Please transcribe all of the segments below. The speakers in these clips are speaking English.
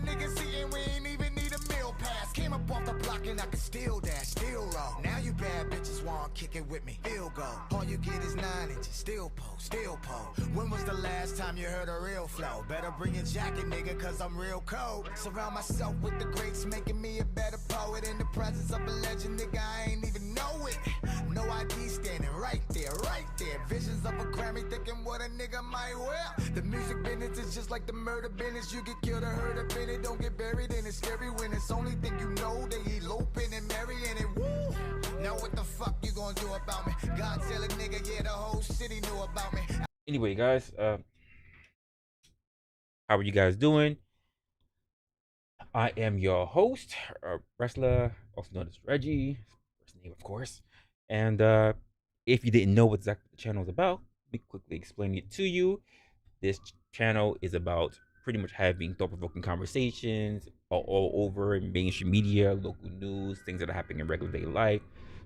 niggas eating, we ain't even need a meal pass. Came up off the block and I could still dash, still roll. Now you bad bitches want kick it with me, field goal. All you get is 9 inches, still pole, still pole. When was the last time you heard a real flow? Better bring your jacket, nigga, cause I'm real cold. Surround myself with the greats, making me a better poet. In the presence of a legend, nigga, I ain't even know it. No ID standing right there, right there. Visions of a Grammy, thinking what a nigga might wear. The music business is just like the murder business. You get killed or hurt up in it, don't get buried in it. Scary when it's only thing you know, they eloping and marrying it. Woo! Now what the fuck you gonna do about me? Godzilla nigga, yeah, the whole city knew about me. Anyway, guys, how are you guys doing? I am your host, Resla, also known as Reggie, first name, of course. And if you didn't know what exactly the channel is about, let me quickly explain it to you. This channel is about pretty much having thought-provoking conversations all over mainstream media, local news, things that are happening in regular day life.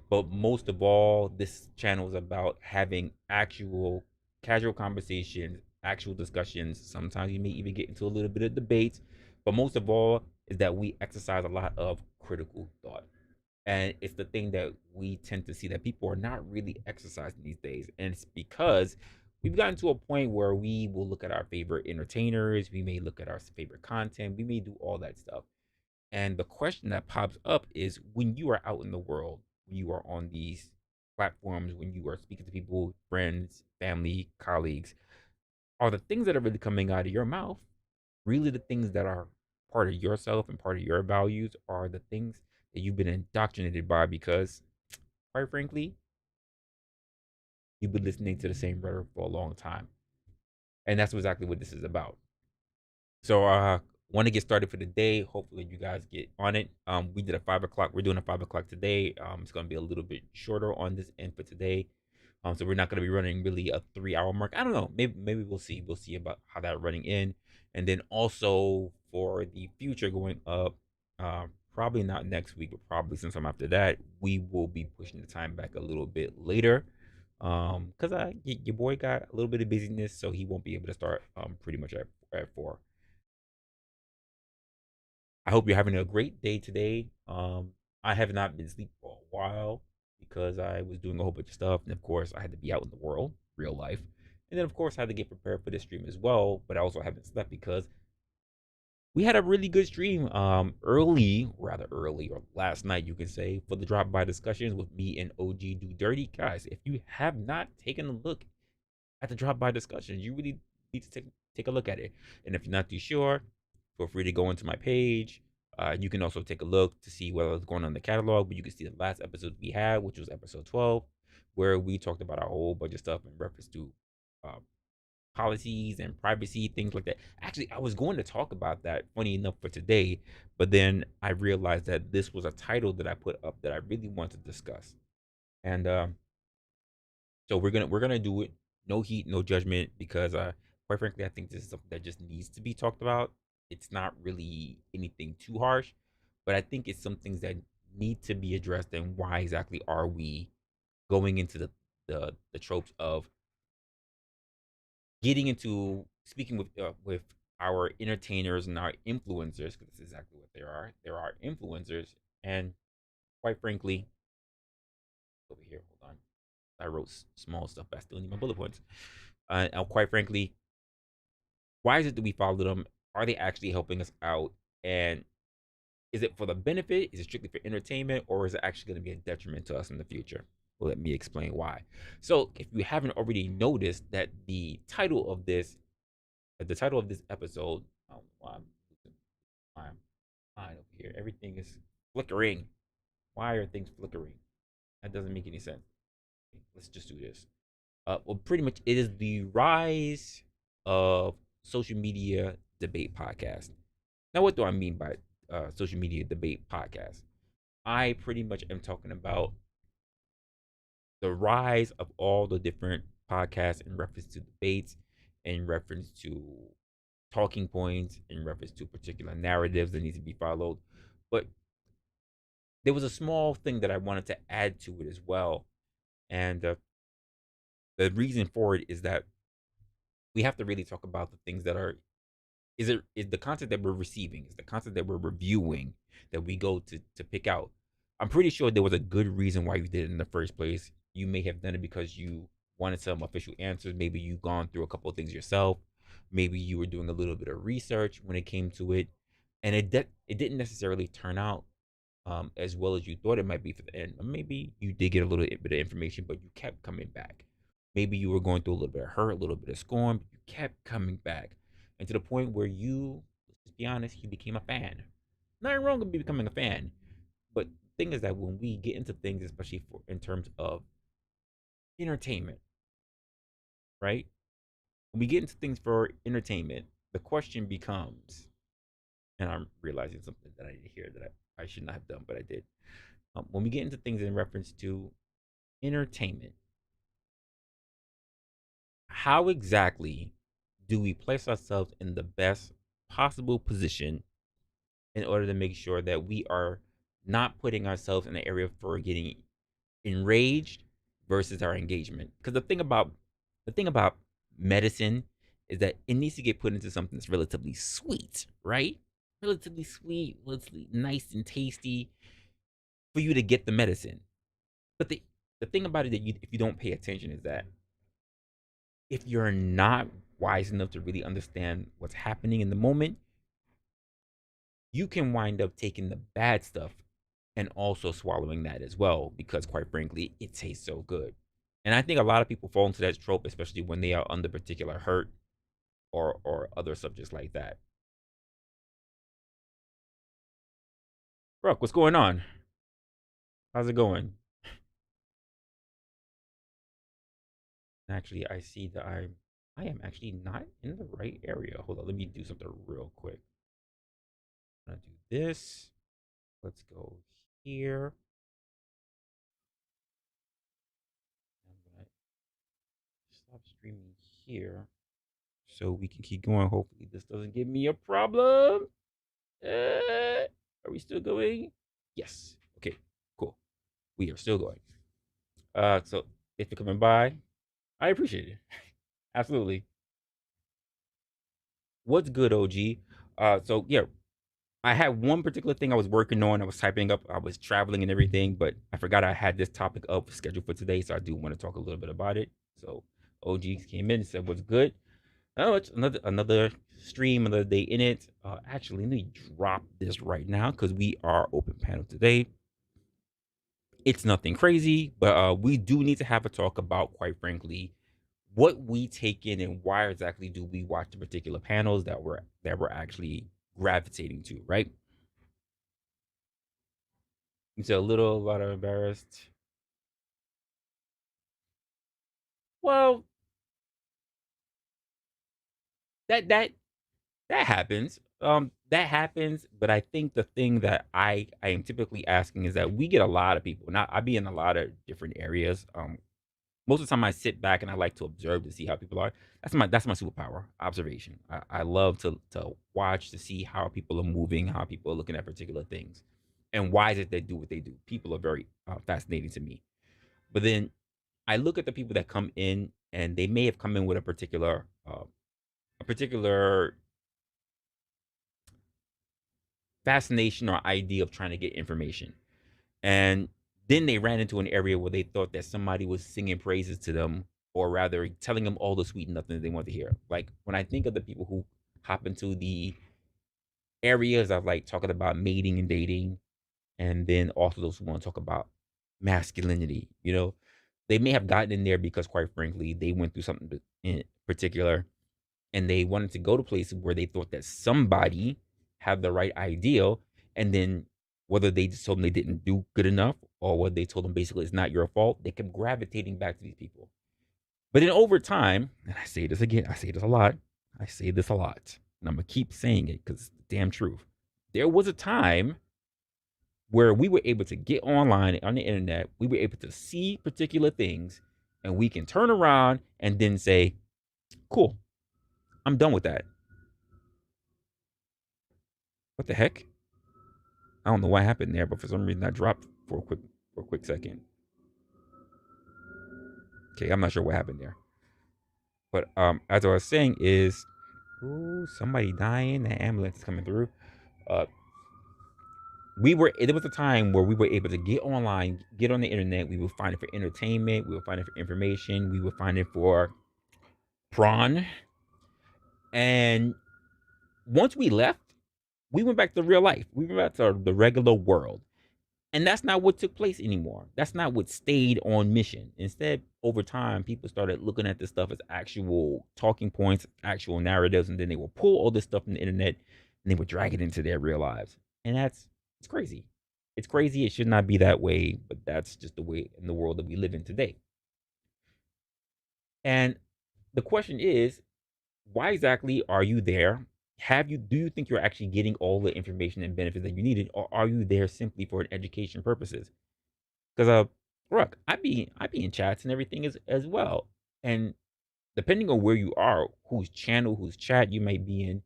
But most of all, this channel is about having actual casual conversations, actual discussions. Sometimes you may even get into a little bit of debate. But most of all, is that we exercise a lot of critical thought. And it's the thing that we tend to see that people are not really exercising these days. And it's because we've gotten to a point where we will look at our favorite entertainers, we may look at our favorite content, we may do all that stuff. And the question that pops up is when you are out in the world, when you are on these platforms, when you are speaking to people, friends, family, colleagues, are the things that are really coming out of your mouth really the things that are part of yourself and part of your values, are the things that you've been indoctrinated by because, quite frankly, you've been listening to the same rhetoric for a long time. And that's exactly what this is about. So want to get started for the day. Hopefully you guys get on it. We did a 5 o'clock. We're doing a 5 o'clock today. It's gonna be a little bit shorter on this end for today. So we're not gonna be running really a 3 hour mark. I don't know. Maybe we'll see. We'll see about how that running in. And then also for the future going up, probably not next week, but probably sometime after that, we will be pushing the time back a little bit later. Because your boy got a little bit of busyness, so he won't be able to start pretty much at 4. I hope you're having a great day today. I have not been asleep for a while because I was doing a whole bunch of stuff, and of course, I had to be out in the world, real life, and then of course, I had to get prepared for this stream as well. But I also haven't slept because we had a really good stream early, rather early, or last night, you can say, for the drop by discussions with me and OG Do Dirty. Guys, if you have not taken a look at the drop by discussions, you really need to take a look at it. And if you're not too sure, feel free to go into my page. You can also take a look to see what's going on in the catalog. But you can see the last episode we had, which was episode 12, where we talked about a whole bunch of stuff in reference to uh, policies and privacy, things like that. Actually, I was going to talk about that, funny enough, for today, but then I realized that this was a title that I put up that I really wanted to discuss, and so we're gonna do it. No heat, no judgment, because quite frankly, I think this is something that just needs to be talked about. It's not really anything too harsh, but I think it's some things that need to be addressed. And why exactly are we going into the tropes of getting into speaking with our entertainers and our influencers, because that's exactly what they are. There are influencers, and quite frankly, over here, hold on. I wrote small stuff, but I still need my bullet points. And quite frankly, why is it that we follow them? Are they actually helping us out? And is it for the benefit? Is it strictly for entertainment, or is it actually going to be a detriment to us in the future? Well, let me explain why. So, if you haven't already noticed that the title of this episode, oh, why I'm losing my mind over here. Everything is flickering. Why are things flickering? That doesn't make any sense. Let's just do this. Well, pretty much it is the rise of social media debate podcast. Now, what do I mean by social media debate podcast? I pretty much am talking about the rise of all the different podcasts in reference to debates, in reference to talking points, in reference to particular narratives that need to be followed. But there was a small thing that I wanted to add to it as well. And the reason for it is that we have to really talk about the things that are is the content that we're receiving, is the content that we're reviewing, that we go to pick out. I'm pretty sure there was a good reason why you did it in the first place. You may have done it because you wanted some official answers. Maybe you gone through a couple of things yourself. Maybe you were doing a little bit of research when it came to it, and it didn't necessarily turn out as well as you thought it might be for the end. Or maybe you did get a little bit of information, but you kept coming back. Maybe you were going through a little bit of hurt, a little bit of scorn, but you kept coming back. And to the point where you, let's be honest, you became a fan. Nothing wrong with becoming a fan. But the thing is that when we get into things, especially for in terms of entertainment, right? When we get into things for entertainment, the question becomes, and I'm realizing something that I did here that I should not have done, but I did. When we get into things in reference to entertainment, how exactly do we place ourselves in the best possible position in order to make sure that we are not putting ourselves in an area for getting enraged versus our engagement? Because the thing about medicine is that it needs to get put into something that's relatively sweet, right? Relatively sweet, relatively nice and tasty for you to get the medicine. But the thing about it that if you don't pay attention is that if you're not wise enough to really understand what's happening in the moment, you can wind up taking the bad stuff and also swallowing that as well because quite frankly, it tastes so good. And I think a lot of people fall into that trope, especially when they are under particular hurt or other subjects like that. Brooke, what's going on? How's it going? Actually, I see that I am actually not in the right area. Hold on, let me do something real quick. I'm gonna do this. Let's go here. I'm gonna stop streaming here so we can keep going. Hopefully, this doesn't give me a problem. Are we still going? Yes. Okay. Cool. We are still going. So if you're coming by, I appreciate it. Absolutely. What's good, OG? So yeah, I had one particular thing I was working on. I was typing up. I was traveling and everything, but I forgot I had this topic up scheduled for today, so I do want to talk a little bit about it. So OG came in and said, "What's good?" Oh, it's another stream, another day in it. Actually, let me drop this right now because we are open panel today. It's nothing crazy, but we do need to have a talk about, quite frankly, what we take in and why exactly do we watch the particular panels that we're actually gravitating to, right? It's a lot of embarrassed. Well, that that that happens. That happens, but I think the thing that I am typically asking is that we get a lot of people. Now I be in a lot of different areas. Most of the time I sit back and I like to observe to see how people are. That's my superpower, observation. I love to watch to see how people are moving, how people are looking at particular things, and why is it they do what they do. People are very fascinating to me. But then I look at the people that come in, and they may have come in with a particular fascination or idea of trying to get information, and then they ran into an area where they thought that somebody was singing praises to them, or rather telling them all the sweet nothing they want to hear. Like when I think of the people who hop into the areas of like talking about mating and dating, and then also those who want to talk about masculinity, they may have gotten in there because, quite frankly, they went through something in particular and they wanted to go to places where they thought that somebody had the right ideal, and then whether they just told them they didn't do good enough or whether they told them basically it's not your fault, they kept gravitating back to these people. But then over time, and I say this again, I say this a lot, and I'm gonna keep saying it because it's the damn truth. There was a time where we were able to get online on the internet, we were able to see particular things, and we can turn around and then say, "Cool, I'm done with that." What the heck? I don't know what happened there, but for some reason I dropped for a quick second. Okay, I'm not sure what happened there. But as I was saying is Ooh, somebody dying. The ambulance is coming through. Uh, we were. There was a time where we were able to get online, get on the internet. We would find it for entertainment. We would find it for information. We would find it for prawn. And once we left, we went back to real life. We went back to the regular world. And that's not what took place anymore. That's not what stayed on mission. Instead, over time, people started looking at this stuff as actual talking points, actual narratives, and then they will pull all this stuff from the internet and they would drag it into their real lives. And that's it's crazy. It's crazy. It should not be that way, but that's just the way in the world that we live in today. And the question is, why exactly are you there? Do you think you're actually getting all the information and benefits that you needed, or are you there simply for an education purposes? Because look, I be in chats and everything as well. And depending on where you are, whose channel, whose chat you may be in,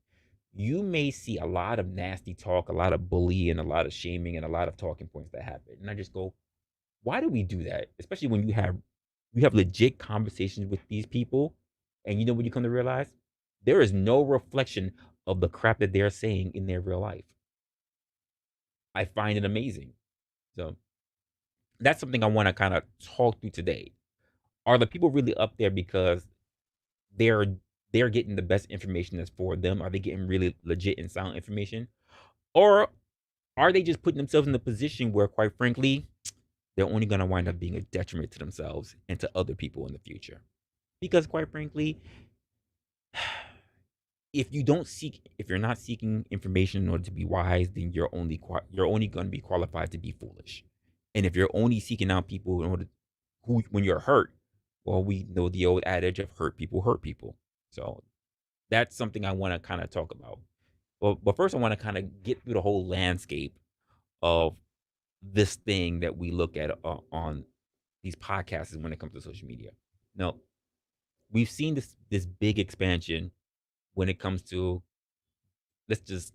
you may see a lot of nasty talk, a lot of bullying, a lot of shaming, and a lot of talking points that happen. And I just go, why do we do that? Especially when you have legit conversations with these people, and you know when you come to realize there is no reflection of the crap that they're saying in their real life. I find it amazing. So that's something I want to kind of talk through today. Are the people really up there because they're they're getting the best information that's for them? Are they getting really legit and sound information? Or are they just putting themselves in a position where, quite frankly, they're only going to wind up being a detriment to themselves and to other people in the future? Because, quite frankly, if you're not seeking information in order to be wise, then you're only going to be qualified to be foolish. And if you're only seeking out people in order who when you're hurt, well, we know the old adage of hurt people hurt people. So that's something I want to kind of talk about. But first, I want to kind of get through the whole landscape of this thing that we look at on these podcasts when it comes to social media. Now, we've seen this big expansion when it comes to let's just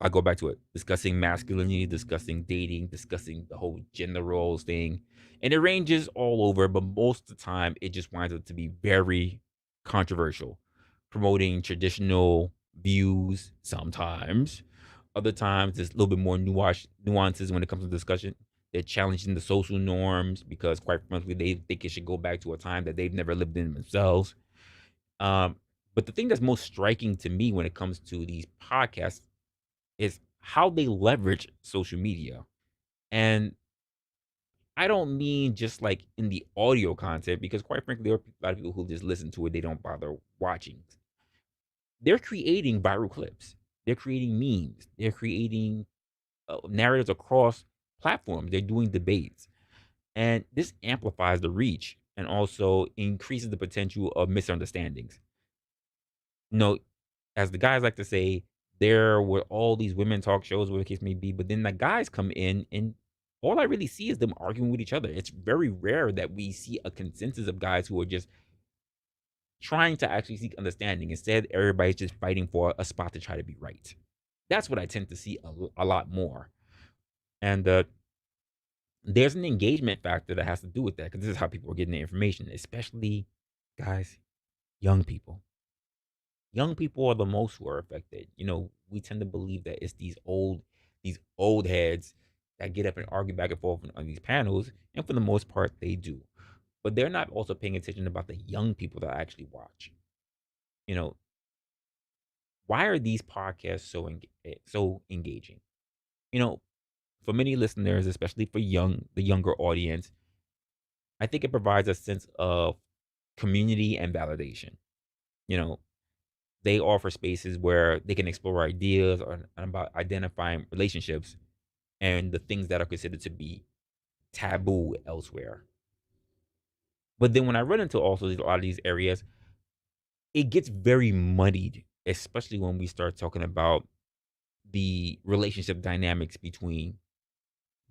I go back to it. Discussing masculinity, discussing dating, discussing the whole gender roles thing. And it ranges all over, but most of the time it just winds up to be very controversial. Promoting traditional views sometimes. Other times there's a little bit more nuances when it comes to discussion. They're challenging the social norms because quite frankly they think it should go back to a time that they've never lived in themselves. Um, but the thing that's most striking to me when it comes to these podcasts is how they leverage social media. And I don't mean just like in the audio content, because quite frankly, there are a lot of people who just listen to it, they don't bother watching. They're creating viral clips, they're creating memes, they're creating narratives across platforms, they're doing debates. And this amplifies the reach and also increases the potential of misunderstandings. No, as the guys like to say, there were all these women talk shows, whatever the case may be, but then the guys come in and all I really see is them arguing with each other. It's very rare that we see a consensus of guys who are just trying to actually seek understanding. Instead, everybody's just fighting for a spot to try to be right. That's what I tend to see a lot more. And there's an engagement factor that has to do with that because this is how people are getting the information, especially guys, young people. Young people are the most who are affected. We tend to believe that it's these old heads that get up and argue back and forth on these panels, and for the most part, they do. But they're not also paying attention about the young people that actually watch. You know, why are these podcasts so engaging? You know, for many listeners, especially for the younger audience, I think it provides a sense of community and validation. You know, they offer spaces where they can explore ideas or about identifying relationships and the things that are considered to be taboo elsewhere. But then when I run into also a lot of these areas, it gets very muddied, especially when we start talking about the relationship dynamics between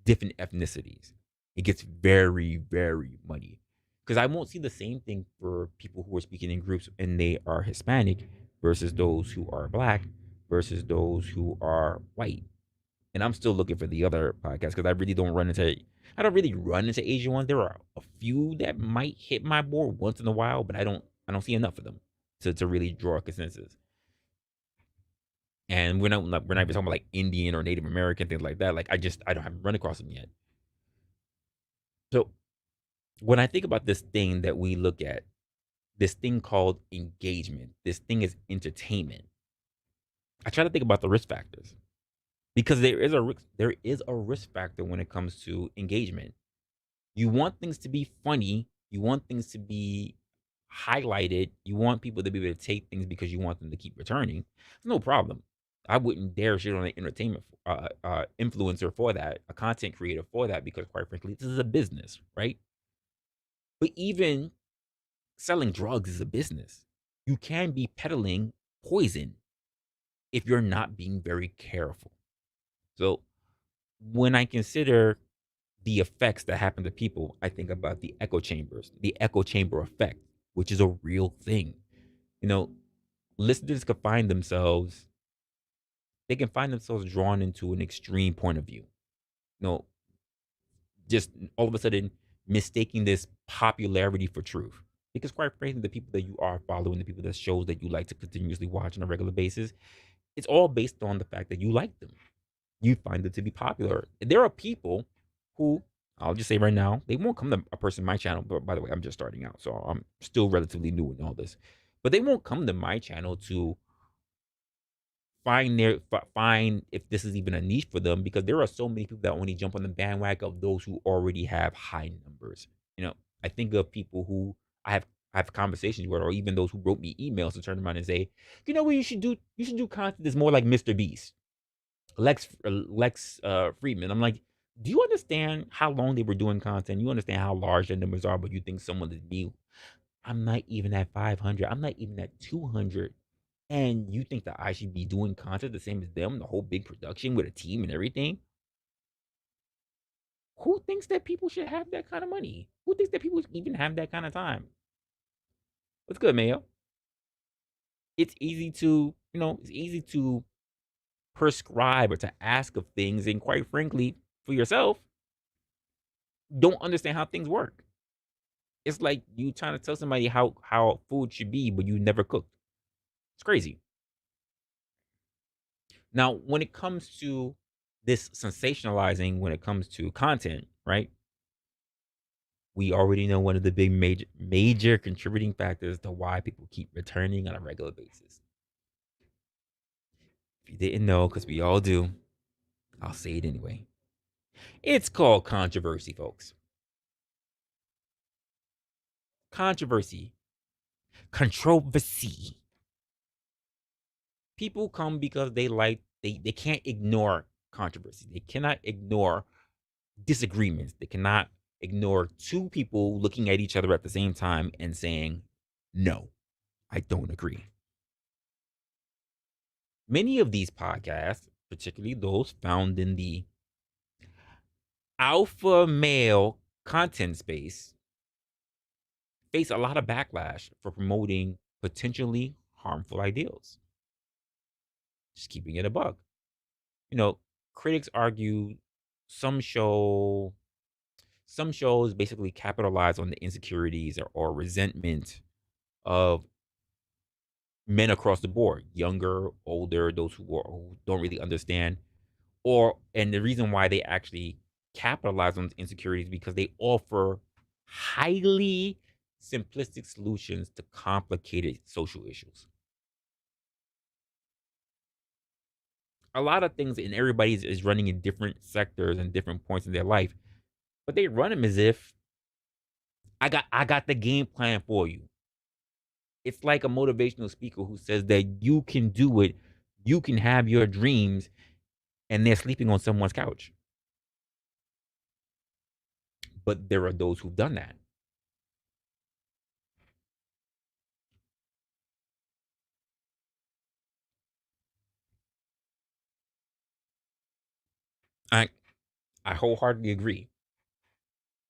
different ethnicities. It gets very, very muddy. Because I won't see the same thing for people who are speaking in groups and they are Hispanic versus those who are black versus those who are white. And I'm still looking for the other podcasts because I don't really run into Asian ones. There are a few that might hit my board once in a while, but I don't see enough of them to really draw a consensus. And we're not even talking about like Indian or Native American things like that. Like I don't haven't run across them yet. So when I think about this thing that we look at, this thing called engagement, this thing is entertainment. I try to think about the risk factors because there is a risk factor when it comes to engagement. You want things to be funny, you want things to be highlighted, you want people to be able to take things because you want them to keep returning. No problem. I wouldn't dare shit on an entertainment influencer for that, a content creator for that, because quite frankly, this is a business, right? But even selling drugs is a business. You can be peddling poison if you're not being very careful. So when I consider the effects that happen to people, I think about the echo chambers, the echo chamber effect, which is a real thing. You know, listeners can find themselves, they can find themselves drawn into an extreme point of view. You know, just all of a sudden mistaking this popularity for truth. Because quite frankly, the people that you are following, the people that shows that you like to continuously watch on a regular basis, it's all based on the fact that you like them. You find it to be popular. There are people who, I'll just say right now, they won't come to a person in my channel. But by the way, I'm just starting out, so I'm still relatively new in all this. But they won't come to my channel to find if this is even a niche for them, because there are so many people that only jump on the bandwagon of those who already have high numbers. You know, I think of people who I have conversations with, or even those who wrote me emails to turn around and say, you know what you should do? You should do content that's more like Mr. Beast. Lex Friedman. I'm like, do you understand how long they were doing content? You understand how large their numbers are, but you think someone is me? I'm not even at 500. I'm not even at 200. And you think that I should be doing content the same as them, the whole big production with a team and everything? Who thinks that people should have that kind of money? Who thinks that people even have that kind of time? What's good, Mayo? It's easy to, it's easy to prescribe or to ask of things, and quite frankly, for yourself, don't understand how things work. It's like you trying to tell somebody how food should be, but you never cooked. It's crazy. Now, when it comes to this sensationalizing, when it comes to content, right? We already know one of the big major contributing factors to why people keep returning on a regular basis. If you didn't know, because we all do, I'll say it anyway. It's called controversy, folks. Controversy. Controversy. People come because they can't ignore controversy. They cannot ignore disagreements. They cannot ignore two people looking at each other at the same time and saying, no, I don't agree. Many of these podcasts, particularly those found in the alpha male content space, face a lot of backlash for promoting potentially harmful ideals. Just keeping it a bug. Critics argue some show some shows basically capitalize on the insecurities or resentment of men across the board, younger, older, those who don't really understand, and the reason why they actually capitalize on insecurities because they offer highly simplistic solutions to complicated social issues. A lot of things, and everybody is running in different sectors and different points in their life, but they run them as if I got the game plan for you. It's like a motivational speaker who says that you can do it, you can have your dreams, and they're sleeping on someone's couch. But there are those who've done that. I I wholeheartedly agree.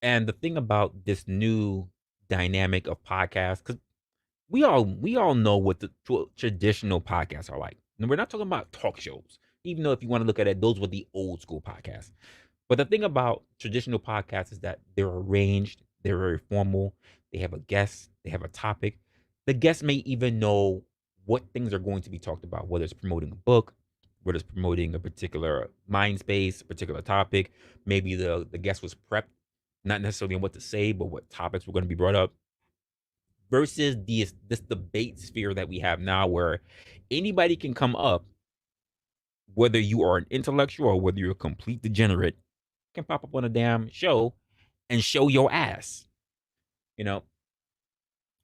And the thing about this new dynamic of podcasts, because we all know what the traditional podcasts are like. And we're not talking about talk shows, even though if you want to look at it, those were the old school podcasts. But the thing about traditional podcasts is that they're arranged, they're very formal, they have a guest, they have a topic. The guest may even know what things are going to be talked about, whether it's promoting a book, where it's promoting a particular mind space, a particular topic. Maybe the guest was prepped, not necessarily on what to say, but what topics were going to be brought up. Versus this debate sphere that we have now, where anybody can come up, whether you are an intellectual or whether you're a complete degenerate, can pop up on a damn show and show your ass. You know,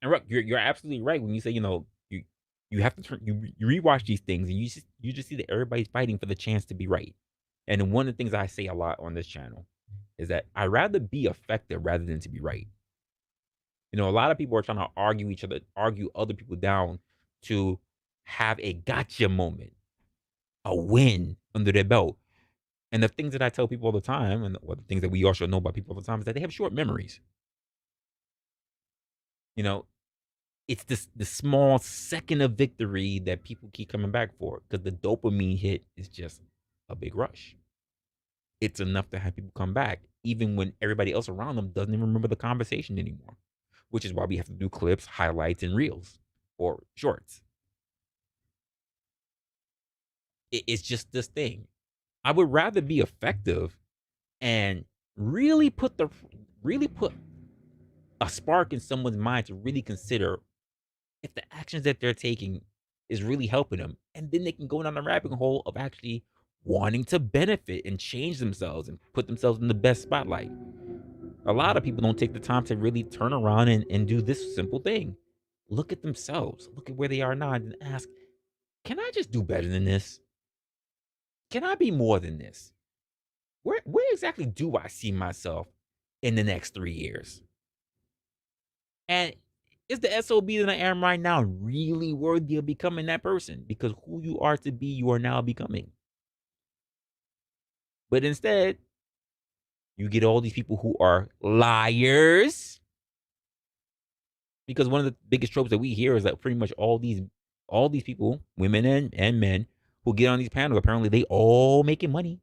and you're absolutely right when you say, you have to you rewatch these things and you just see that everybody's fighting for the chance to be right. And one of the things I say a lot on this channel is that I'd rather be effective rather than to be right. A lot of people are trying to argue other people down to have a gotcha moment, a win under their belt. And the things that I tell people all the time, and the things that we also know about people all the time, is that they have short memories. You know, it's the small second of victory that people keep coming back for, because the dopamine hit is just a big rush. It's enough to have people come back, even when everybody else around them doesn't even remember the conversation anymore, which is why we have to do clips, highlights, and reels or shorts. It's just this thing. I would rather be effective and really really put a spark in someone's mind to really consider if the actions that they're taking is really helping them. And then they can go down the rabbit hole of actually wanting to benefit and change themselves and put themselves in the best spotlight. A lot of people don't take the time to really turn around and do this simple thing. Look at themselves, look at where they are now, and ask, can I just do better than this? Can I be more than this? Where exactly do I see myself in the next 3 years? And is the SOB that I am right now really worthy of becoming that person? Because who you are to be, you are now becoming. But instead, you get all these people who are liars. Because one of the biggest tropes that we hear is that pretty much all these people, women and men, who get on these panels, apparently they all making money.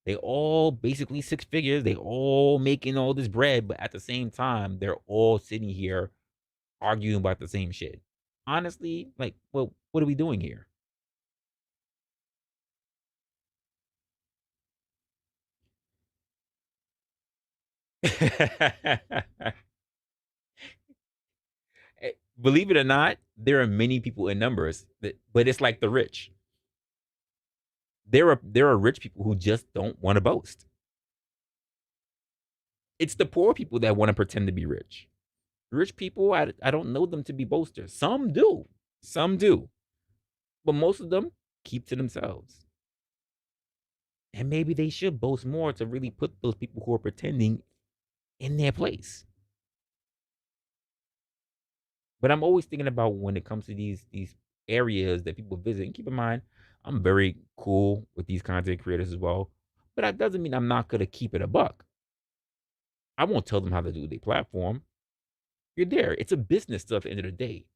They all basically six figures. They all making all this bread, but at the same time, they're all sitting here arguing about the same shit. Honestly, like, well, what are we doing here? Believe it or not, there are many people in numbers, but it's like the rich. There are rich people who just don't want to boast. It's the poor people that want to pretend to be rich. Rich people, I don't know them to be boasters. Some do, but most of them keep to themselves. And maybe they should boast more to really put those people who are pretending in their place. But I'm always thinking about when it comes to these areas that people visit. And keep in mind, I'm very cool with these content creators as well. But that doesn't mean I'm not gonna keep it a buck. I won't tell them how to do their platform. You're there. It's a business stuff at the end of the day.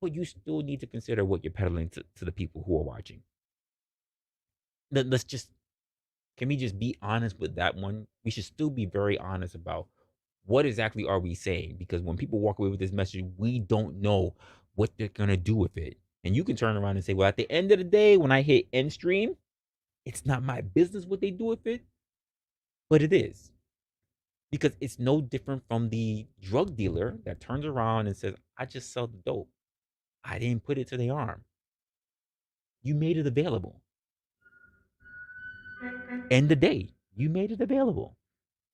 But you still need to consider what you're peddling to the people who are watching. Let's just can we just be honest with that one? We should still be very honest about what exactly are we saying, because when people walk away with this message, we don't know what they're gonna do with it. And you can turn around and say, well, at the end of the day, when I hit end stream, it's not my business what they do with it, but it is. Because it's no different from the drug dealer that turns around and says, I just sell the dope. I didn't put it to their arm. You made it available. End the day, you made it available.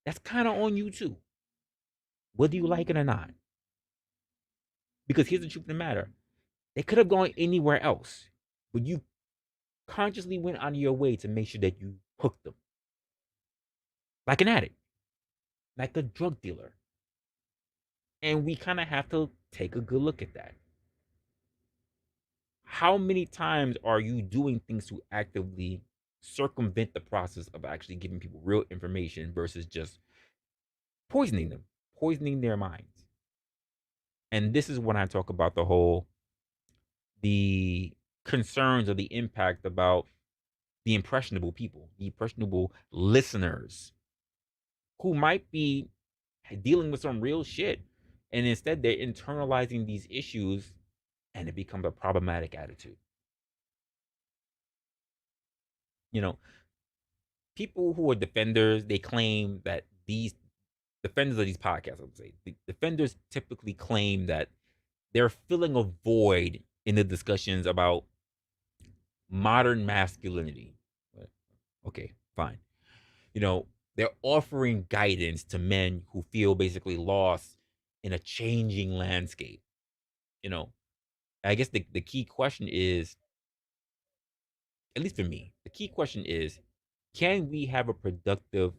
That's kind of on you too, whether you like it or not. Because here's the truth of the matter: they could have gone anywhere else, but you consciously went out of your way to make sure that you hooked them, like an addict, like a drug dealer. And we kind of have to take a good look at that. How many times are you doing things to actively circumvent the process of actually giving people real information versus just poisoning them, poisoning their minds? And this is when I talk about the concerns or the impact about the impressionable people, the impressionable listeners who might be dealing with some real shit. And instead, they're internalizing these issues and it becomes a problematic attitude. You know, people who are defenders, they claim that these defenders of these podcasts, I would say, the defenders typically claim that they're filling a void in the discussions about modern masculinity. Okay, fine. You know, they're offering guidance to men who feel basically lost in a changing landscape. You know, I guess the key question is, at least for me, the key question is, can we have productive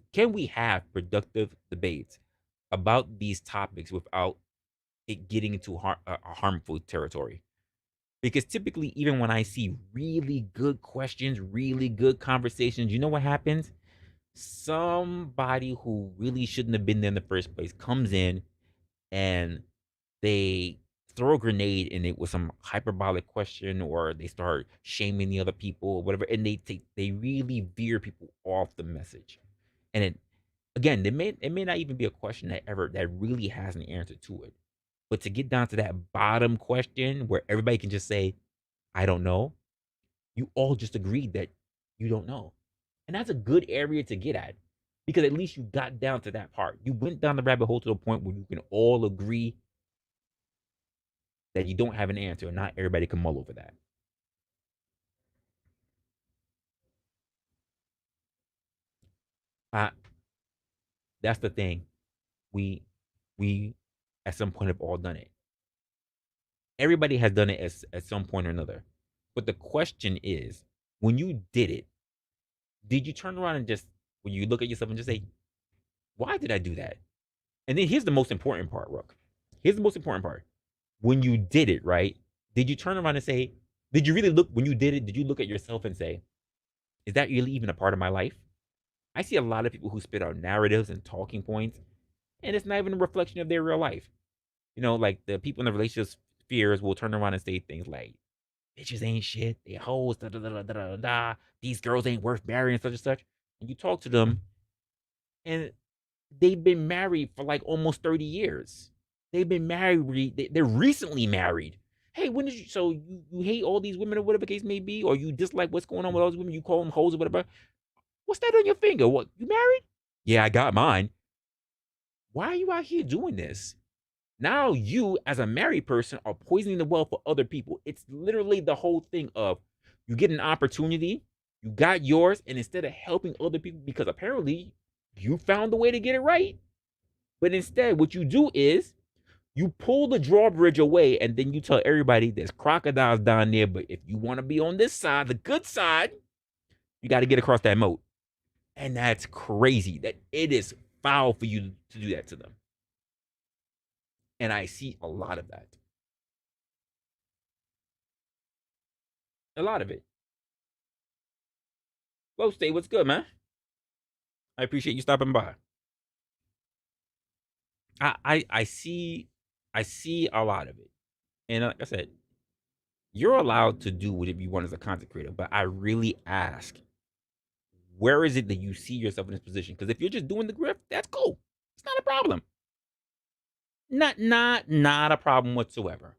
debates about these topics without it getting into a harmful territory? Because typically, even when I see really good questions, really good conversations, you know what happens? Somebody who really shouldn't have been there in the first place comes in and they throw a grenade in it with some hyperbolic question, or they start shaming the other people or whatever, and they really veer people off the message. And it, again, it may not even be a question that really has an answer to it. But to get down to that bottom question where everybody can just say, I don't know, you all just agreed that you don't know. And that's a good area to get at, because at least you got down to that part. You went down the rabbit hole to the point where you can all agree that you don't have an answer, and not everybody can mull over that. Uh, that's the thing. We we at some point have all done it. Everybody has done it at some point or another. But the question is, when you did it, did you turn around and just, when you look at yourself and just say, why did I do that? And then here's the most important part, Rook. Here's the most important part. When you did it, right? Did you turn around and say, did you really look, when you did it, did you look at yourself and say, is that really even a part of my life? I see a lot of people who spit out narratives and talking points, and it's not even a reflection of their real life. You know, like the people in the relationship spheres will turn around and say things like, bitches ain't shit, they hoes, da da da da da da, these girls ain't worth marrying, such and such. And you talk to them, and they've been married for like almost 30 years. They've been married, they're recently married. Hey, when did you, so you hate all these women or whatever the case may be, or you dislike what's going on with all those women, you call them hoes or whatever. What's that on your finger? What, you married? Yeah, I got mine. Why are you out here doing this? Now you, as a married person, are poisoning the well for other people. It's literally the whole thing of, you get an opportunity, you got yours, and instead of helping other people, because apparently you found the way to get it right, but instead what you do is you pull the drawbridge away, and then you tell everybody there's crocodiles down there, but if you want to be on this side, the good side, you got to get across that moat. And that's crazy. That it is foul for you to do that to them. And I see a lot of that. A lot of it. Flow State, what's good, man? I appreciate you stopping by. I see a lot of it. And like I said, you're allowed to do whatever you want as a content creator, but I really ask, where is it that you see yourself in this position? Because if you're just doing the grift, that's cool. It's not a problem. Not a problem whatsoever.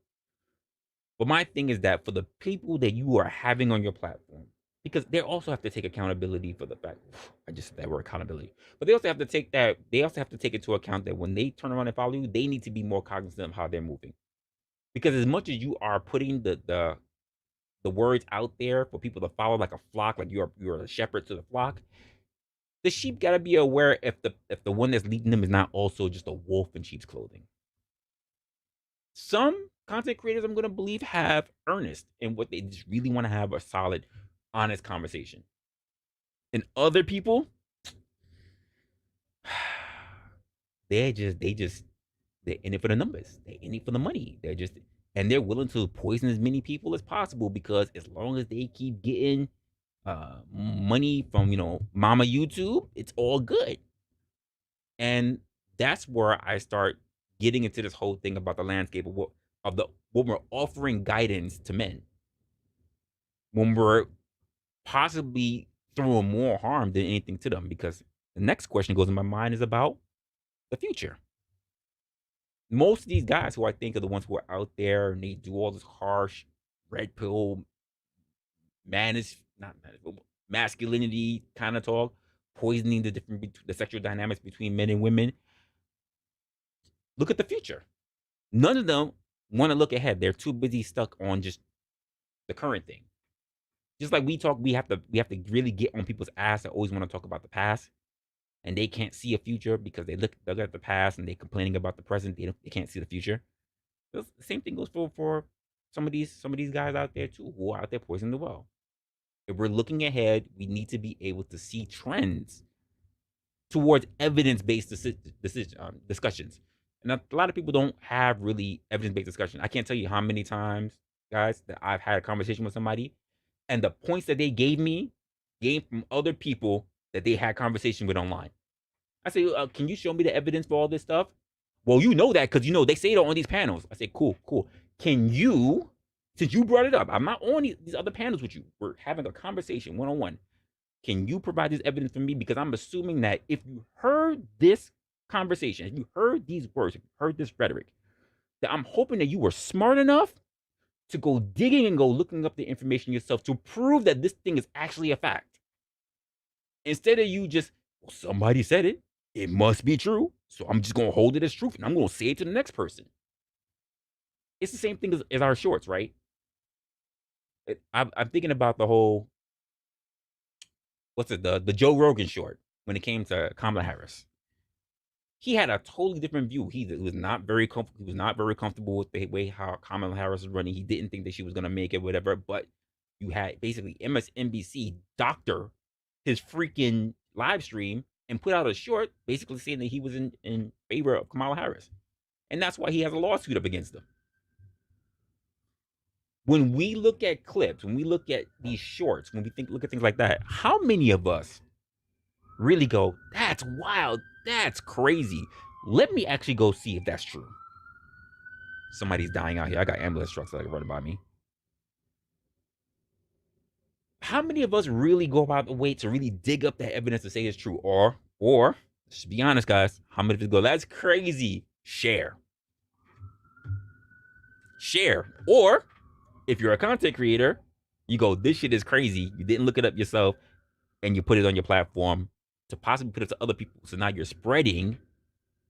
But my thing is that for the people that you are having on your platform, because they also have to take accountability for the fact, I just said that word, accountability, but they also have to take that, they also have to take into account that when they turn around and follow you, they need to be more cognizant of how they're moving. Because as much as you are putting the words out there for people to follow like a flock, like you're a shepherd to the flock, the sheep gotta be aware if the one that's leading them is not also just a wolf in sheep's clothing. Some content creators, I'm gonna believe, have earnest in what they just really want to have a solid, honest conversation. And other people, they're in it for the numbers. They're in it for the money. And they're willing to poison as many people as possible, because as long as they keep getting money from, Mama YouTube, it's all good. And that's where I start getting into this whole thing about the landscape of what we're offering guidance to men, when we're possibly throwing more harm than anything to them. Because the next question goes in my mind is about the future. Most of these guys who I think are the ones who are out there and they do all this harsh red pill, man is not man, masculinity kind of talk, poisoning the sexual dynamics between men and women. Look at the future. None of them want to look ahead. They're too busy stuck on just the current thing. Just like we talk, we have to really get on people's ass that always want to talk about the past, and they can't see a future because they look at the past and they're complaining about the present. They can't see the future. The same thing goes for some of these guys out there too, who are out there poisoning the well. If we're looking ahead, we need to be able to see trends towards evidence-based discussions. And a lot of people don't have really evidence-based discussion. I can't tell you how many times, guys, that I've had a conversation with somebody, and the points that they gave me came from other people that they had conversation with online. I say, can you show me the evidence for all this stuff? Well, you know that because they say it on these panels. I say, cool, cool. Can you, since you brought it up, I'm not on these other panels with you. We're having a conversation one on one. Can you provide this evidence for me? Because I'm assuming that if you heard this conversation, if you heard these words, if you heard this rhetoric, that I'm hoping that you were smart enough to go digging and go looking up the information yourself to prove that this thing is actually a fact. Instead of you just, well, somebody said it, it must be true. So I'm just going to hold it as truth and I'm going to say it to the next person. It's the same thing as our shorts, right? I'm thinking about the whole, what's it, the Joe Rogan short when it came to Kamala Harris. He had a totally different view. He was not very comfortable. He was not very comfortable with the way how Kamala Harris was running. He didn't think that she was going to make it, whatever. But you had basically MSNBC doctor his freaking live stream and put out a short basically saying that he was in favor of Kamala Harris. And that's why he has a lawsuit up against him. When we look at clips, when we look at these shorts, when we look at things like that, how many of us really go, that's wild, that's crazy? Let me actually go see if that's true. Somebody's dying out here. I got ambulance trucks that are running by me. How many of us really go about the way to really dig up the evidence to say it's true? Or let's be honest, guys, how many of us go, that's crazy? Share. Or if you're a content creator, you go, this shit is crazy. You didn't look it up yourself and you put it on your platform to possibly put it to other people. So now you're spreading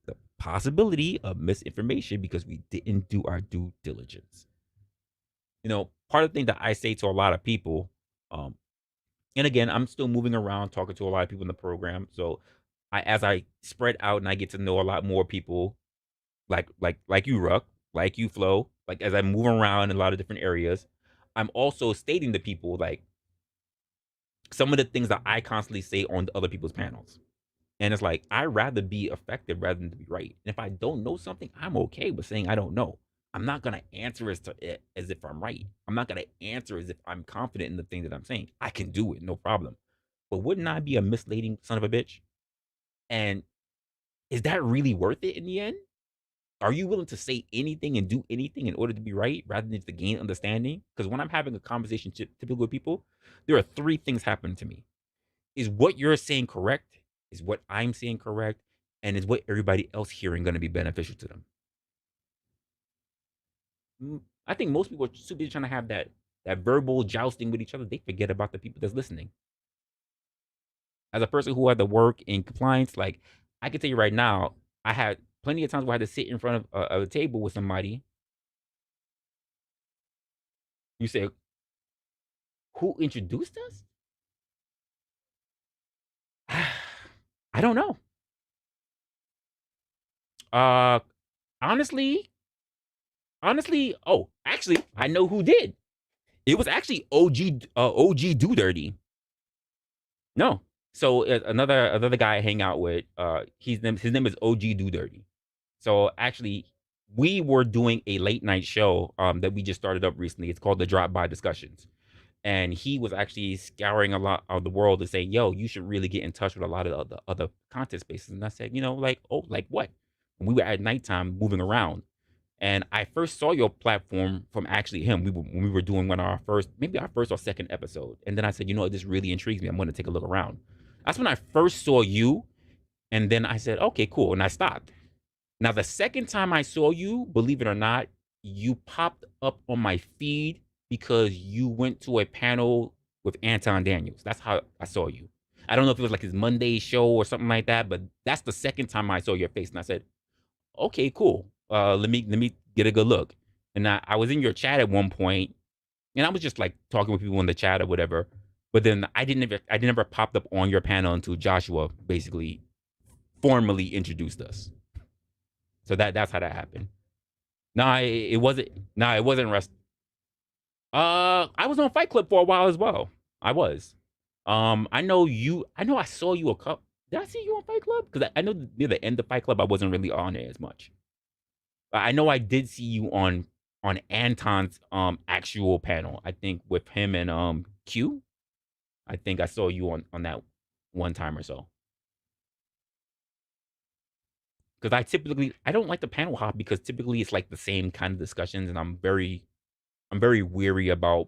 the possibility of misinformation because we didn't do our due diligence. Part of the thing that I say to a lot of people, and again, I'm still moving around talking to a lot of people in the program. So as I spread out and I get to know a lot more people, like you, Ruck, like you, Flo, like as I move around in a lot of different areas, I'm also stating to people like some of the things that I constantly say on other people's panels. And it's like, I'd rather be effective rather than to be right. And if I don't know something, I'm okay with saying I don't know. I'm not going to answer as if I'm right. I'm not going to answer as if I'm confident in the thing that I'm saying. I can do it, no problem. But wouldn't I be a misleading son of a bitch? And is that really worth it in the end? Are you willing to say anything and do anything in order to be right rather than to gain understanding? Because when I'm having a conversation typically with people, there are three things happening to me. Is what you're saying correct? Is what I'm saying correct? And is what everybody else hearing going to be beneficial to them? I think most people are too busy trying to have that verbal jousting with each other. They forget about the people that's listening. As a person who had to work in compliance, like I can tell you right now, I had plenty of times where I had to sit in front of a table with somebody. You say, who introduced us? I don't know. Uh, honestly, oh, actually, I know who did. It was actually OG Do Dirty. No, so another guy I hang out with. His name is OG Do Dirty. So actually, we were doing a late night show that we just started up recently. It's called the Drop By Discussions. And he was actually scouring a lot of the world to say, yo, you should really get in touch with a lot of the other content spaces. And I said, like, oh, like what? And we were at nighttime moving around. And I first saw your platform from actually him. When we were doing one of maybe our first or second episode. And then I said, this really intrigues me. I'm going to take a look around. That's when I first saw you. And then I said, okay, cool. And I stopped. Now, the second time I saw you, believe it or not, you popped up on my feed because you went to a panel with Anton Daniels. That's how I saw you. I don't know if it was like his Monday show or something like that, but that's the second time I saw your face, and I said, "Okay, cool. Let me get a good look." And I was in your chat at one point, and I was just like talking with people in the chat or whatever. But then I never popped up on your panel until Joshua basically formally introduced us. So that's how that happened. No, it wasn't. No, it wasn't rest. I was on Fight Club for a while as well. I was. I know you. I know I saw you a couple. Did I see you on Fight Club? Because I know near the end of Fight Club, I wasn't really on it as much. I know I did see you on Anton's actual panel. I think with him and Q. I think I saw you on that one time or so. Because I don't like the panel hop because typically it's like the same kind of discussions, and I'm very weary about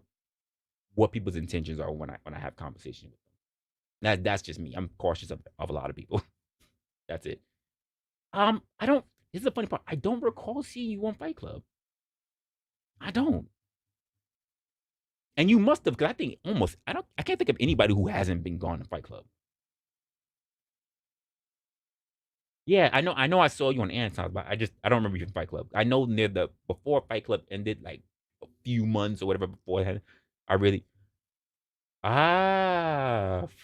what people's intentions are when I have conversations with them. That's just me. I'm cautious of a lot of people. That's it. I don't. This is the funny part. I don't recall seeing you on Fight Club. I don't. And you must have, because I think almost I don't. I can't think of anybody who hasn't been gone to Fight Club. Yeah, I know. I know. I saw you on Anton, but I don't remember you in Fight Club. I know near the before Fight Club ended, like a few months or whatever beforehand. I really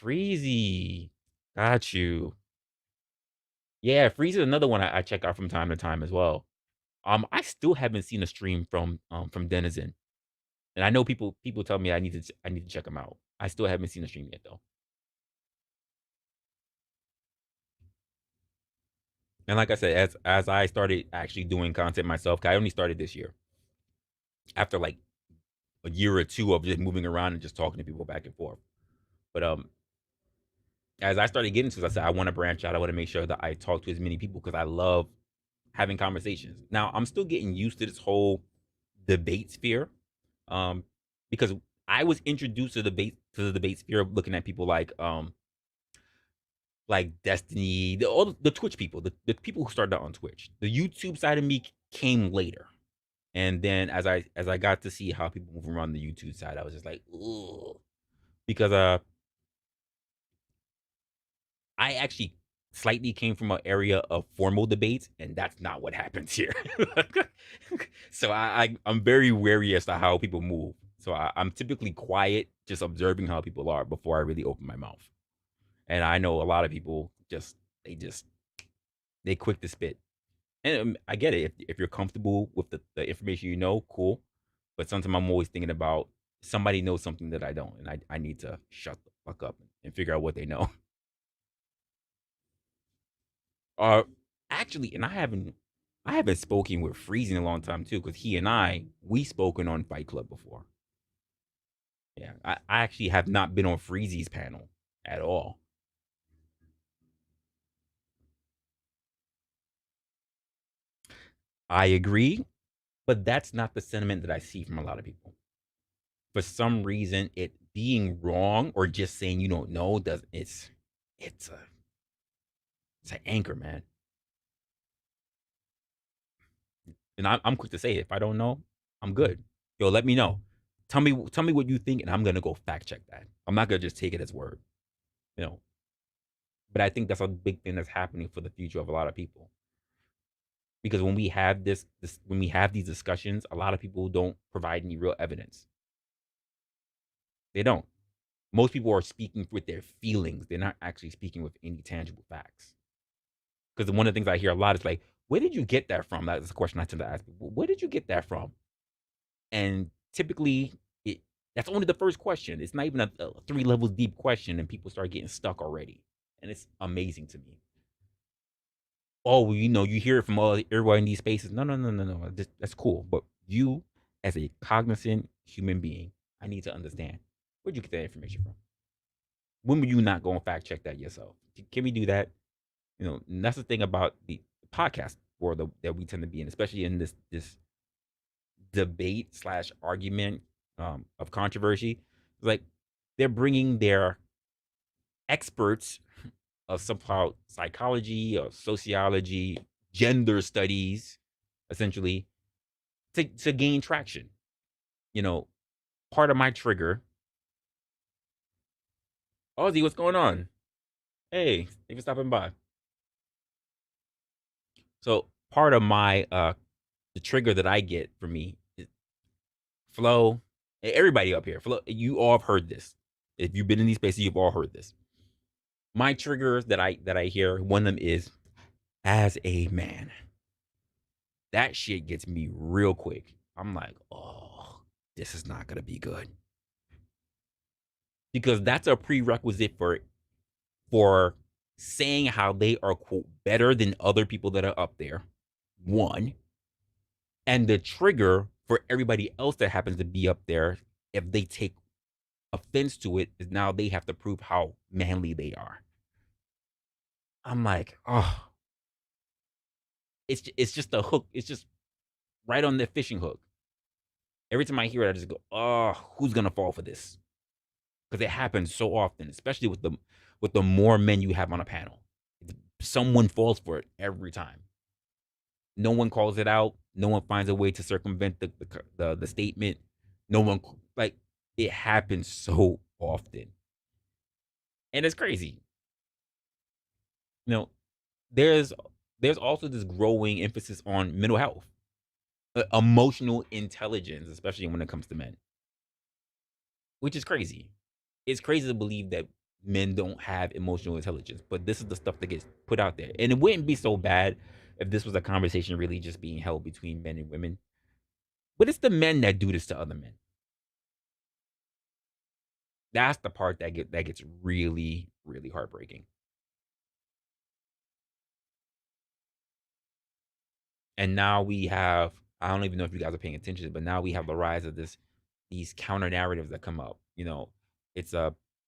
Freezy, got you. Yeah, Freezy is another one I check out from time to time as well. I still haven't seen a stream from Denizen, and I know people tell me I need to check him out. I still haven't seen a stream yet though. And like I said, as I started actually doing content myself, 'cause I only started this year after like a year or two of just moving around and just talking to people back and forth. But as I started getting to this, I said I want to branch out. I want to make sure that I talk to as many people because I love having conversations. Now I'm still getting used to this whole debate sphere, um, because I was introduced to the debate sphere looking at people like Destiny, all the Twitch people, the people who started out on Twitch. The YouTube side of me came later. And then as I got to see how people move around the YouTube side, I was just like, ooh. Because I actually slightly came from an area of formal debates, and that's not what happens here. So I'm very wary as to how people move. So I'm typically quiet, just observing how people are before I really open my mouth. And I know a lot of people just they quick to spit. And I get it. If you're comfortable with the information you know, cool. But sometimes I'm always thinking about somebody knows something that I don't, and I need to shut the fuck up and figure out what they know. Uh, actually, and I haven't spoken with Freeze in a long time too, because he and we spoken on Fight Club before. Yeah, I actually have not been on Freezy's panel at all. I agree, but that's not the sentiment that I see from a lot of people. For some reason, it being wrong or just saying you don't know does it's a it's an anchor, man. And I'm quick to say if I don't know, I'm good. Yo, let me know. Tell me what you think, and I'm gonna go fact check that. I'm not gonna just take it as word, you know. But I think that's a big thing that's happening for the future of a lot of people. Because when we have this when we have these discussions, a lot of people don't provide any real evidence. They don't. Most people are speaking with their feelings. They're not actually speaking with any tangible facts. Because one of the things I hear a lot is like, "Where did you get that from?" That's a question I tend to ask people. Where did you get that from? And typically, it that's only the first question. It's not even a three levels deep question, and people start getting stuck already. And it's amazing to me. Oh, well, you hear it from all everyone in these spaces. No, no, no, no, no. That's cool. But you, as a cognizant human being, I need to understand where'd you get that information from? When were you not going to fact check that yourself? Can we do that? And that's the thing about the podcast world that we tend to be in, especially in this debate slash argument of controversy. Like they're bringing their experts of somehow psychology or sociology, gender studies, essentially, to gain traction. You know, part of my trigger Ozzy, what's going on? Hey, thanks for stopping by. So part of my the trigger that I get for me is flow. Everybody up here, flow. You all have heard this. If you've been in these spaces, you've all heard this. My triggers that I hear, one of them is as a man. That shit gets me real quick. I'm like, oh, this is not gonna be good because that's a prerequisite for saying how they are quote better than other people that are up there. One, and the trigger for everybody else that happens to be up there, if they take offense to it, is now they have to prove how manly they are. I'm like, oh, it's just a hook. It's just right on the fishing hook. Every time I hear it, I just go, oh, who's gonna fall for this? Because it happens so often, especially with the more men you have on a panel. Someone falls for it every time. No one calls it out. No one finds a way to circumvent the statement. No one like it happens so often, and it's crazy. You know, there's there's also this growing emphasis on mental health, emotional intelligence, especially when it comes to men, which is crazy. It's crazy to believe that men don't have emotional intelligence, but this is the stuff that gets put out there, and it wouldn't be so bad if this was a conversation really just being held between men and women. But it's the men that do this to other men. That's the part that gets really really heartbreaking. And now we have, I don't even know if you guys are paying attention, but now we have the rise of these counter narratives that come up. You know, it's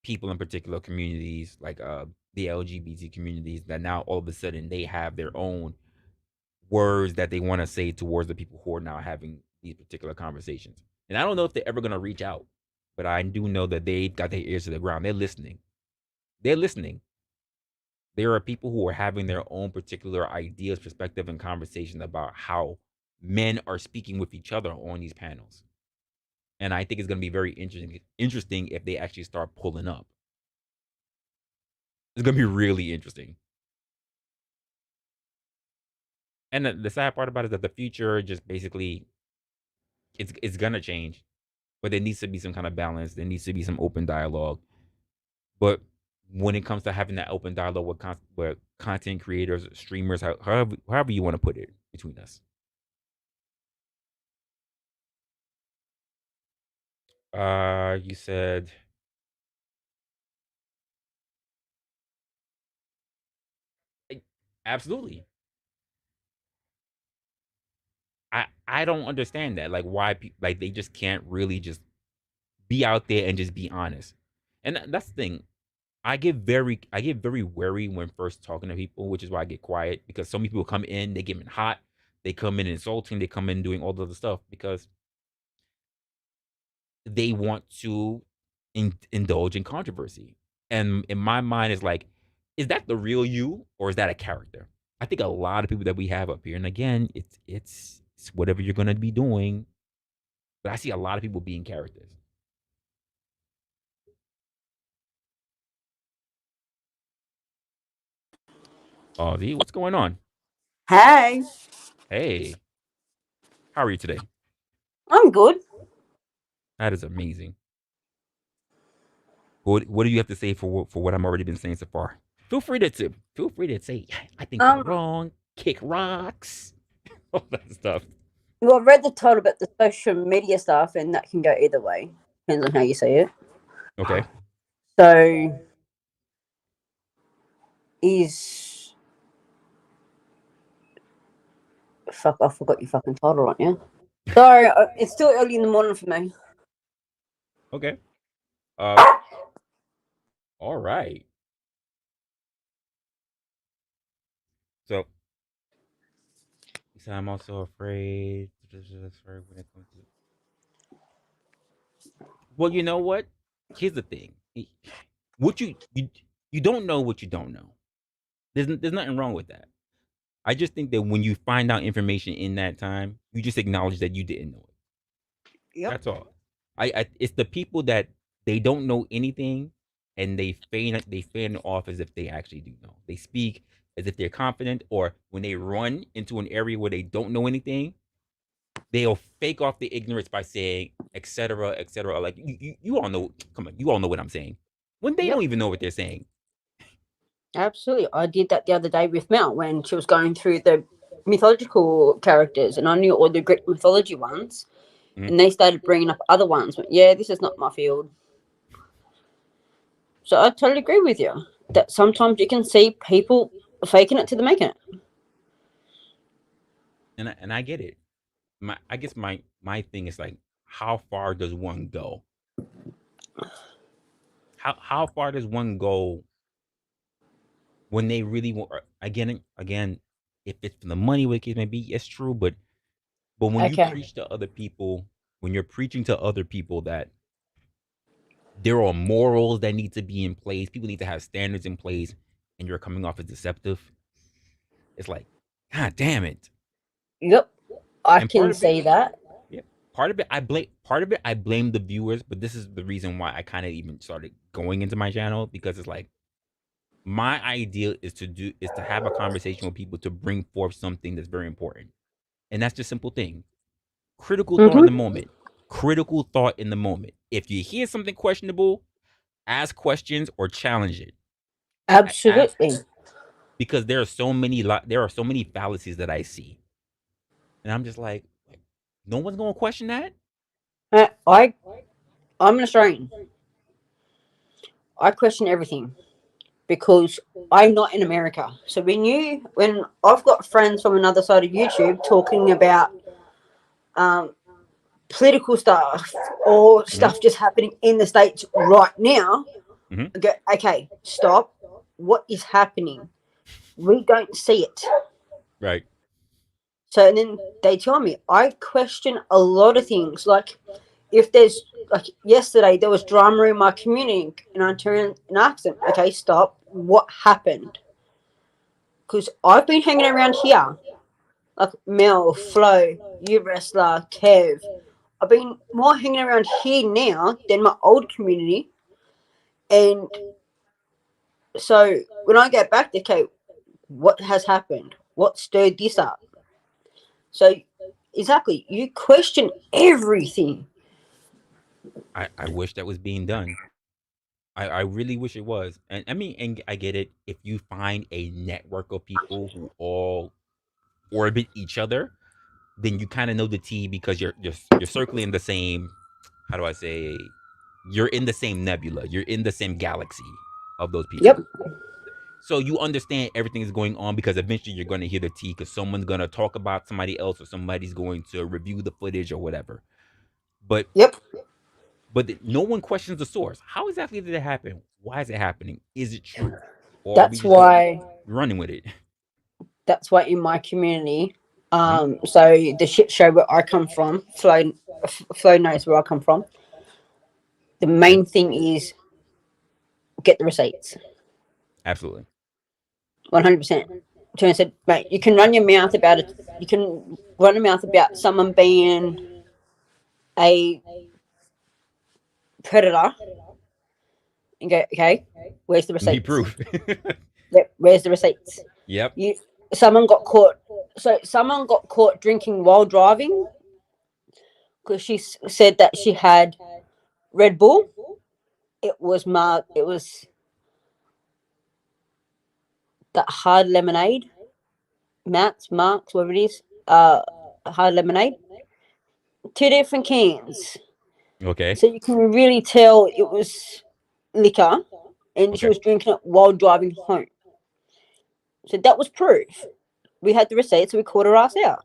people in particular communities like the LGBT communities that now all of a sudden they have their own words that they want to say towards the people who are now having these particular conversations. And I don't know if they're ever going to reach out, but I do know that they got their ears to the ground. They're listening. They're listening. There are people who are having their own particular ideas, perspective, and conversation about how men are speaking with each other on these panels. And I think it's going to be very interesting if they actually start pulling up. It's going to be really interesting. And the sad part about it is that the future just basically it's going to change, but there needs to be some kind of balance. There needs to be some open dialogue. But when it comes to having that open dialogue with content creators, streamers, however you want to put it between us, you said absolutely. I don't understand that. Like why like they just can't really just be out there and just be honest. And that's the thing. I get very wary when first talking to people, which is why I get quiet because so many people come in, they get in hot, they come in insulting, they come in doing all the other stuff because they want to indulge in controversy. And in my mind, is like, is that the real you or is that a character? I think a lot of people that we have up here, and again, it's whatever you're gonna be doing, but I see a lot of people being characters. Oh, Z, what's going on? Hey, Hey, how are you today? I'm good. That is amazing. What do you have to say for what I'm already been saying so far? Feel free to say I think you're Um, wrong. Kick rocks, all that stuff. well, I read the title about the social media stuff, and that can go either way. Depends on how you see it. Okay. So, is fuck? I forgot your fucking title right now. Sorry, it's still early in the morning for me. Okay. All right. So you said I'm also afraid. When it comes to well, you know what? Here's the thing. What you don't know what you don't know. There's nothing wrong with that. I just think that when you find out information in that time, you just acknowledge that you didn't know it. Yep. That's all. I it's the people that they don't know anything and they feign it off as if they actually do know. They speak as if they're confident, or when they run into an area where they don't know anything, they'll fake off the ignorance by saying etc etc. Like you all know, come on, you all know what I'm saying, when they don't Yep. even know what they're saying. Absolutely. I did that the other day with Mel when she was going through the mythological characters, and I knew all the Greek mythology ones, Mhm. and they started bringing up other ones. But yeah, this is not my field. So I totally agree with you that sometimes you can see people faking it to the making it. And I get it. I guess my thing is like, how far does one go? How far does one go when they really want? Again, if it's for the money, what the case may be, it's true. But when you Okay. preach to other people, when you're preaching to other people that there are morals that need to be in place, people need to have standards in place, and you're coming off as deceptive, it's like, God damn it. Yep. I And part can of it, see that. yeah, I blame the viewers, but this is the reason why I kind of even started going into my channel, because it's like, my idea is to have a conversation with people to bring forth something that's very important. And that's just simple thing. Critical thought in the Mm-hmm. moment. Critical thought in the moment. If you hear something questionable, ask questions or challenge it. Ask, Absolutely. because there are so many fallacies that I see. And I'm just like, no one's going to question that? I'm an Australian. I question everything because I'm not in America. So when I've got friends from another side of YouTube talking about um, political stuff or Mhm. stuff just happening in the states right now, Mhm. I go, okay, stop. What is happening? We don't see it. Right. So and then they tell me I question a lot of things. Like if there's like yesterday there was drama in my community and I turned and asked them, okay, stop. What happened? Because I've been hanging around here, like Mel, Flo, you Resla, Kev. I've been more hanging around here now than my old community. And so when I get back, okay, what has happened? What stirred this up? So exactly, you question everything. I wish that was being done. I really wish it was. And I mean, and I get it. If you find a network of people who all orbit each other, then you kind of know the tea, because you're circling the same. How do I say? You're in the same nebula. You're in the same galaxy of those Yep, people. So you understand everything is going on, because eventually you're going to hear the tea, because someone's going to talk about somebody else, or somebody's going to review the footage or whatever. But yep. no one questions the source. How exactly did it happen? Why is it happening? Is it true, or are we That's just going why. running with it? That's why in my community, Hmm? so the shit show where I come from, Flo knows where I come from. The Okay, main thing is get the receipts, absolutely. 100%. Turner said, mate, you can run your mouth about it. You can run your mouth about someone being a predator and go, okay, where's the Need receipts? proof. Yep, where's the receipts? Yep. You, someone got caught. So someone got caught drinking while driving because she said that she had Red Bull. It was Mark. It was that hard lemonade, Matt's, Mark's, whatever it is. Hard lemonade. Two different cans. Okay. So you can really tell it was liquor, and she Okay. was drinking it while driving home. So that was proof. We had the receipt, so we caught her ass out.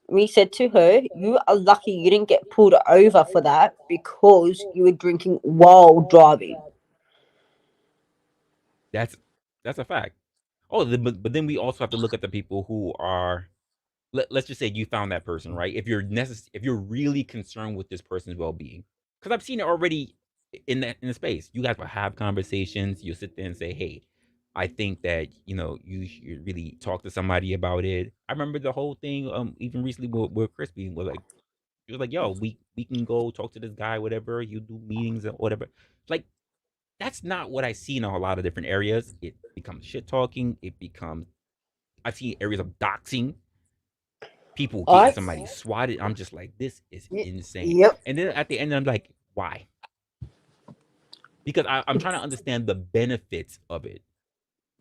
We said to her, "You are lucky you didn't get pulled over for that because you were drinking while driving." That's that's a fact. Oh, but then we also have to look at the people who are. Let's just say you found that person, right? If you're really concerned with this person's well being, because I've seen it already in the space. You guys will have conversations. You'll sit there and say, "Hey, I think that you should really talk to somebody about it." I remember the whole thing. Even recently with Crispy was like, he was like, "Yo, we can go talk to this guy, whatever. You do meetings or whatever." Like, That's not what I see in a lot of different areas. It becomes shit talking. It becomes, I see areas of doxing, people getting I somebody swatted. I'm just like, this is insane. yep. And then at the end, I'm like, why? Because I'm trying to understand the benefits of it.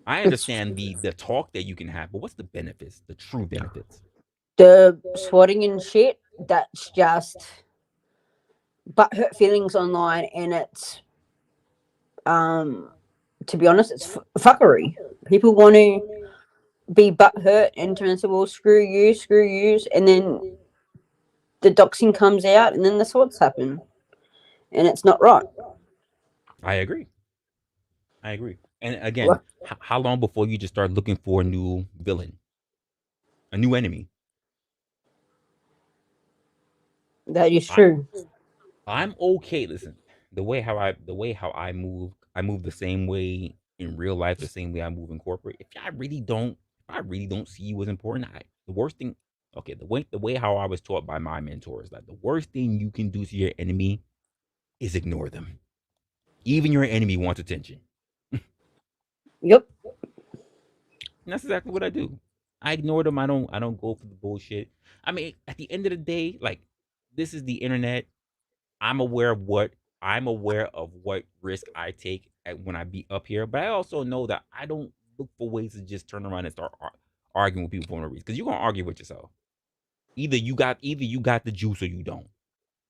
I It's understand the talk that you can have, but what's the benefits? The true benefits. the swatting and shit. That's just but hurt feelings online, and it's um to be honest, it's fuckery. People want to be butt hurt and turn and say, "Well, screw you," and then the doxing comes out, and then the swats happen, and it's not right. I agree. I agree. And again, Like, how long before you just start looking for a new villain, a new enemy? that is I true. I'm okay. Listen, the way how I move the same way in real life, the same way I move in corporate. If I really don't see you as important, the worst thing. Okay, the way how I was taught by my mentors, that the worst thing you can do to your enemy is ignore them. Even your enemy wants attention. Yep, And that's exactly what I do. I ignore them. I don't go for the bullshit. I mean, at the end of the day, like, this is the internet. I'm aware of what risk I take when I be up here, but I also know that I don't look for ways to just turn around and start arguing with people for no reason, because you're gonna argue with yourself. Either you got the juice or you don't.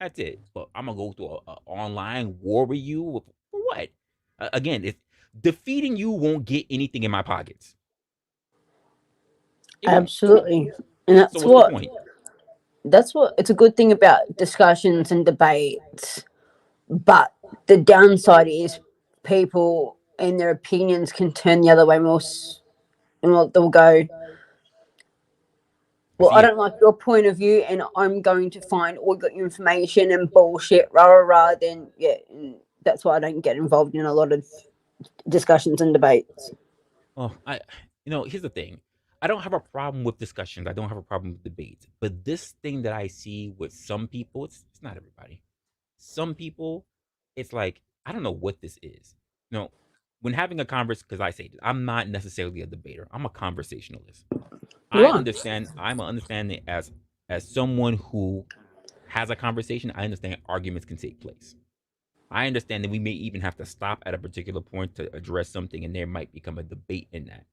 That's it. But I'm gonna go through a online war with you for what? Again, if defeating you won't get anything in my pockets, it won't. absolutely, and So what's the point? that's what it's a good thing about discussions and debates. But the downside is people and their opinions can turn the other way more, and they'll go, well, I See, don't like your point of view, and I'm going to find all your information and bullshit, rah rah rah. Then yeah, and that's why I don't get involved in a lot of discussions and debates. well, here's the thing. I don't have a problem with discussions. I don't have a problem with debates. But this thing that I see with some people, it's not everybody. Some people, it's like, I don't know what this is. You know, when having a conversation, because I say this, I'm not necessarily a debater. I'm a conversationalist. You I are understand. I'm understanding as someone who has a conversation. I understand arguments can take place. I understand that we may even have to stop at a particular point to address something, and there might become a debate in that.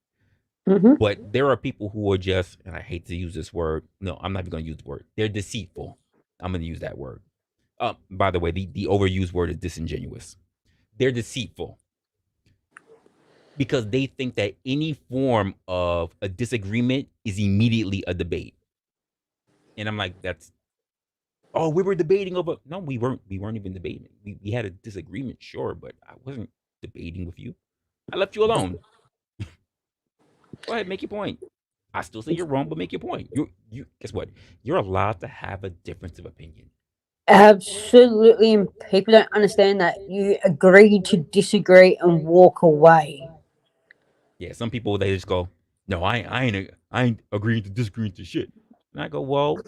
mm-hmm. But there are people who are just, and I hate to use this word. No, I'm not even going to use the word. They're deceitful. I'm going to use that word. By the way, the overused word is disingenuous. They're deceitful because they think that any form of a disagreement is immediately a debate. And I'm like, oh, we were debating over. No, we weren't. We weren't even debating. We had a disagreement, sure, but I wasn't debating with you. I left you alone. Go ahead, make your point. I still say you're wrong, but make your point. You guess what? You're allowed to have a difference of opinion. Absolutely, and people don't understand that you agree to disagree and walk away. Yeah, some people they just go, no, I ain't agreeing to disagreeing to shit. And I go, well,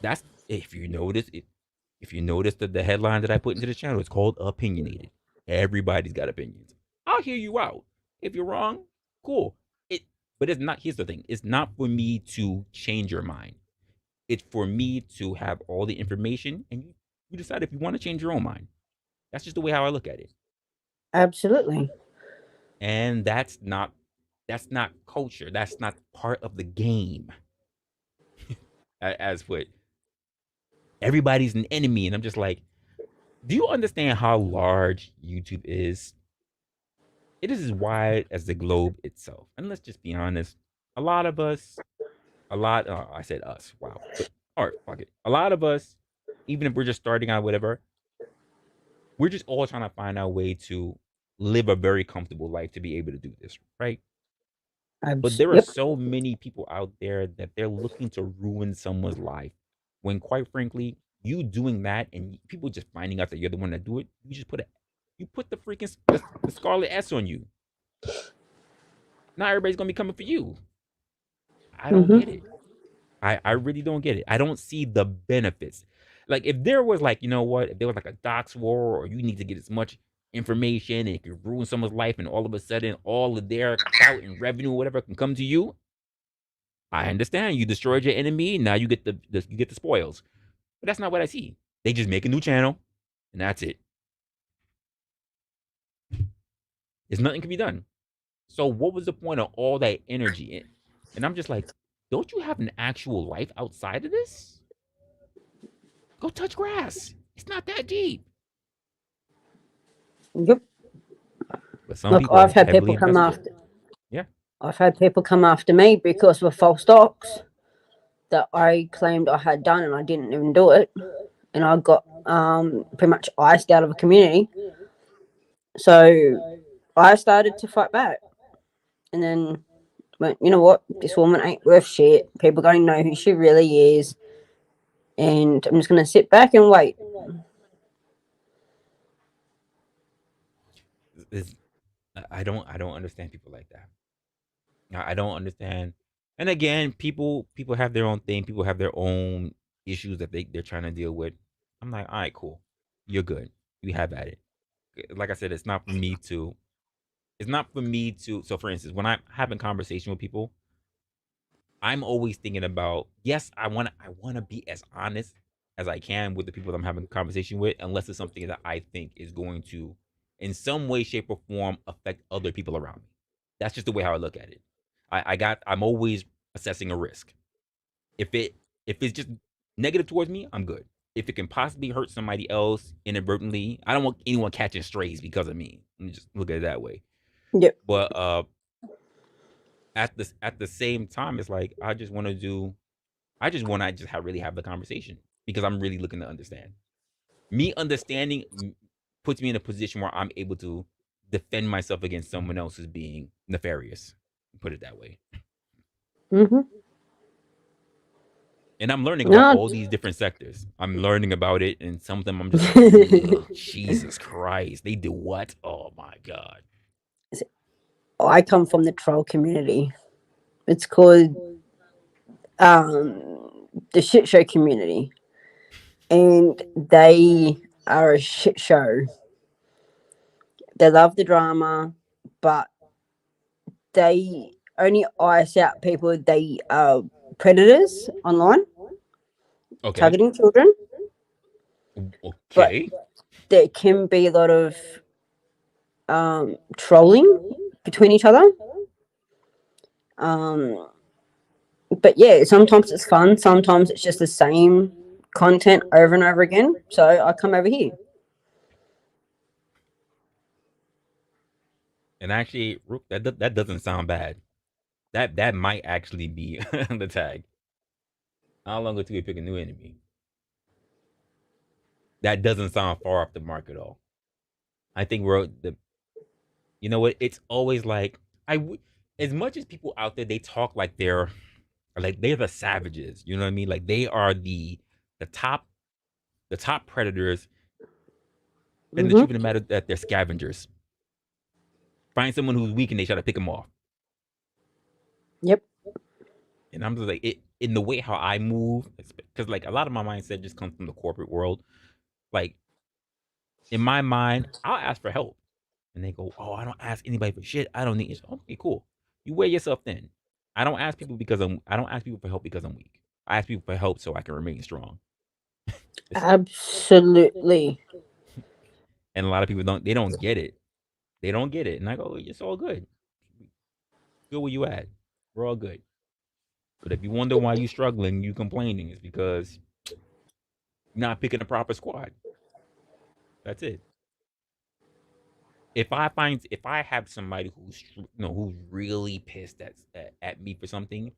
that's if you notice that the headline that I put into the channel is called opinionated. Everybody's got opinions. I'll hear you out. If you're wrong, cool. It but it's not here's the thing. It's not for me to change your mind. It's for me to have all the information and you decide if you want to change your own mind. That's just the way how I look at it. Absolutely. And that's not culture. That's not part of the game. As what everybody's an enemy, and I'm just like, do you understand how large YouTube is? It is as wide as the globe itself. And let's just be honest, a lot of us, I said us, wow, but all right, fuck it. A lot of us, even if we're just starting out, whatever, we're just all trying to find our way to live a very comfortable life to be able to do this, right? But there are Yep. so many people out there that they're looking to ruin someone's life. When quite frankly, you doing that and people just finding out that you're the one that do it, you put the freaking the scarlet S on you. Now everybody's gonna be coming for you. I don't Mm-hmm. get it. I really don't get it. I don't see the benefits. Like if there was like, you know what, if there was like a docs war or you need to get as much information and it can ruin someone's life, and all of a sudden, all of their clout and revenue, or whatever, can come to you. I understand you destroyed your enemy. Now you get you get the spoils, but that's not what I see. They just make a new channel, and that's it. There's nothing can be done. So what was the point of all that energy? And I'm just like, don't you have an actual life outside of this? Go touch grass. It's not that deep. Yep. But some Look, people are I've had heavily people come invested. after. Yeah. I've had people come after me because of false docs that I claimed I had done, and I didn't even do it, and I got pretty much iced out of a community. So I started to fight back, and then went, you know what, this woman ain't worth shit. People going to know who she really is, and I'm just going to sit back and wait. It's, I don't understand people like that. I don't understand. And again, people have their own thing. People have their own issues that they're trying to deal with. I'm like, all right, cool. You're good. You have at it. Like I said, it's not for me to. It's not for me to. So, for instance, when I'm having conversation with people, I'm always thinking about, yes, I want to be as honest as I can with the people that I'm having a conversation with, unless it's something that I think is going to, in some way, shape, or form, affect other people around me. That's just the way how I look at it. I'm always assessing a risk. If it's just negative towards me, I'm good. If it can possibly hurt somebody else inadvertently, I don't want anyone catching strays because of me. Let me just look at it that way. Yep. But at the same time, it's like I just want to do. I just want to just really have the conversation because I'm really looking to understand. Me understanding puts me in a position where I'm able to defend myself against someone else as being nefarious. Put it that way. Mm-hmm. And I'm learning about No. all these different sectors. I'm learning about it, and some of them I'm just like, Jesus Christ, they do what? Oh my God. I come from the troll community. It's called the shit show community, and they are a shit show. They love the drama, but they only ice out people they are predators online, Okay. targeting children. But Okay. there can be a lot of trolling between each other. Um, but yeah, sometimes it's fun. Sometimes it's just the same content over and over again. So I come over here. And actually, Rook, that doesn't sound bad. That might actually be the tag. How long until we pick a new enemy? That doesn't sound far off the mark at all. I think we're the. You know what? It's always like as much as people out there they talk like they're the savages. You know what I mean? Like they are the top the top predators. And the Mm-hmm. truth of the matter that they're scavengers. Find someone who's weak and they try to pick them off. Yep. And I'm just like it in the way how I move, because like a lot of my mindset just comes from the corporate world. Like in my mind, I'll ask for help, and they go, "Oh, I don't ask anybody for shit. I don't need." It. Okay, cool. You wear yourself thin. I don't ask people because I don't ask people for help because I'm weak. I ask people for help so I can remain strong. It's, Absolutely. and a lot of people don't. They don't get it. They don't get it. And I go, it's all good. Good where you at. We're all good. But if you wonder why you struggling, you complaining, it's because you're not picking a proper squad. That's it. If I have somebody who's really pissed at me for something,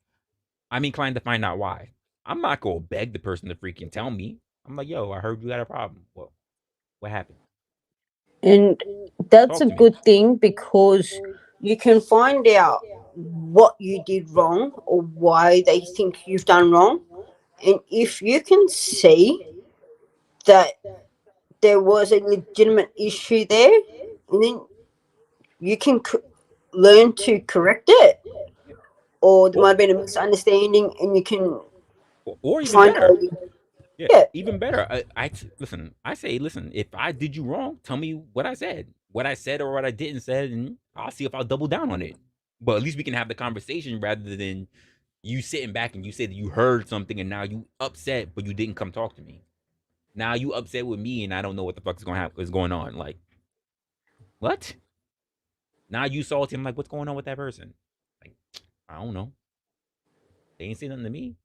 I'm inclined to find out why. I'm not gonna beg the person to freaking tell me. I'm like, yo, I heard you got a problem. Well, what happened? And that's Talk a to me. good thing because you can find out what you did wrong or why they think you've done wrong. And if you can see that there was a legitimate issue there, and then you can learn to correct it, or there Or might have been a misunderstanding, and you can or even find better, a Yeah, Yeah, even better. Listen. I say, listen. If I did you wrong, tell me what I said or what I didn't say, and I'll see if I'll double down on it. But at least we can have the conversation rather than you sitting back and you said you heard something and now you upset, but you didn't come talk to me. Now you upset with me and I don't know what the fuck is going on. Like what? Now you salty. I'm like, what's going on with that person? Like I don't know. They ain't saying nothing to me.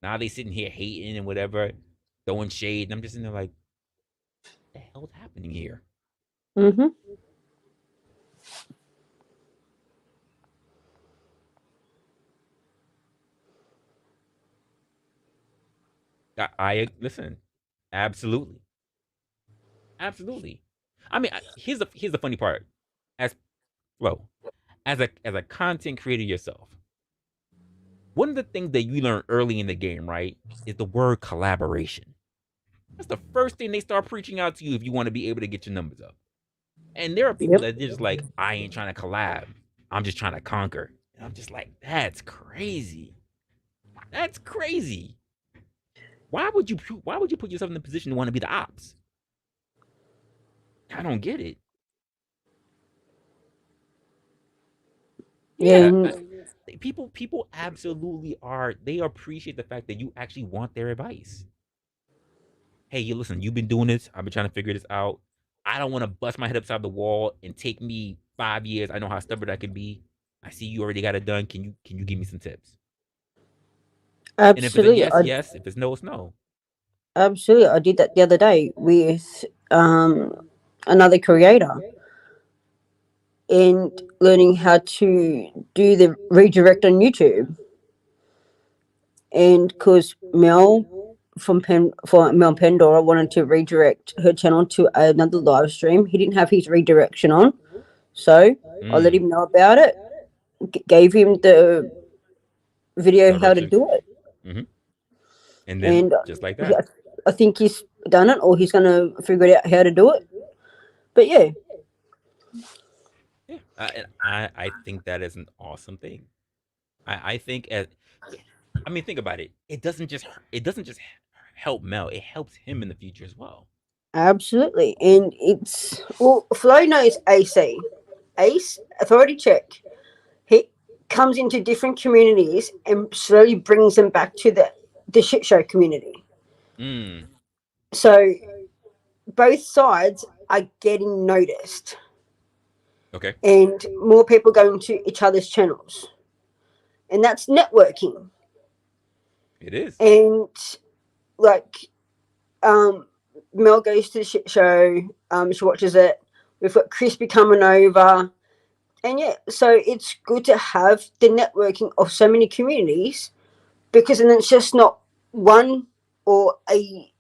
Now they sitting here hating and whatever, throwing shade, and I'm just in there like, what the hell's happening here? mm-hmm. I listen. Absolutely, absolutely. I mean, here's the funny part. As well as a content creator yourself, one of the things that you learn early in the game, right, is the word collaboration. That's the first thing they start preaching out to you if you want to be able to get your numbers up. And there are people Yep, that they're just like, I ain't trying to collab. I'm just trying to conquer. And I'm just like, that's crazy. That's crazy. Why would you put yourself in the position to want to be the ops? I don't get it. yeah, Yeah, people absolutely are. They appreciate the fact that you actually want their advice. Hey, you listen. You've been doing this. I've been trying to figure this out. I don't want to bust my head upside the wall and take me 5 years. I know how stubborn I can be. I see you already got it done. Can you give me some tips? And if it's a absolutely. yes, yes. If it's no, it's no. Absolutely, I did that the other day with another creator and learning how to do the redirect on YouTube. And because Mel Pandora wanted to redirect her channel to another live stream, he didn't have his redirection on, so I let Mm, him know about it. Gave him the video how to directions. do it, Hmm. And then and just like he, that. I think he's done it, or he's gonna figure out how to do it. But yeah, Yeah, I think that is an awesome thing. I think as I mean, think about it. It doesn't just help Mel. It helps him in the future as well. absolutely. And it's well, Flo knows AC. Ace Authority Check. He comes into different communities and slowly brings them back to the shit show community. Mm. So both sides are getting noticed, Okay. and more people going to each other's channels, and that's networking. It is. And like um, Mel goes to the shit show. She watches it. We've got Crispy coming over, and yeah, so it's good to have the networking of so many communities because then it's just not one or a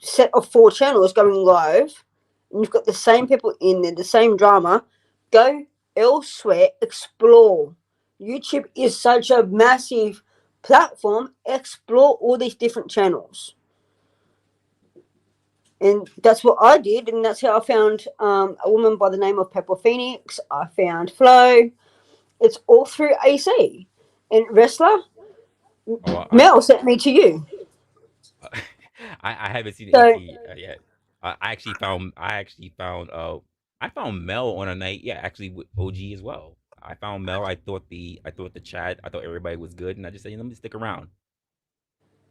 set of four channels going live, and you've got the same people in there, the same drama. Go elsewhere, explore. YouTube is such a massive platform. Explore all these different channels, and that's what I did, and that's how I found a woman by the name of Pepper Phoenix. I found Flo. It's all through AC and Resla. Oh, Mel sent me to you. I haven't seen So AC yet. I actually found I found Mel on a night. Yeah, actually with OG as well. I found Mel. I thought the chat. I thought everybody was good, and I just said, let me stick around.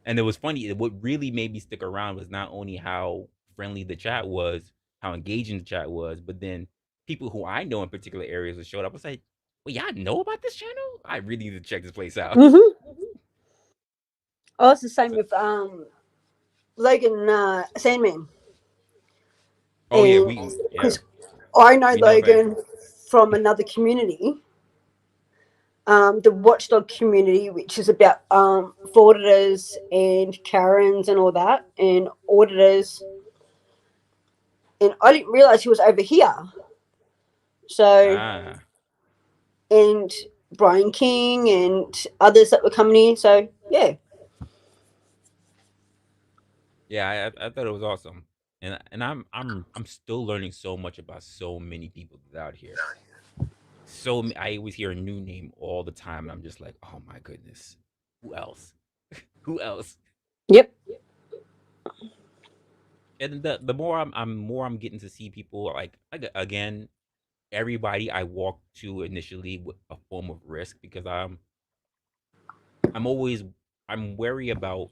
And it was funny. What really made me stick around was not only how friendly the chat was, how engaging the chat was, but then people who I know in particular areas that showed up. I was like, "Well, y'all know about this channel? I really need to check this place out." mm-hmm. Oh, it's the same So, with Logan Sandman, oh yeah, and yeah because I know we know that. Logan from another community, the Watchdog community, which is about frauditors and Karens and all that, and auditors. And I didn't realize he was over here. So, Ah, and Brian King and others that were coming in. So, yeah, yeah, I thought it was awesome, and I'm still learning so much about so many people that's out here. I always hear a new name all the time, and I'm just like, oh my goodness, who else? Who else? yep. And the more I'm getting to see people like again, everybody I walk to initially with a form of risk because I'm always I'm wary about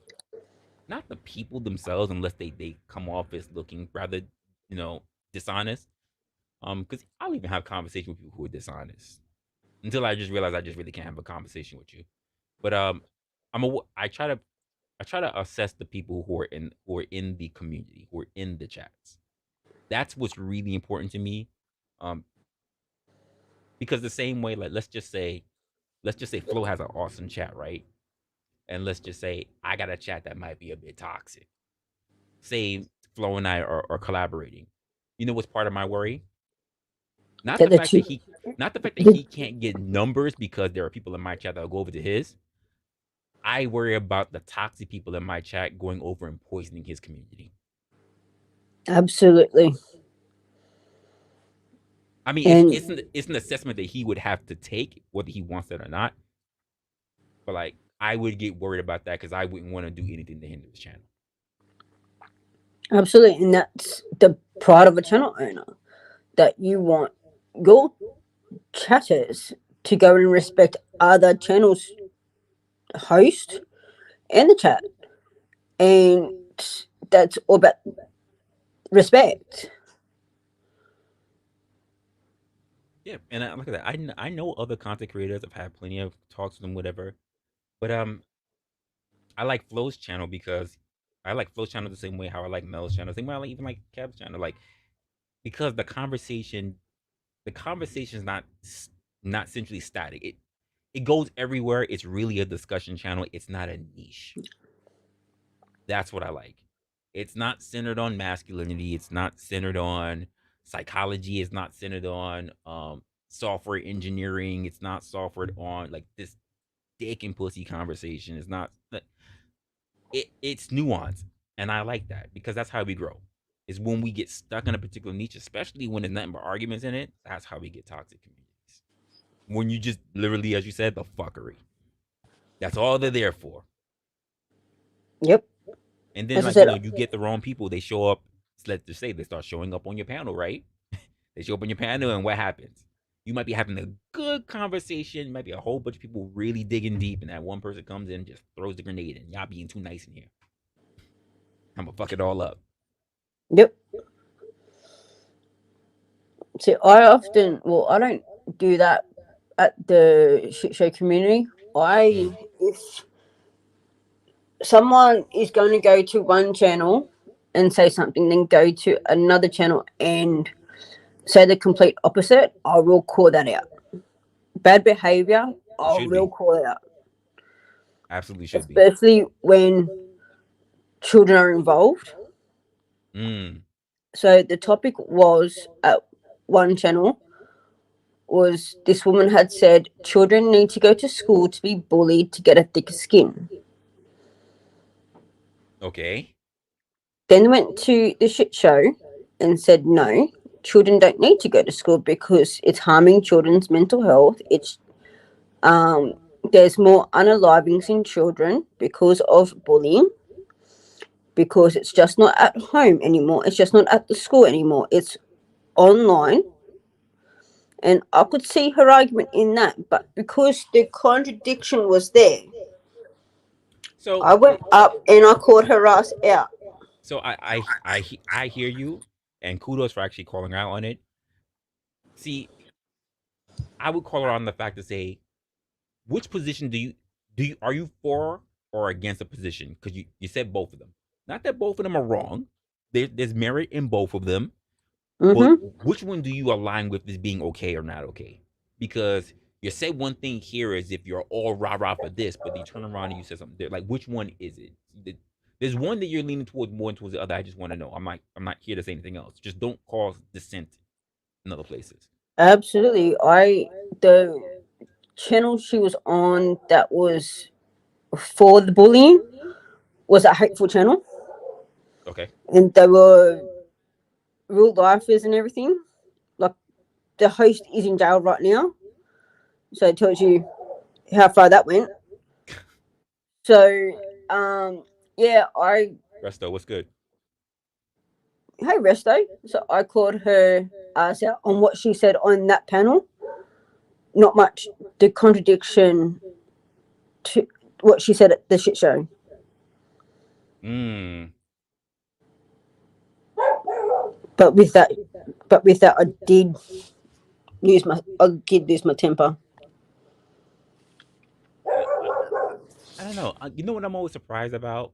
not the people themselves unless they come off as looking rather you know dishonest. Because I'll even have conversation with people who are dishonest until I just realize I just really can't have a conversation with you. But I try to assess the people who are in the community who are in the chats. That's what's really important to me. Um, because the same way, like let's just say Flo has an awesome chat, right? And let's just say I got a chat that might be a bit toxic. Say Flo and I are collaborating. You know what's part of my worry? Not That the the fact that two, he can't get numbers because there are people in my chat that'll go over to his. I worry about the toxic people in my chat going over and poisoning his community. absolutely. I mean, And it's an assessment that he would have to take whether he wants it or not. But like, I would get worried about that because I wouldn't want to do anything to hinder his channel. absolutely, and that's the pride of a channel owner, that you want your chatters to go and respect other channels host and the chat, and that's all about respect. Yeah, and like I said, I know other content creators. I've had plenty of talks with them, whatever. But I like Flo's channel because I like Flo's channel the same way how I like Mel's channel, the same way I like even like Cab's channel, like because the conversation is not centrally static. It goes everywhere. It's really a discussion channel. It's not a niche. That's what I like. It's not centered on masculinity. It's not centered on psychology. It's not centered on software engineering. It's not software on like this dick and pussy conversation. It's not it's nuanced. And I like that because that's how we grow. Is when we get stuck in a particular niche, especially when there's nothing but arguments in it, that's how we get toxic communities. When you just literally, as you said, the fuckery. That's all they're there for. Yep. And then As I like, you said, know, you get the wrong people, they show up, let's just say they start showing up on your panel, right? They show up on your panel and what happens? You might be having a good conversation, might be a whole bunch of people really digging deep, and that one person comes in and just throws the grenade and y'all being too nice in here. I'm gonna fuck it all up. yep. See, I often, well, I don't do that at the shit show community. Mm. If someone is going to go to one channel and say something, then go to another channel and say the complete opposite, I will call that out. Bad behavior, You I should will be. call it out. Absolutely should be. Especially when children are involved. Mm. So the topic was at one channel was this woman had said children need to go to school to be bullied to get a thicker skin. Okay. Then went to the shit show and said no, children don't need to go to school because it's harming children's mental health. It's um there's more unalivings in children because of bullying, because it's just not at home anymore. It's just not at the school anymore. It's online. And I could see her argument in that, but because the contradiction was there, So I went up and I called her ass out. so I hear you, and kudos for actually calling her out on it. See, I would call her on the fact to say, which position do you are you for or against a position? Because you said both of them. Not that both of them are wrong. There's merit in both of them, but Mm-hmm. which one do you align with as being okay or not okay? Because you say one thing here as if you're all rah rah for this, but you turn around and you say something there. Like, which one is it? There's one that you're leaning towards more towards the other. I just want to know. I'm not here to say anything else. Just don't cause dissent in other places. Absolutely. The channel she was on that was for the bullying was a hateful channel, Okay. and they were real lifers and everything. Like the host is in jail right now, so it tells you how far that went. So, yeah, I Resto, what's good? Hey, Resto. So I called her out on what she said on that panel. Not much. The contradiction to what she said at the shit show. Mm. But with that, I did lose my temper. Yeah, I don't know. You know what I'm always surprised about,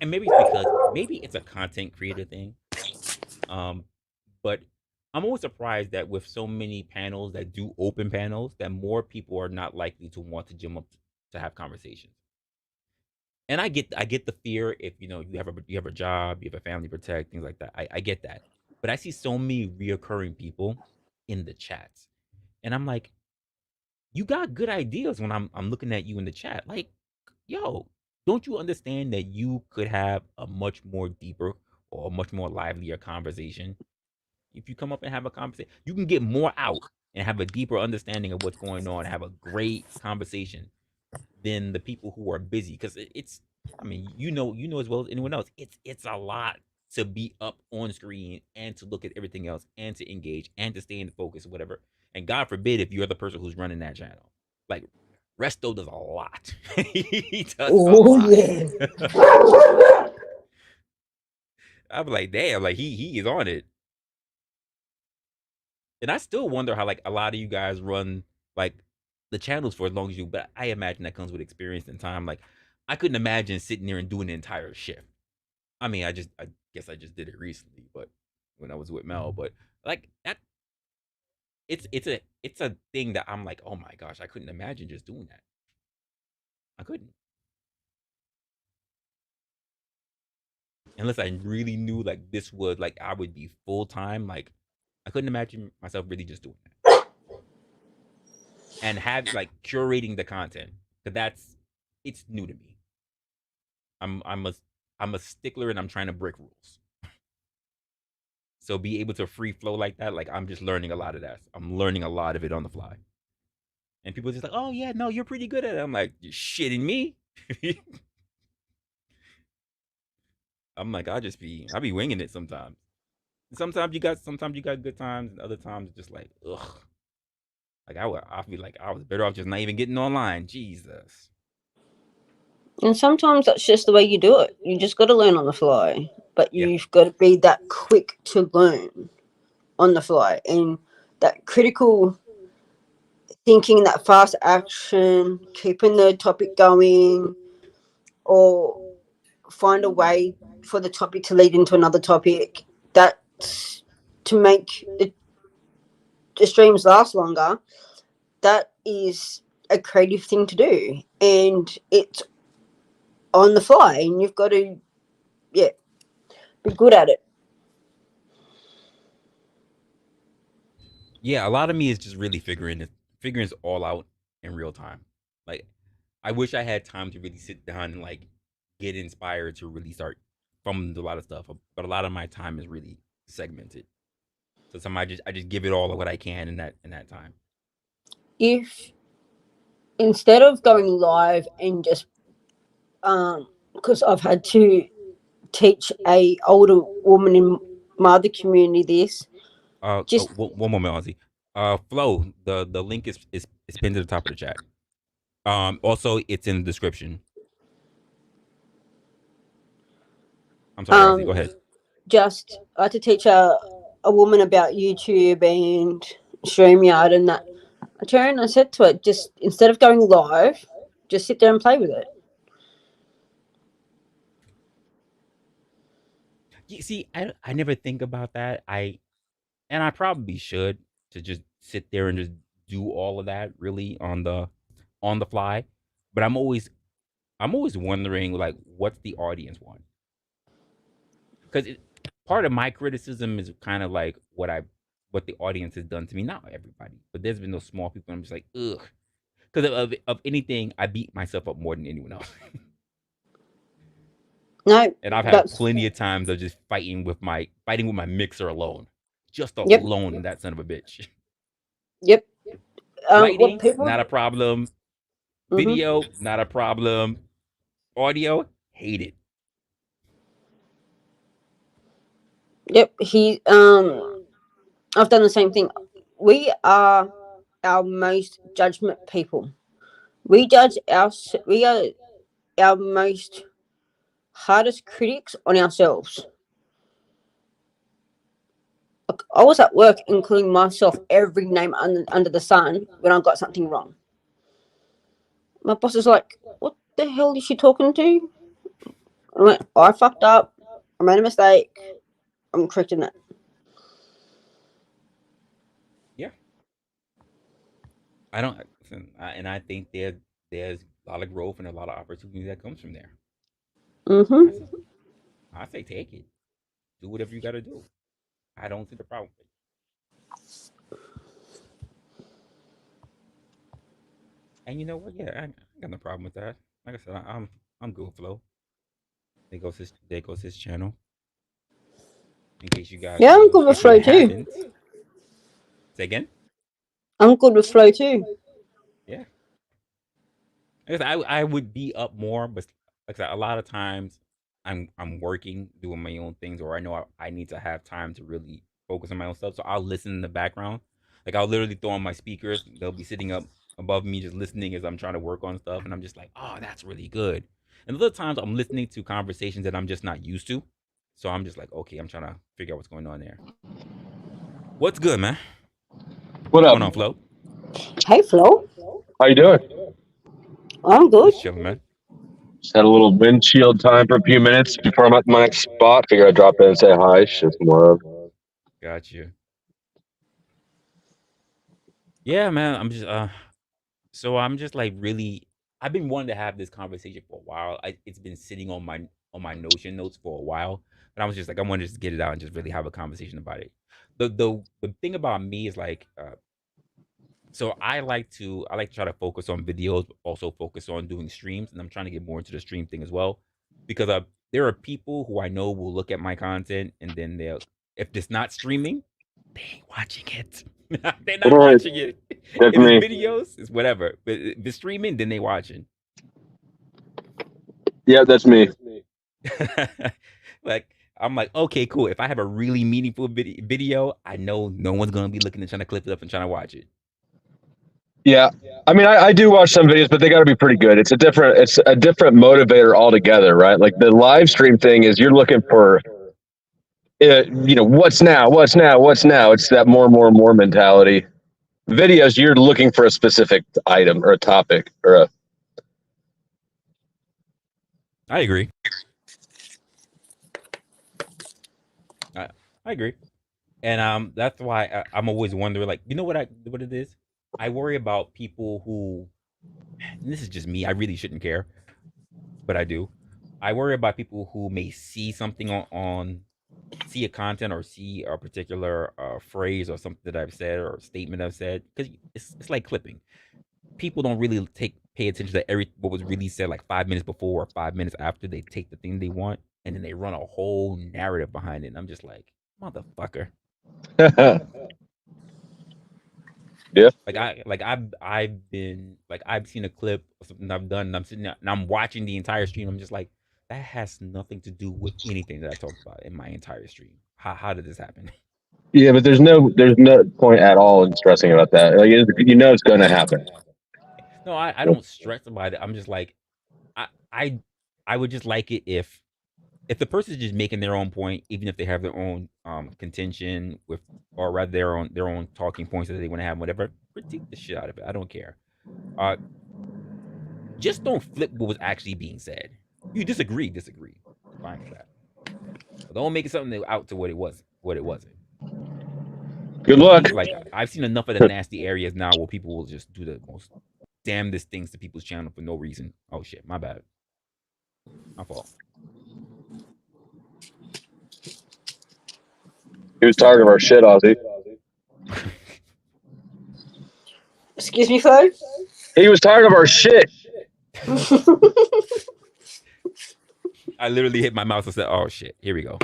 and maybe it's because maybe it's a content creator thing. Um, but I'm always surprised that with so many panels that do open panels, that more people are not likely to want to jump up to have conversations. And I get the fear if you have a job, you have a family to protect, things like that. I get that. But I see so many reoccurring people in the chats. And I'm like, you got good ideas when I'm looking at you in the chat. Like, yo, don't you understand that you could have a much more deeper or a much more livelier conversation if you come up and have a conversation? You can get more out and have a deeper understanding of what's going on and have a great conversation than the people who are busy. Because it's, I mean, you know as well as anyone else, it's a lot to be up on screen and to look at everything else and to engage and to stay in focus or whatever. And God forbid if you're the person who's running that channel. Like, Resto does a lot. He does a Oh lot. yeah. I'm like, damn, like he is on it. And I still wonder how like a lot of you guys run like the channels for as long as you. But I imagine that comes with experience and time. Like, I couldn't imagine sitting there and doing an entire shift. I mean, I guess I just did it recently, but when I was with Mel, but like that, it's a thing that I'm like, oh my gosh, I couldn't imagine just doing that. I couldn't, unless I really knew like this was like I would be full time. Like, I couldn't imagine myself really just doing that and have like curating the content, because that's, it's new to me. I'm a stickler and I'm trying to break rules. So be able to free flow like that, like I'm just learning a lot of that. I'm learning a lot of it on the fly. And people are just like, oh yeah, no, you're pretty good at it. I'm like, you're shitting me. I'm like, I be winging it sometimes. Sometimes you got good times, and other times it's just like, ugh. Like I feel like I was better off just not even getting online. Jesus. And sometimes that's just the way you do it. You just got to learn on the fly, but Yeah. you've got to be that quick to learn on the fly and that critical thinking, that fast action, keeping the topic going, or find a way for the topic to lead into another topic. That's to make the streams last longer. That is a creative thing to do, and it's on the fly, and you've got to, yeah, be good at it. Yeah, a lot of me is just really figuring it all out in real time. Like, I wish I had time to really sit down and like get inspired to really start from a lot of stuff. But a lot of my time is really segmented. So I just give it all of what I can in that time. If instead of going live and just because I've had to teach a older woman in my other community this, just One moment, Ozzy. Flow. The link is pinned to the top of the chat. Also it's in the description. I'm sorry, Ozzy. um Go ahead. just I had to teach a woman about YouTube and StreamYard and that. I turned and I said to her, just instead of going live, just sit there and play with it. You see, I never think about that. I probably should, to just sit there and just do all of that really on the fly. But I'm always wondering like what's the audience want? Because part of my criticism is kind of like what the audience has done to me. Not everybody, but there's been those small people. I'm just like, ugh. Because of anything, I beat myself up more than anyone else. No, And I've had that's plenty of times of just fighting with my mixer alone, just yep, alone. That son of a bitch. yep. What Lighting, people? not a problem. Hmm. Video, not a problem. Audio, hate it. Yep, he I've done the same thing. We are our most judgment people. We are our most hardest critics on ourselves. Like, I was at work including myself every name under the sun when I got something wrong. My boss is like, "What the hell is she talking to?" I went, "I fucked up. I made a mistake. I'm correcting it." Yeah, I don't, and I think there's a lot of growth and a lot of opportunity that comes from there. I Mm-hmm. say, I say take it, do whatever you got to do. I don't see the problem with it. And you know what? Yeah, I got no problem with that. Like I said, I'm good with flow. There goes his channel. In case you guys, Yeah, I'm good with if you flow too. haven't, say again. I'm good with flow too. Yeah, I guess I would be up more, but like I said, a lot of times I'm working, doing my own things, or I know I need to have time to really focus on my own stuff. So I'll listen in the background. Like I'll literally throw on my speakers. They'll be sitting up above me, just listening as I'm trying to work on stuff, and I'm just like, oh, that's really good. And other times I'm listening to conversations that I'm just not used to. So I'm just like, okay, I'm trying to figure out what's going on there. What's good, man? What What's up? going on, Flo? Hey, Flo. How you doing? I'm good. Just chilling, man. Just had a little windshield time for a few minutes before I'm at my next spot. Figure I'd drop in and say hi. Shit, some love. Got you. Yeah, man. So I'm just like really. I've been wanting to have this conversation for a while. It's been sitting on my Notion notes for a while, but I was just like, I want to just get it out and just really have a conversation about it. The thing about me is like, so I like to try to focus on videos, but also focus on doing streams, and I'm trying to get more into the stream thing as well, because there are people who I know will look at my content and then they'll, if it's not streaming, they ain't watching it. They're not watching it. That's If it's me. videos, it's whatever. But if it's streaming, then they watching. Yeah, that's me. Like I'm like, okay, cool. If I have a really meaningful video, I know no one's gonna be looking and trying to clip it up and trying to watch it. Yeah, I mean, I do watch some videos, but they got to be pretty good. It's a different motivator altogether, right? Like the live Yeah. stream thing is you're looking for, what's now, what's now, what's now. It's that more mentality. Videos, you're looking for a specific item or a topic or a. I agree. I, I agree. And that's why I'm always wondering, like, you know what it is? I worry about people who, and this is just me. I really shouldn't care, but I do. I worry about people who may see something see a content or see a particular phrase or something that I've said or statement I've said, because it's like clipping. People don't really pay attention to every what was really said like 5 minutes before or 5 minutes after. They take the thing they want and then they run a whole narrative behind it. And I'm just like, motherfucker. Yeah. I've been like I've seen a clip or something I've done and I'm sitting there and I'm watching the entire stream. I'm just like, that has nothing to do with anything that I talked about in my entire stream. How did this happen? Yeah, but there's no point at all in stressing about that. Like it's going to happen. No, I don't stress about it. I'm just like, I I I would just like it if the person is just making their own point, even if they have their own contention with, or rather their own talking points that they want to have, whatever, critique the shit out of it. I don't care. Uh, just don't flip what was actually being said. You disagree, disagree. Fine with that. But don't make it something out to what it wasn't. Good Because luck. people like I've seen enough of the nasty areas now where people will just do the most damnedest things to people's channel for no reason. Oh shit, my bad, my fault. He was tired of our shit, Ozzy. Excuse me, Flo. He was tired of our shit. I literally hit my mouse and said, "Oh shit, here we go."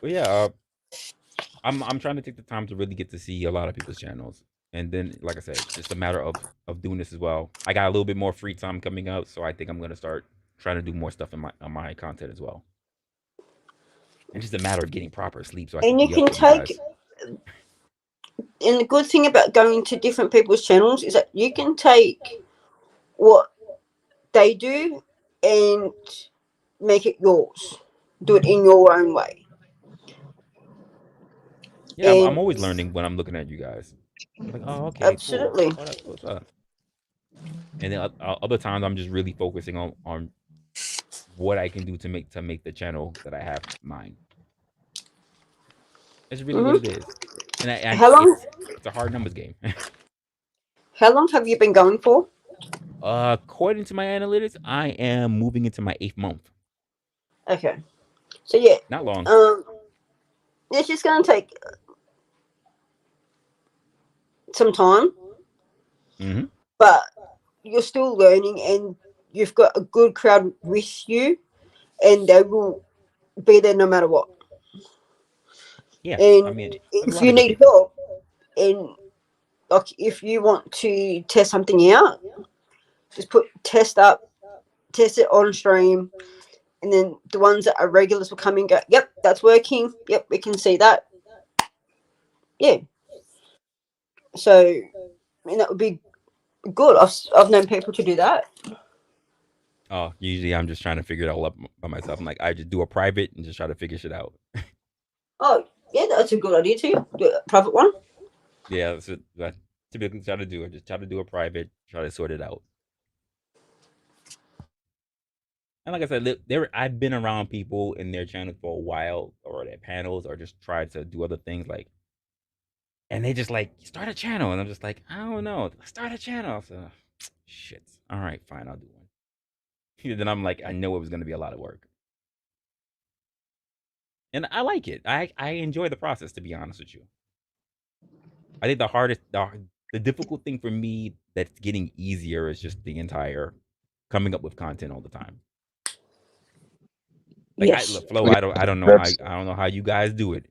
But yeah, I'm trying to take the time to really get to see a lot of people's channels, and then like I said, just a matter of doing this as well. I got a little bit more free time coming up, so I think I'm gonna start trying to do more stuff in my on my content as well. And just a matter of getting proper sleep so I can And you be up can with you take, guys. and the good thing about going to different people's channels is that you can take what they do and make it yours. Do it in your own way. Yeah, I'm And always learning when I'm looking at you guys. I'm like, oh, okay, cool. absolutely. Oh, that's what's up. And then other times I'm just really focusing on what I can do to make the channel that I have mine. That's really what Hmm. it is. And How long? it's a hard numbers game. How long have you been going for? According to my analytics, I am moving into my 8th month. Okay. So yeah, Not long. um, it's just gonna take some time, Mm-hmm. but you're still learning, and you've got a good crowd with you, and they will be there no matter what. Yeah, I And mean, there's a if lot you of good need people. help, and like if you want to test something out, just put test it on stream, and then the ones that are regulars will come in and go, yep, that's working. Yep, we can see that. Yeah. So, and that would be good. I've known people to do that. Oh, usually I'm just trying to figure it all up by myself. I'm like, I just do a private and just try to figure shit out. Oh, yeah, that's a good idea too. Do a private one. Yeah, that's what I typically try to do. I just try to do a private, try to sort it out. And like I said, there I've been around people in their channels for a while, or their panels, or just tried to do other things like, and they just like start a channel, and I'm just like, I don't know, start a channel. So, shit. All right, fine, I'll do one. Then I'm like, I know it was gonna be a lot of work, and I like it. I enjoy the process, to be honest with you. I think the difficult thing for me that's getting easier is just the entire coming up with content all the time. Like Yes. Flo, I don't know how That's you guys do it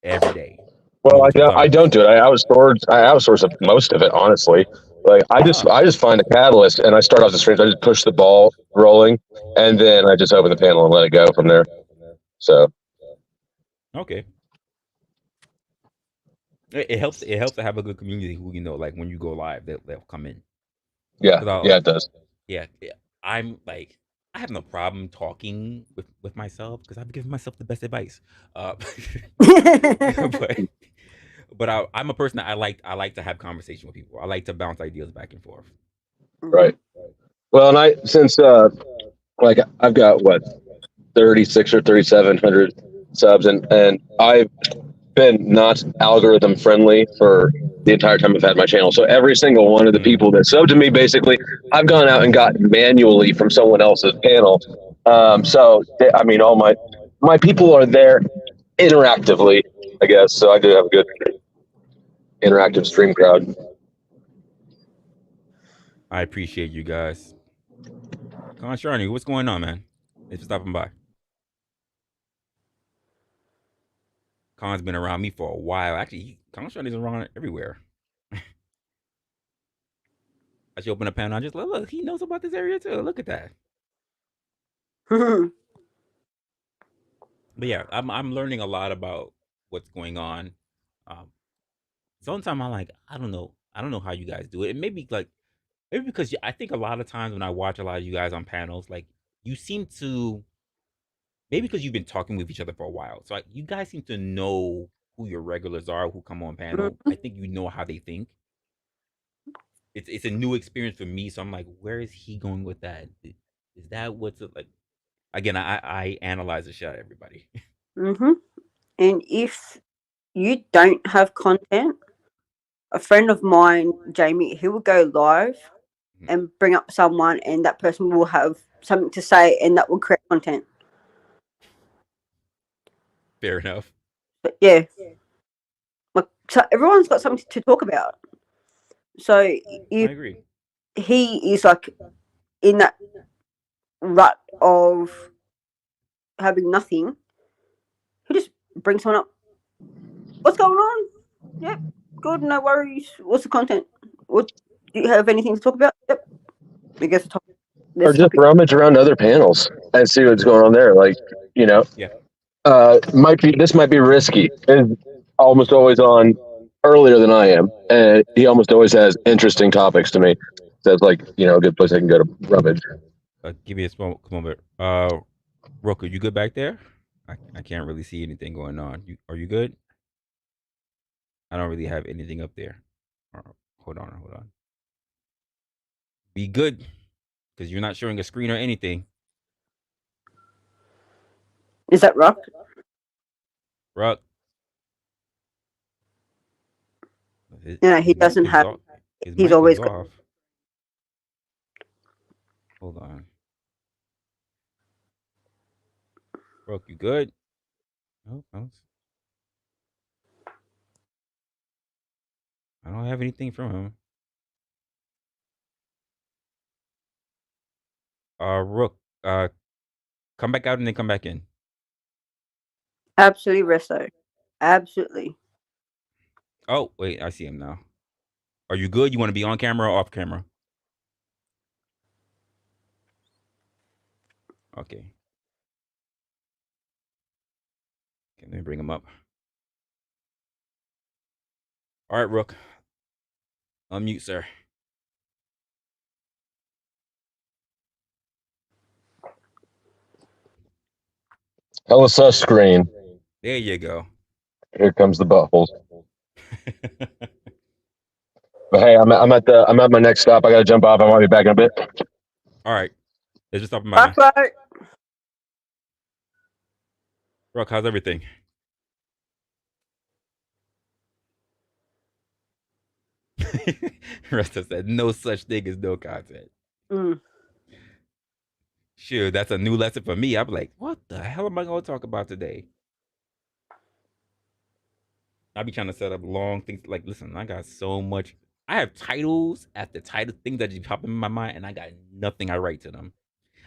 every day, well, multiple I times. don't do it. I outsource most of it, honestly. Like Oh, I just find a catalyst and I start off the streams. I just push the ball rolling, and then I just open the panel and let it go from there. So okay. It helps. It helps to have a good community who like when you go live, they'll come in. yeah, Cause I'll yeah, it does. yeah, I'm like I have no problem talking with myself because I've given myself the best advice. Uh, but I'm a person that I like to have conversation with people. I like to bounce ideas back and forth. Mhm. Right. Well, and I since like I've got what 36 or 3,700 subs, and I've been not algorithm friendly for the entire time I've had my channel. So every single one of the Mm. people that sub to me, basically, I've gone out and got manually from someone else's panel. I mean, all my people are there interactively, I guess. So I do have a good interactive stream crowd. I appreciate you guys. Con Sharni, what's going on, man? Thanks for stopping by. Con's been around me for a while. Actually, Con Sharni's around everywhere. I should open a panel. I just look. He knows about this area too. Look at that. But yeah, I'm learning a lot about what's going on. Um, Sometimes I'm like, I don't know how you guys do it. And maybe because I think a lot of times when I watch a lot of you guys on panels, like you seem to maybe because you've been talking with each other for a while, so you guys seem to know who your regulars are who come on panel. I think you know how they think. It's a new experience for me, so I'm like, where is he going with that? Is that what's it like? Again, I analyze the shit out of everybody. Mm-hmm. And if you don't have content, a friend of mine, Jamie, he will go live and bring up someone, and that person will have something to say, and that will create content. Fair enough. But yeah, like so everyone's got something to talk about. So I if agree. he is like in that rut of having nothing, he just brings someone up. What's going on? Yep, good, no worries. What's the content? What do you have anything to talk about? Yep, we get to talk. this just topic. rummage around other panels and see what's going on there. Like, you know, Yeah. might be risky. Is almost always on earlier than I am, and he almost always has interesting topics to me. So it's like, a good place I can go to rummage. Give me a small moment. Roku, you good back there? I can't really see anything going on. Are you good? I don't really have anything up there. Hold on, hold on. Be good, because you're not showing a screen or anything. Is that rock? Ruck, his, No, he his mic doesn't is have. off. His He's mic is always got. off. Hold on. Ruck, you good? Nope. I don't have anything from him. Rook, come back out and then come back in. Absolutely, Resto. Absolutely. Oh, wait, I see him now. Are you good? You want to be on camera or off camera? Okay. Okay, let me bring him up. All right, Rook. Unmute, sir. LSS screen. There you go. Here comes the buttholes. But hey, I'm at my next stop. I got to jump off. I might be back in a bit. All right. Let's just stop him by me. Buffalo. Rook, how's everything? Resta said, no such thing as no content. Mm. Shoot, that's a new lesson for me. I'm like, what the hell am I going to talk about today? I be trying to set up long things. Like, listen, I got so much. I have titles after title, things that just pop in my mind, and I got nothing I write to them.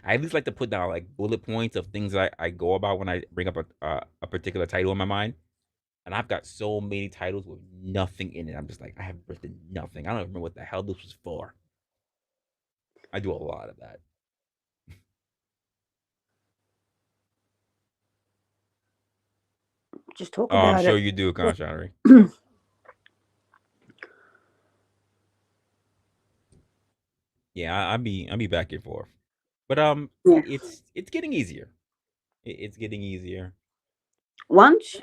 I at least like to put down like bullet points of things I go about when I bring up a particular title in my mind. And I've got so many titles with nothing in it. I'm just like, I have written nothing. I don't remember what the hell this was for. I do a lot of that. Just talk Oh, I'm about sure it. you do, Conshari. Yeah, I be back and forth, but Yeah. it's getting easier. It's getting easier. Once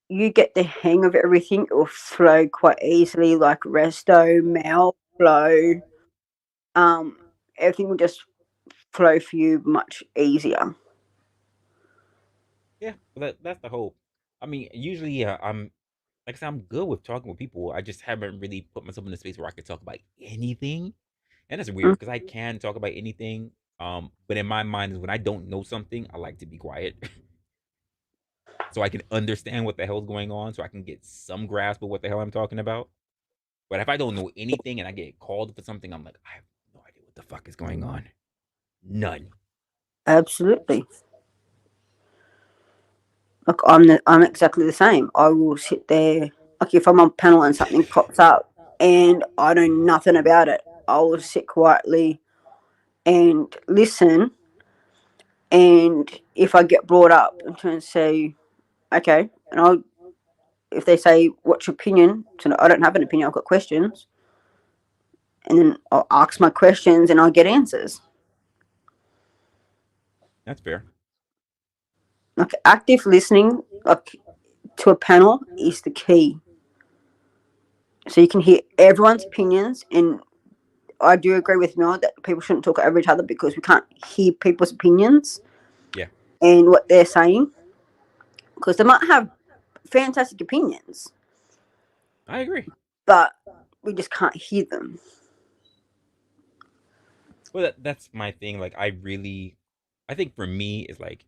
you get the hang of everything, it will flow quite easily, like resto, mail, flow. Um, Everything will just flow for you much easier. Yeah, that's the hope. I mean, usually, yeah, I'm like I said, I'm good with talking with people. I just haven't really put myself in a space where I could talk about anything, and that's Mm. weird because I can talk about anything. But in my mind, is when I don't know something, I like to be quiet, so I can understand what the hell's going on, so I can get some grasp of what the hell I'm talking about. But if I don't know anything and I get called for something, I'm like, I have no idea what the fuck is going on. None. Absolutely. Like I'm exactly the same. I will sit there. Like if I'm on panel and something pops up and I know nothing about it, I will sit quietly and listen. And if I get brought up, I'm trying to say, okay, and I'll if they say, "What's your opinion?" So I don't have an opinion. I've got questions, and then I'll ask my questions and I'll get answers. That's fair. Like active listening, like to a panel, is the key. So you can hear everyone's opinions, and I do agree with Mel that people shouldn't talk over each other because we can't hear people's opinions Yeah, and what they're saying because they might have fantastic opinions, I agree. but we just can't hear them. Well, that's my thing. Like, I think for me, it's like,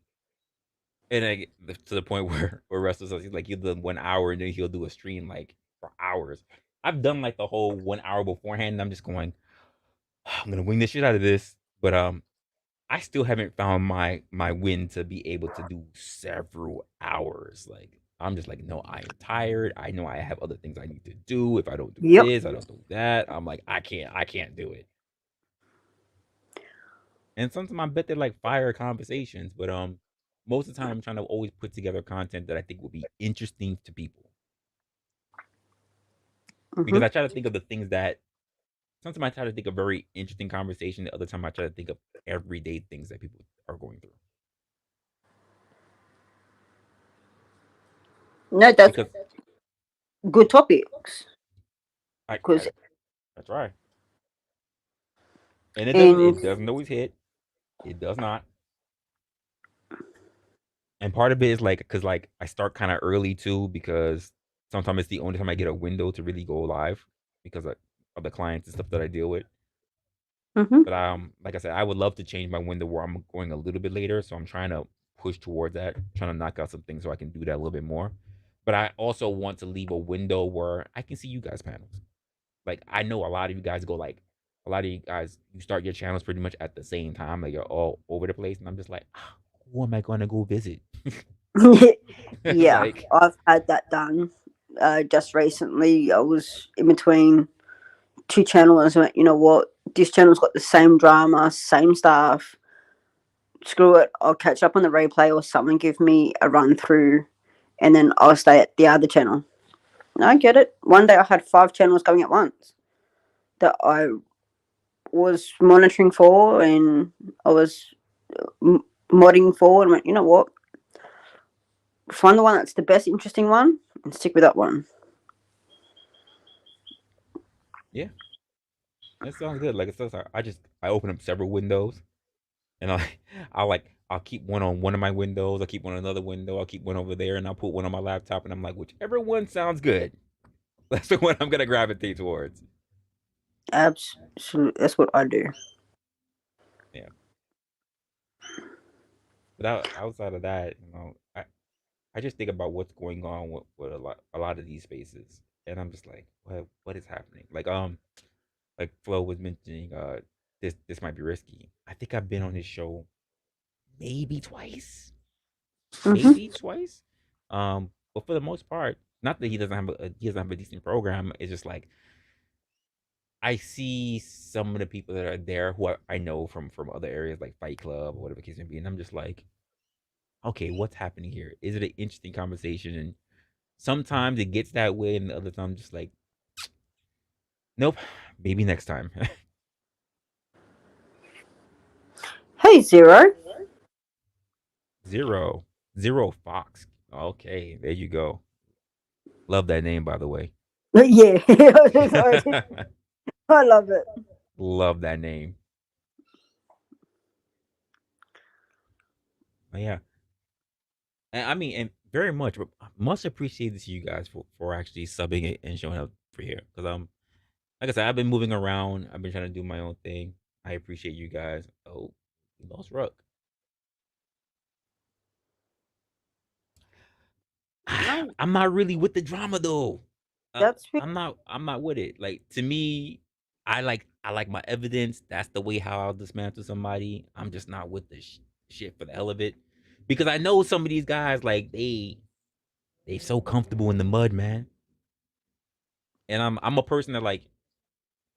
and to the point where Russell says he's like he'll do 1 hour and then he'll do a stream like for hours. I've done like the whole 1 hour beforehand, and I'm just going, I'm gonna wing the shit out of this. But I still haven't found my win to be able to do several hours. Like I'm just like, no, I am tired. I know I have other things I need to do. If I don't do Yep. this, I don't do that. I'm like, I can't do it. And sometimes I bet they're like fire conversations, but most of the time I'm trying to always put together content that I think will be interesting to people. Because Hmm. I try to think of the things that sometimes I try to think of very interesting conversation. The other time I try to think of everyday things that people are going through. No, that's Because good topics. I Because that's right. And and it doesn't always hit. It does not. And part of it is like because like I start kind of early too because sometimes it's the only time I get a window to really go live because of the clients and stuff that I deal with. hmm. But like I said, I would love to change my window where I'm going a little bit later. So I'm trying to push towards that, trying to knock out some things so I can do that a little bit more. But I also want to leave a window where I can see you guys panels. Like I know a lot of you guys go like a lot of you guys you start your channels pretty much at the same time, like you're all over the place, and I'm just like, who am I going to go visit? Yeah, Like, I've had that done. Just recently, I was in between two channels and went, you know what? This channel's got the same drama, same stuff. Screw it. I'll catch up on the replay or someone give me a run through and then I'll stay at the other channel. I get it. One day I had 5 channels going at once that I was monitoring for and I was modding for and went, you know what? Find the one that's the best interesting one and stick with that one. yeah, that sounds good. Like it says, I open up several windows, and I'll keep one on one of my windows. I'll keep one on another window. I'll keep one over there, and I'll put one on my laptop. And I'm like, whichever one sounds good, that's the one I'm gonna gravitate towards. Absolutely. That's what I do. Yeah. But outside of that, I just think about what's going on with a lot of these spaces, and I'm just like, what is happening? Like Flo was mentioning, this might be risky. I think I've been on his show maybe twice, Hmm. but for the most part, not that he doesn't have a decent program. It's just like I see some of the people that are there who I know from other areas like Fight Club or whatever the case may be, and I'm just like, okay, what's happening here? Is it an interesting conversation? And sometimes it gets that way, and the other time I'm just like, nope, maybe next time. Hey, Zero. Zero, Zero Fox. Okay, there you go. Love that name, by the way. Yeah, I love it. Love that name. But yeah, and I mean, and very much appreciated to you guys for actually subbing it and showing up for here. Because like I said, I've been moving around. I've been trying to do my own thing. I appreciate you guys. Oh, we lost Ruck. No, I'm not really with the drama though. that's I'm not with it. Like to me, I like my evidence. That's the way how I'll dismantle somebody. I'm just not with the shit for the hell of it, because I know some of these guys like they so comfortable in the mud, man. And I'm a person that like,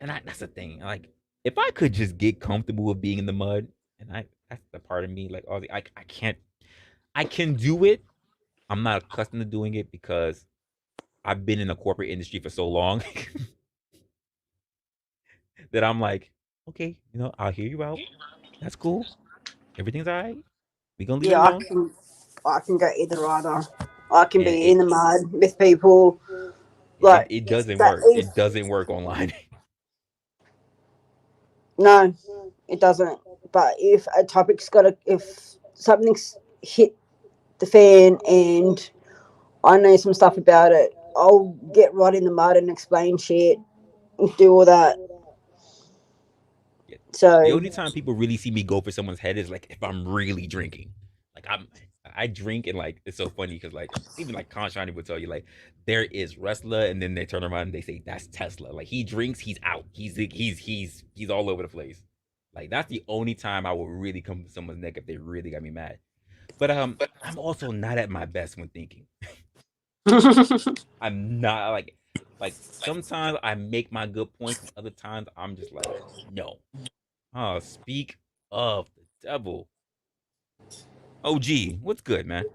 that's the thing. Like if I could just get comfortable with being in the mud, and I that's the part of me like, oh, I can't. I can do it. I'm not accustomed to doing it because I've been in the corporate industry for so long that I'm like, okay, I'll hear you out. That's cool. Everything's all right. We gonna leave it yeah. alone. I can go either either. I can And be in the mud with people like it doesn't that. work. If It doesn't work online. no, it doesn't. But if a topic's got a, if something's hit the fan and I know some stuff about it, I'll get right in the mud and explain shit, do all that. Yeah. The So only time people really see me go for someone's head is like if I'm really drinking. Like I drink and like it's so funny because like even like Conshani would tell you like there is Resla and then they turn around and they say that's Tesla. Like he drinks, he's out. He's all over the place. Like that's the only time I will really come to someone's neck if they really got me mad. But I'm also not at my best when thinking. I'm not like sometimes I make my good points and other times I'm just like, no. Speak of the devil. OG, what's good, man?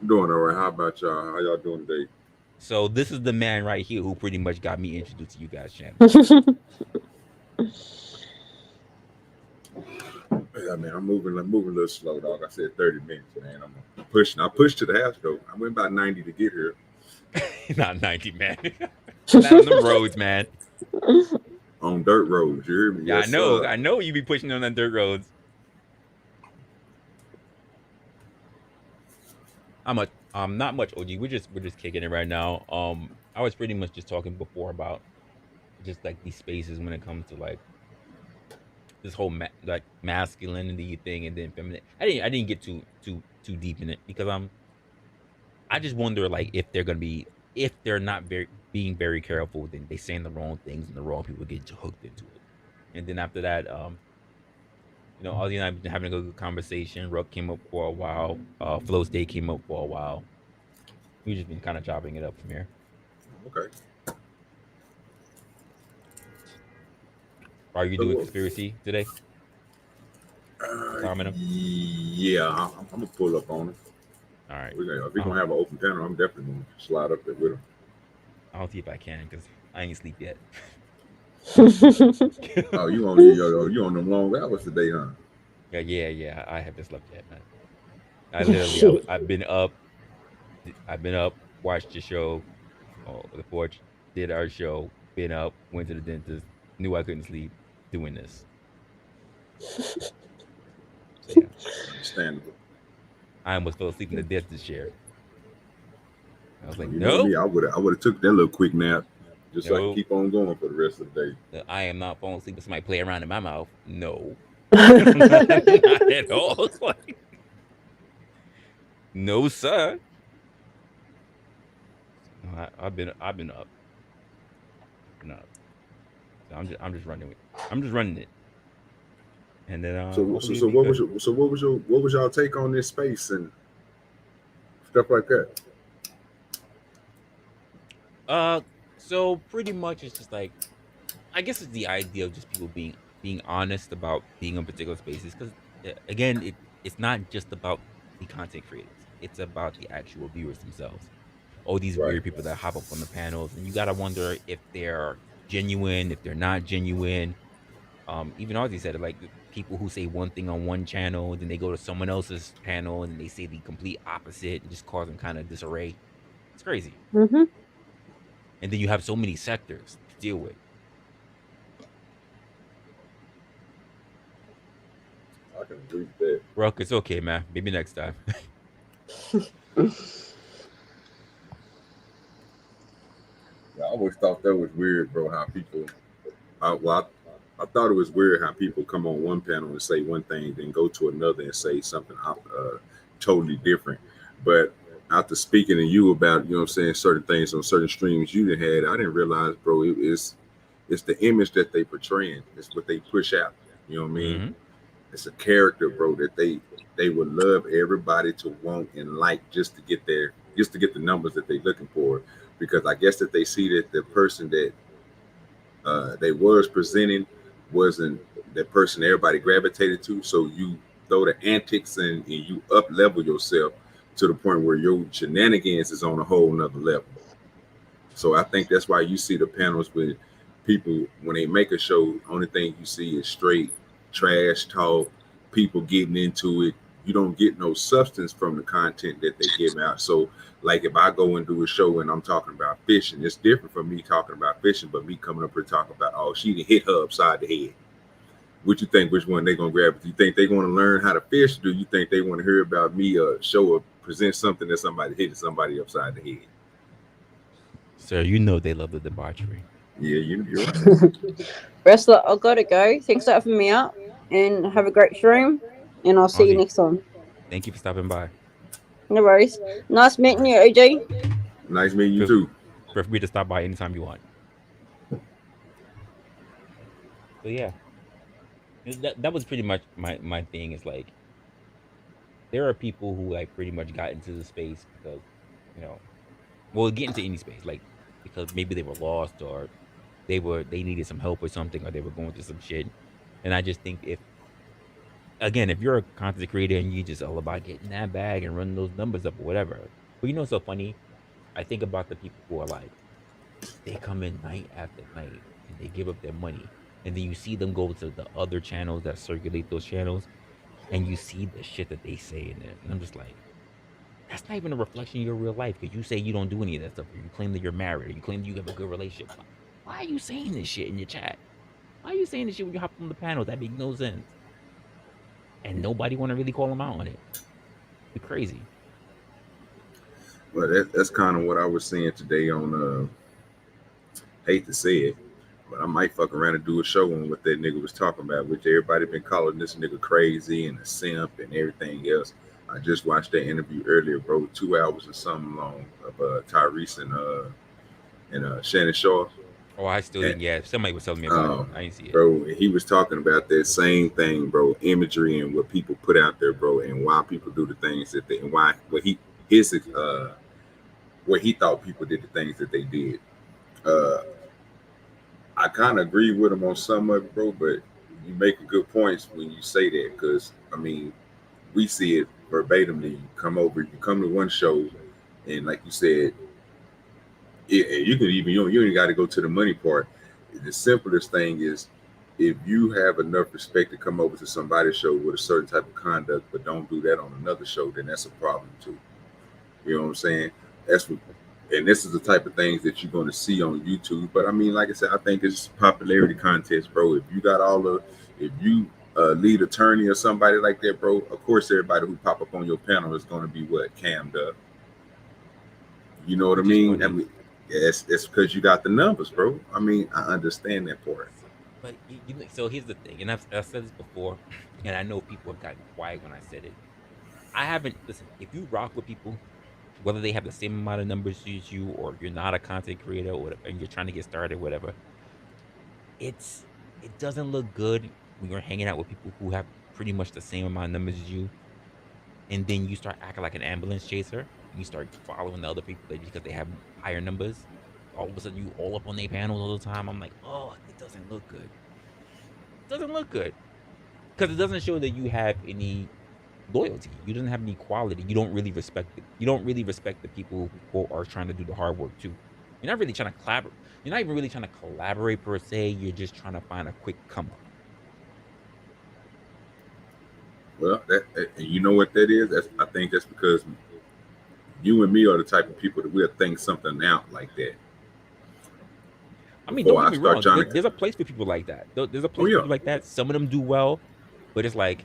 Doing all right. How about y'all? How y'all doing today? So this is the man right here who pretty much got me introduced to you guys' channel. Yeah, man, I'm moving a little slow, dog. I said 30 minutes, man. I'm pushing. I pushed to the house though. I went about 90 to get here. Not 90, man. Not on them roads, man. On dirt roads, you hear me? Yeah, Yes, sir. I know you be pushing on them dirt roads. Not much, OG. We're just kicking it right now. I was pretty much just talking before about just like these spaces when it comes to like this whole like masculinity thing and then feminine. I didn't get too deep in it because I just wonder like if they're gonna be, if they're not being very careful, then they saying the wrong things and the wrong people get hooked into it. And then after that, Ozzy and I have been having a good conversation. Ruck came up for a while. Flow State came up for a while. We've just been kind of chopping it up from here. Okay. Are you So doing what? conspiracy today? Yeah, I'm gonna pull up on him. All right. If we're gonna have an open panel, I'm definitely gonna slide up there with him. I'll see if I can because I ain't sleep yet. Oh, you on them long hours today, huh? Yeah. I haven't slept yet, man. I literally, I've been up, watched the show, the porch, did our show, been up, went to the dentist, knew I couldn't sleep, doing this. So yeah, Understandable. I almost fell asleep in the dentist chair. I was like, You know no, me, I would have took that little quick nap just so I can no, keep on going for the rest of the day. I am not falling asleep with somebody play around in my mouth. No, not at all. Like, no, sir. No, I've been up. No, so I'm just running it. I'm just running it, and then hopefully it'll be good. What was y'all take on this space and stuff like that? So pretty much it's just like, I guess it's the idea of just people being honest about being in particular spaces because again it's not just about the content creators, it's about the actual viewers themselves. All these Right. weird people that hop up on the panels and you gotta wonder if they're genuine, if they're not genuine. Even Ozzy said it, like the people who say one thing on one channel and then they go to someone else's panel and they say the complete opposite and just causing kind of disarray. It's crazy. Mm-hmm. And then you have so many sectors to deal with. I can agree with that. Ruck, it's okay, man. Maybe next time. I always thought that was weird, bro. How people, I thought it was weird how people come on one panel and say one thing, then go to another and say something totally different. But after speaking to you about, you know what I'm saying, certain things on certain streams you had, I didn't realize, bro, it's the image that they portraying. It's what they push out. You know what I mean? Mm-hmm. It's a character, bro, that they would love everybody to want and like just to get the numbers that they're looking for. Because I guess that they see that the person that they was presenting wasn't that person everybody gravitated to. So you throw the antics and you up level yourself to the point where your shenanigans is on a whole nother level. So I think that's why you see the panels with people when they make a show, only thing you see is straight trash talk, people getting into it. You don't get no substance from the content that they give out. So like if I go and do a show and I'm talking about fishing, it's different from me talking about fishing, but me coming up here talking about, oh, she done hit her upside the head. What you think? Which one they gonna grab? Do you think they want to learn how to fish? Do you think they want to hear about me show or present something that somebody hit somebody upside the head? Sir, you know they love the debauchery. Yeah, you're right. Resla, I've got to go. Thanks for having me out, and have a great stream. And I'll see you Ozzy, next time. thank you for stopping by. No worries. Nice meeting you, OG. Nice meeting you Feel, too. feel free to stop by anytime you want. So yeah, that was pretty much my thing. Is like there are people who like pretty much got into the space because, well, get into any space like because maybe they were lost or they needed some help or something, or they were going through some shit. And I just think if again, if you're a content creator and you just all about getting that bag and running those numbers up or whatever, but you know what's so funny? I think about the people who are like they come in night after night and they give up their money, and then you see them go to the other channels that circulate those channels, and you see the shit that they say in there, and I'm just like, that's not even a reflection of your real life because you say you don't do any of that stuff, or you claim that you're married, or you claim that you have a good relationship. Why are you saying this shit in your chat? Why are you saying this shit when you hop on the panel? That makes no sense. And nobody want to really call them out on it. It's crazy. Well, that's kind of what I was saying today on. Hate to say it, but I might fuck around and do a show on what that nigga was talking about, which everybody been calling this nigga crazy and a simp and everything else. I just watched that interview earlier, bro, 2 hours or something long of Tyrese and Shannon Shaw. Oh, I still And, didn't. Yeah, somebody was telling me about it. I didn't see it. Bro, he was talking about that same thing, bro, imagery and what people put out there, bro, and why people do the things that they and why what he thought people did the things that they did. I kind of agree with him on some of it, bro, but you make a good points when you say that because I mean we see it verbatimly. You you come to one show, and like you said, you can even you ain't got to go to the money part. The simplest thing is if you have enough respect to come over to somebody's show with a certain type of conduct, but don't do that on another show, then that's a problem too. You know what I'm saying? That's what, and this is the type of things that you're going to see on YouTube. But I mean, like I said, I think it's popularity contest, bro. If you got if you lead attorney or somebody like that, bro, of course everybody who pop up on your panel is going to be what Cam does. You know what I mean? I mean, yeah, it's because you got the numbers, bro. I mean, I understand that part. But so here's the thing, and I've said this before, and I know people have gotten quiet when I said it. I haven't listen. If you rock with people, whether they have the same amount of numbers as you, or you're not a content creator, or whatever, and you're trying to get started, whatever, it's it doesn't look good when you're hanging out with people who have pretty much the same amount of numbers as you, and then you start acting like an ambulance chaser. And you start following the other people because they have higher numbers. All of a sudden, you all up on their panels all the time. I'm like, oh, it doesn't look good. It doesn't look good because it doesn't show that you have any loyalty. You don't have any quality. You don't really respect it. You don't really respect the people who are trying to do the hard work too. You're not really trying to collaborate. You're not even really trying to collaborate per se. You're just trying to find a quick come up. Well, you know what that is? I think that's because you and me are the type of people that will think something out like that. I mean, don't get me wrong. There's a place for people like that. There's a place for people like that. Some of them do well, but it's like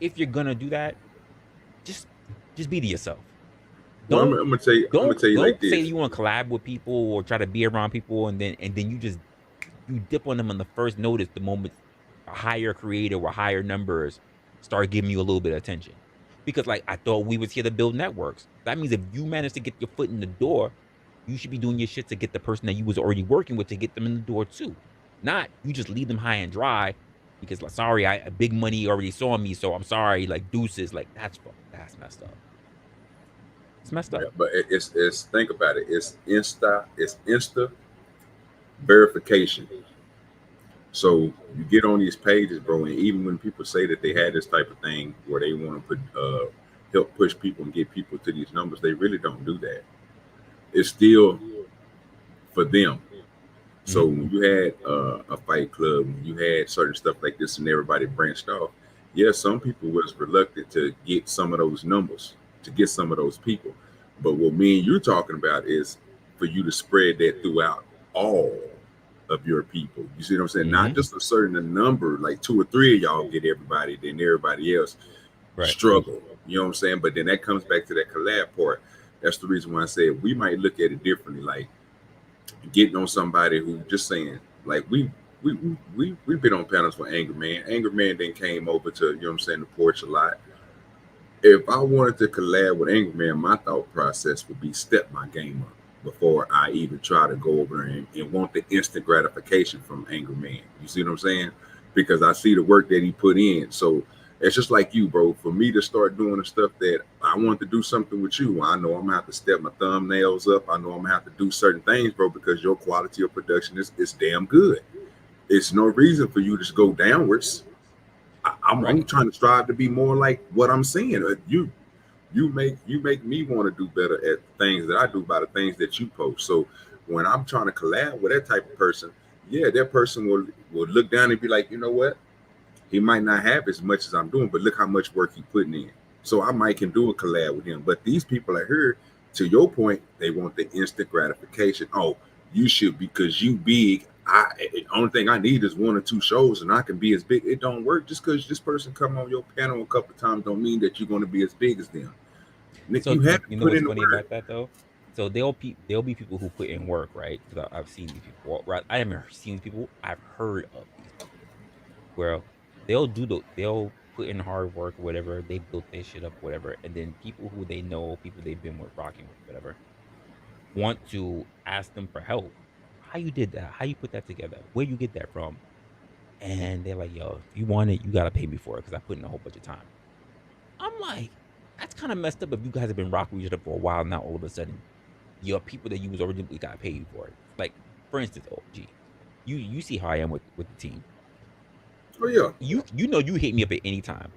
if you're gonna do that, just be to yourself. I'm gonna tell you like this. Say you want to collab with people or try to be around people, and then you dip on them on the first notice the moment a higher creator or higher numbers start giving you a little bit of attention. Because like I thought we was here to build networks. That means if you manage to get your foot in the door, you should be doing your shit to get the person that you was already working with to get them in the door too. Not you just leave them high and dry because like sorry, big money already saw me, so I'm sorry, like deuces, like that's messed up. It's messed up. Yeah, but it's think about it. It's insta verification. So you get on these pages, bro, and even when people say that they had this type of thing where they want to put help push people and get people to these numbers, they really don't do that. It's still for them. So when you had a fight club, when you had certain stuff like this, and everybody branched off, yeah, some people was reluctant to get some of those numbers, to get some of those people. But what me and you're talking about is for you to spread that throughout all of your people. You see what I'm saying? Not just a certain number, like 2 or 3 of y'all get everybody, then everybody else struggle. You know what I'm saying? But then that comes back to that collab part. That's the reason why I said we might look at it differently. Like getting on somebody who just saying, like we've been on panels for Anger Man. Anger Man then came over to, you know what I'm saying, the porch a lot. If I wanted to collab with Anger Man, my thought process would be step my game up before I even try to go over there and want the instant gratification from Anger Man. You see what I'm saying? Because I see the work that he put in. So It's just like you, bro. For me to start doing the stuff that I want to do something with you, I know I'm gonna have to step my thumbnails up. I know I'm gonna have to do certain things, bro, because your quality of production is damn good. It's no reason for you to just go downwards. I'm Right. trying to strive to be more like what I'm seeing. You make me want to do better at things that I do by the things that you post. So when I'm trying to collab with that type of person, yeah, that person will look down and be like, you know what? He might not have as much as I'm doing, but look how much work he putting in. So I might can do a collab with him. But these people are here, to your point, they want the instant gratification. Oh, you should because you big. The only thing I need is one or two shows and I can be as big. It don't work just because this person come on your panel a couple of times don't mean that you're going to be as big as them. So You have to you know put what's in the funny work. about that though? So there'll be people who put in work, right? Because I've seen these people. Well, right, I haven't seen these people. I've heard of these people where they'll put in hard work, or whatever. They built their shit up, whatever, and then people who they know, people they've been with, rocking with, whatever, want to ask them for help. How you did that? How you put that together? Where you get that from? And they're like, "Yo, if you want it, you gotta pay me for it because I put in a whole bunch of time." I'm like, that's kind of messed up. If you guys have been rocking with each other for a while now, all of a sudden, your people that you was originally gotta pay you for it. Like, for instance, OG, you see how I am with the team. Oh yeah, You know you hit me up at any time.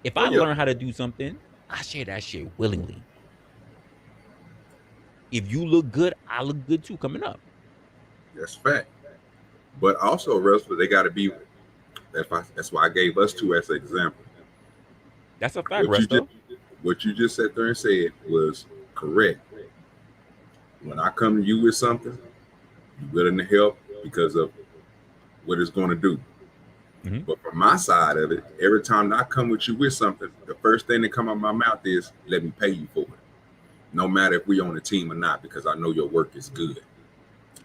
If oh I yeah, learn how to do something, I share that shit willingly. If you look good, I look good too coming up. that's fact. But also, wrestler, they got to be. That's why I gave us two as an example. That's a fact, What you just Resto. what you just sat there and said was correct. When I come to you with something, you're willing to help because of what it's going to do. Hmm. But from my side of it, every time that I come with you with something, the first thing that come out of my mouth is, "Let me pay you for it." No matter if we on a team or not, because I know your work is good.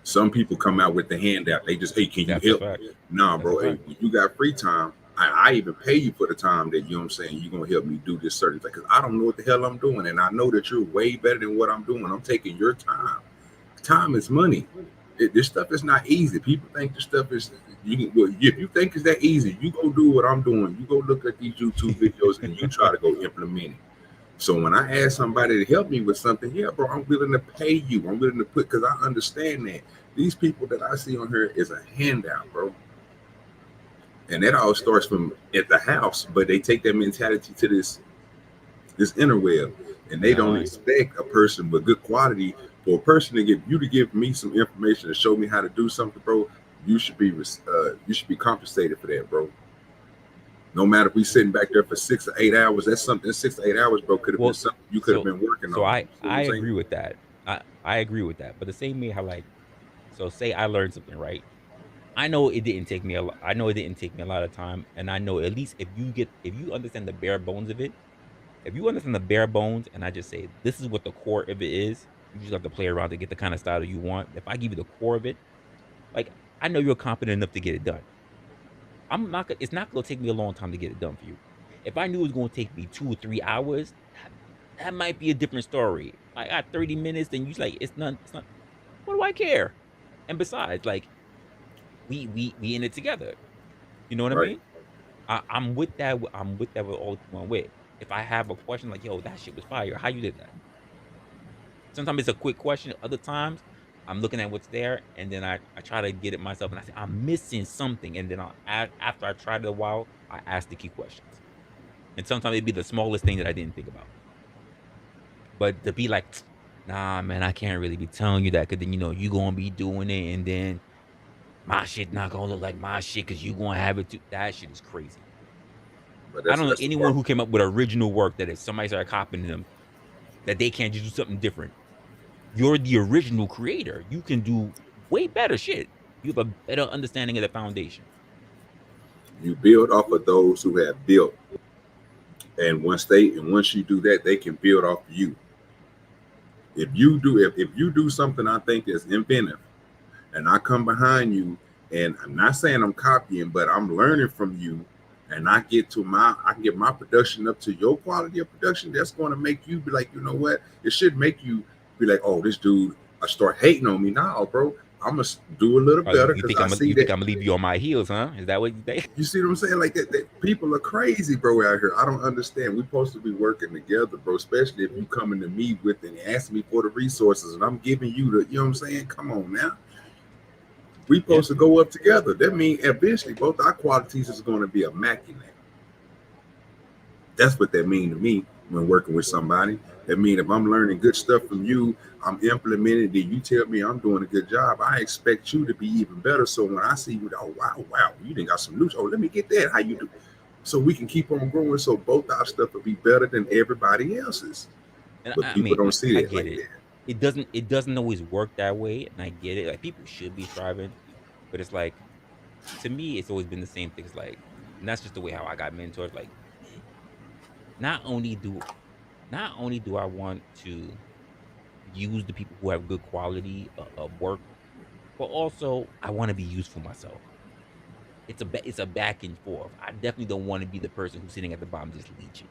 Some people come out with the handout. They just, hey, can you That's a help me? fact. Nah, That's a bro. Hey, fact. when you got free time, I even pay you for the time that, you know what I'm saying, you're going to help me do this certain thing. Because I don't know what the hell I'm doing. And I know that you're way better than what I'm doing. I'm taking your time. Time is money. This stuff is not easy. People think this stuff is, well, if you think it's that easy, you go do what I'm doing. You go look at these YouTube videos and you try to go implement it. So when I ask somebody to help me with something, yeah, bro, I'm willing to pay you. I'm willing to put, because I understand that these people that I see on here is a handout, bro. And that all starts from at the house, but they take that mentality to this interweb, and they You're not don't lying. expect a person with good quality for a person to give me some information to show me how to do something, bro. You should be compensated for that, bro. No matter if we sitting back there for 6 or 8 hours, that's something. 6 to 8 hours, bro, could have been Well, something you could have so been working so on. I You see what I I'm saying? agree with that. I agree with that. But the same way how, like, so say I learned something, right? I know it didn't take me a lot. I know it didn't take me a lot of time, and I know at least if you understand the bare bones of it, if you understand the bare bones, and I just say this is what the core of it is, you just have to play around to get the kind of style that you want. If I give you the core of it, like, I know you're competent enough to get it done. I'm not. It's not gonna take me a long time to get it done for you. If I knew it was gonna take me 2 or 3 hours, that might be a different story. I got 30 minutes, then you like it's not. It's not. What do I care? And besides, like, we in it together. You know what I Right. mean? I'm with that. I'm with that with all the people I'm with. If I have a question like, "Yo, that shit was fire. How you did that?" Sometimes it's a quick question. Other times, I'm looking at what's there, and then I try to get it myself, and I say I'm missing something, and then after I tried it a while, I ask the key questions. And sometimes it'd be the smallest thing that I didn't think about. But to be like, nah, man, I can't really be telling you that because then you gonna be doing it, and then my shit not gonna look like my shit because you gonna have it too. That shit is crazy. But I that's don't know that's the anyone part. who came up with original work that if somebody started copying them, that they can't just do something different. You're the original creator. You can do way better shit. You have a better understanding of the foundation. You build off of those who have built, and once you do that, they can build off of you. If you do something I think is inventive, and I come behind you, and I'm not saying I'm copying, but I'm learning from you, and I can get my production up to your quality of production. That's going to make you be like, you know what? It should make you be like, oh, this dude, I start hating on me now, bro. I'm gonna do a little Oh, better you because think I see you think that. I'm gonna leave you on my heels, huh? Is that what you think? You see what I'm saying? Like that people are crazy, bro, out here. I don't understand. We're supposed to be working together, bro. Especially if you coming to me with and asking me for the resources, and I'm giving you the. You know what I'm saying? Come on now. We Yeah. supposed to go up together. That means eventually both our qualities is going to be immaculate. That's what that mean to me when working with somebody. That mean if I'm learning good stuff from you, I'm implementing it, you tell me I'm doing a good job, I expect you to be even better. So when I see you, oh wow, you didn't got some news. Oh, let me get that. How you do? So we can keep on growing. So both our stuff will be better than everybody else's. And But I people mean, don't see I that get like it. that. It doesn't always work that way, and I get it. Like people should be striving, but it's like to me, it's always been the same thing. It's like, and that's just the way how I got mentored. Like, not only do not only do I want to use the people who have good quality of work, but also I want to be useful myself. It's a back and forth. I definitely don't want to be the person who's sitting at the bottom just leeching.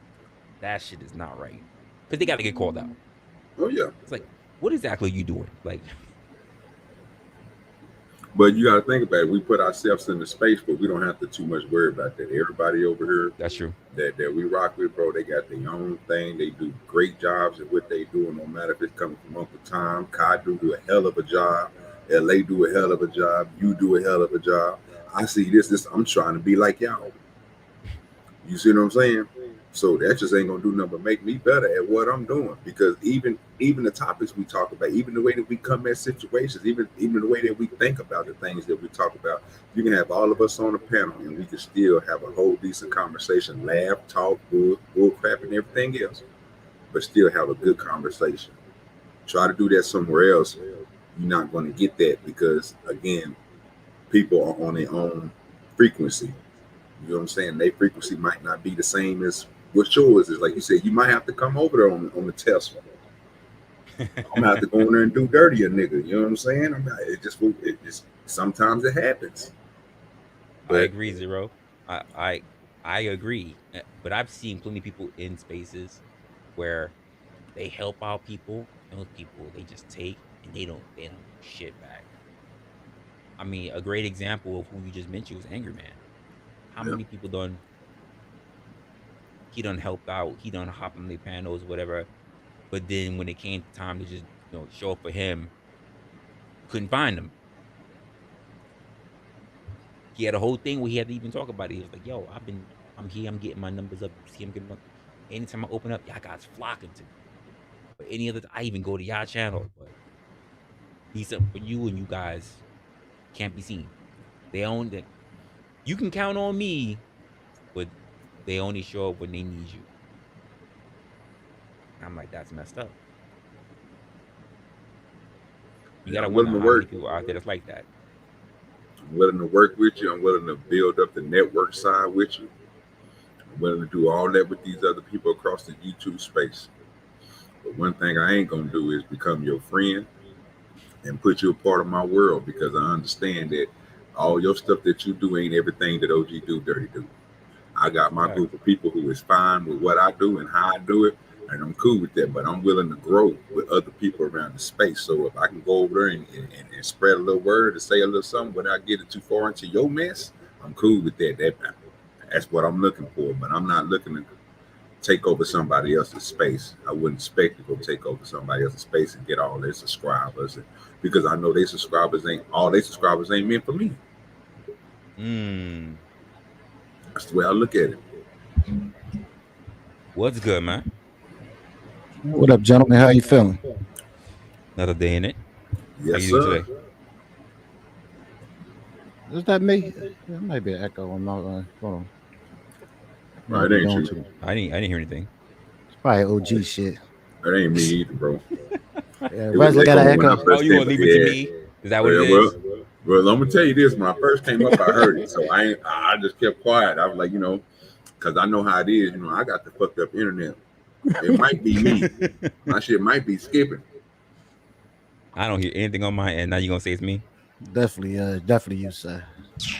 That shit is not right because they got to get called out. Oh yeah. It's like, what exactly are you doing? Like, But you got to think about it. We put ourselves in the space, but we don't have to too much worry about that. Everybody over here that's true. that we rock with, bro, they got their own thing. They do great jobs at what they do, no matter if it's coming from Uncle Tom. Kai do a hell of a job. LA do a hell of a job. You do a hell of a job. I see this. I'm trying to be like y'all. You see what I'm saying? So that just ain't gonna do nothing but make me better at what I'm doing. Because even the topics we talk about, even the way that we come at situations, even the way that we think about the things that we talk about, you can have all of us on a panel and we can still have a whole decent conversation, laugh, talk, bull crap, and everything else, but still have a good conversation. Try to do that somewhere else. You're not going to get that because again, people are on their own frequency. You know what I'm saying? Their frequency might not be the same as what yours is. Like you said, you might have to come over there on the Tesla. I'm gonna have to go in there and do dirty a nigga. You know what I'm saying? It just sometimes it happens. I But agree, Zero. I agree, but I've seen plenty of people in spaces where they help out people, and those people they just take and they don't do shit back. I mean, a great example of who you just mentioned was Angry Man. How yeah, many people done he done helped out, he done hop on the panels, whatever. But then when it came time to just show up for him, couldn't find him. He had a whole thing where he had to even talk about it. He was like, "Yo, I'm here, I'm getting my numbers up. You see him getting up. Anytime I open up, y'all guys flocking to me. But any other, I even go to y'all channel, but he's up for you, and you guys can't be seen. They own that. You can count on me, but they only show up when they need you." I'm like, that's messed up. You yeah, gotta I'm wonder willing to how many work. people out there that's like that. I'm willing to work with you. I'm willing to build up the network side with you. I'm willing to do all that with these other people across the YouTube space. But one thing I ain't gonna do is become your friend and put you a part of my world because I understand that all your stuff that you do ain't everything that OG do dirty do. I got my Facts. group of people who is fine with what I do and how I do it, and I'm cool with that. But I'm willing to grow with other people around the space. So if I can go over there and spread a little word and say a little something without getting too far into your mess, I'm cool with that. That's what I'm looking for. But I'm not looking to take over somebody else's space. I wouldn't expect to go take over somebody else's space and get all their subscribers, because I know their subscribers ain't meant for me. Mm. That's the way I look at it. What's good, man? What up, gentlemen? How you feeling? Another day in it. How Yes, you doing sir. today? Is that me? There might be an echo. I'm not. Hold on. Well, Might it be ain't doing you. too much. I didn't hear anything. It's probably OG shit. It ain't me either, bro. Yeah, It was Resla got an echoing when I echo. Oh, first you came want to up. leave it to Yeah. me? Is that what it Well, is? I'm gonna tell you this. When I first came up, I heard it, so I just kept quiet. I was like, because I know how it is. I got the fucked up internet. It might be me. My shit might be skipping. I don't hear anything on my end. Now you gonna say it's me? Definitely you, sir.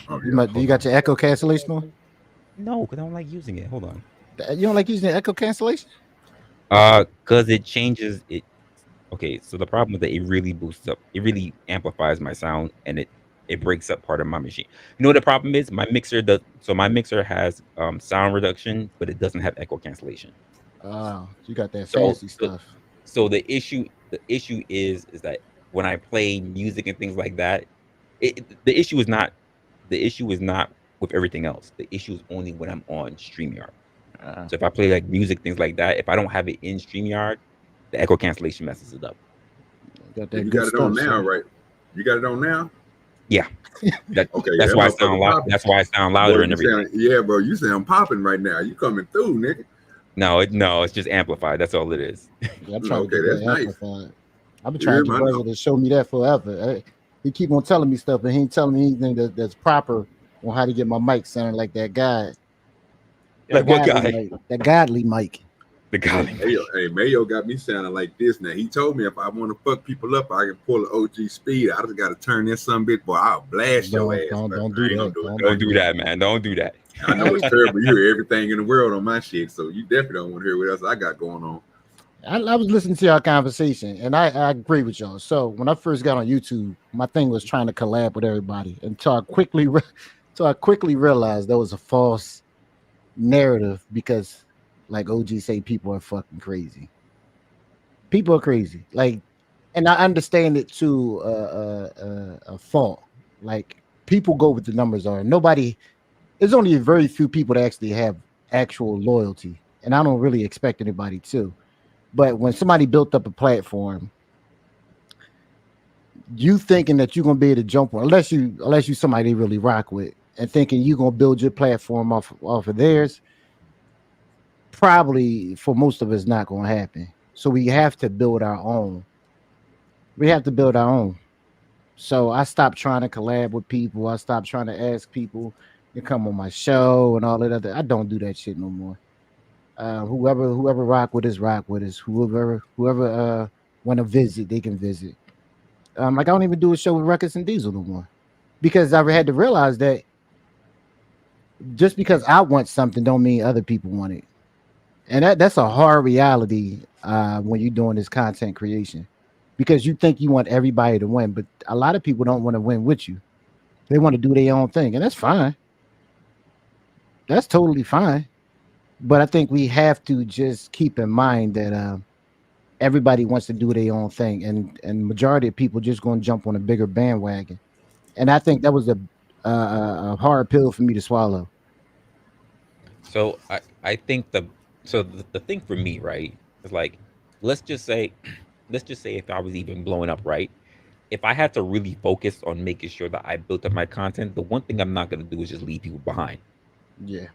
Oh You yeah. might. Do you Hold got on. your echo cancellation on? No, because I don't like using it. Hold on. You don't like using the echo cancellation? Cause it changes it. Okay, so the problem is that it really boosts up, it really amplifies my sound, and it breaks up part of my machine. You know what the problem is? My mixer does. So my mixer has sound reduction, but it doesn't have echo cancellation. You got that So, fancy so, stuff. so the issue is that when I play music and things like that, the issue is not with everything else. The issue is only when I'm on StreamYard. Uh, So if I play like music, things like that, if I don't have it in StreamYard, the echo cancellation messes it up. got But that you good got it on stuff, now, sir. right? You got it on now. Yeah, that Okay, yeah, that's that why I sound motherfucker loud. popping. That's why I sound Boy, louder and you everything. sound, yeah, bro. You sound popping right now. You coming through, nigga. No, it's just amplified. That's all it is. Yeah, I'm trying to Okay, get that's that nice. amplified. I've been You trying hear to me? get I Resla know. to show me that forever. He keep on telling me stuff, but he ain't telling me anything that's proper on how to get my mic sounding like that guy, that Like what godly guy? mic, that godly mic. The Hey, golly. Mayo got me sounding like this now. He told me if I want to fuck people up, I can pull an OG speed. I just got to turn this some bit, boy. I'll blast your ass, but Don't do I ain't gonna that. do it. Don't I Don't ain't do do gonna that. that, man. Don't do that. I know it's terrible. You hear everything in the world on my shit, so you definitely don't want to hear what else I got going on. I was listening to our conversation, and I agree with y'all. So when I first got on YouTube, my thing was trying to collab with everybody until I quickly realized that was a false narrative because, like OG say, people are fucking crazy. People are crazy. Like, and I understand it to a fault. Like, people go with the numbers are. Nobody. There's only very few people that actually have actual loyalty, and I don't really expect anybody to. But when somebody built up a platform, you thinking that you're gonna be able to jump on, unless you somebody they really rock with, and thinking you're gonna build your platform off of theirs, probably for most of us not gonna happen. So we have to build our own. We have to build our own. So I stopped trying to collab with people. I stopped trying to ask people to come on my show and all that other. I don't do that shit no more. Whoever rock with us. Whoever want to visit, they can visit. Like I don't even do a show with Ruckus and Diesel no more because I had to realize that just because I want something don't mean other people want it, and that's a hard reality when you're doing this content creation because you think you want everybody to win, but a lot of people don't want to win with you. They want to do their own thing, and that's fine. That's totally fine. But I think we have to just keep in mind that everybody wants to do their own thing, and majority of people just going to jump on a bigger bandwagon. And I think that was a hard pill for me to swallow. So I think the thing for me, right, is like, let's just say let's just say if I was even blowing up, right? If I had to really focus on making sure that I built up my content, the one thing I'm not gonna do is just leave people behind. Yeah,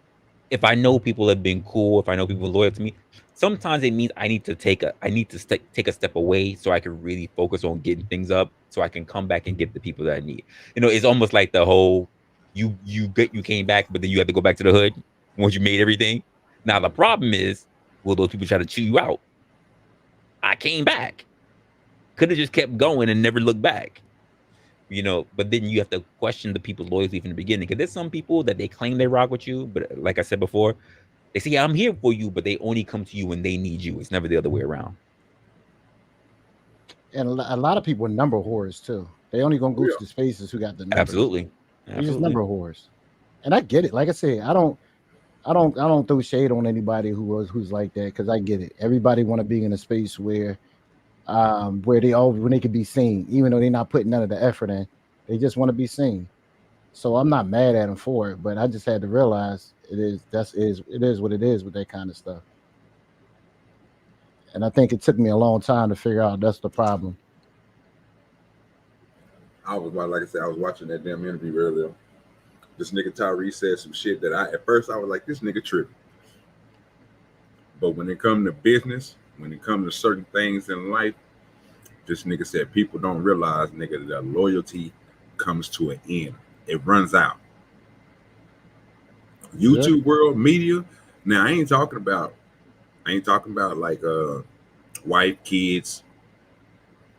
If I know people have been cool, if I know people are loyal to me, sometimes it means I need to take a step away so I can really focus on getting things up, so I can come back and get the people that I need. It's almost like the whole you came back, but then you have to go back to the hood once you made everything. Now the problem is, will those people try to chew you out? I came back. Could have just kept going and never looked back. But then you have to question the people's loyalty from the beginning, because there's some people that they claim they rock with you, but like I said before, they say, yeah, I'm here for you, but they only come to you when they need you. It's never the other way around. and a lot of people are number whores too. They only gonna Oh go yeah. to the spaces who got the numbers. Absolutely. They just Absolutely. number whores, and I get it. Like I said, I don't throw shade on anybody who's like that because I get it. Everybody want to be in a space where they all when they can be seen, even though they're not putting none of the effort in. They just want to be seen. So I'm not mad at them for it, but I just had to realize it is what it is with that kind of stuff. And I think it took me a long time to figure out that's the problem. Like I said, I was watching that damn interview earlier. This nigga Tyree said some shit that at first I was like, this nigga tripping. But when it comes to business, when it comes to certain things in life, this nigga said people don't realize, nigga, that loyalty comes to an end. It runs out. Yeah, YouTube world media. Now I ain't talking about like wife, kids,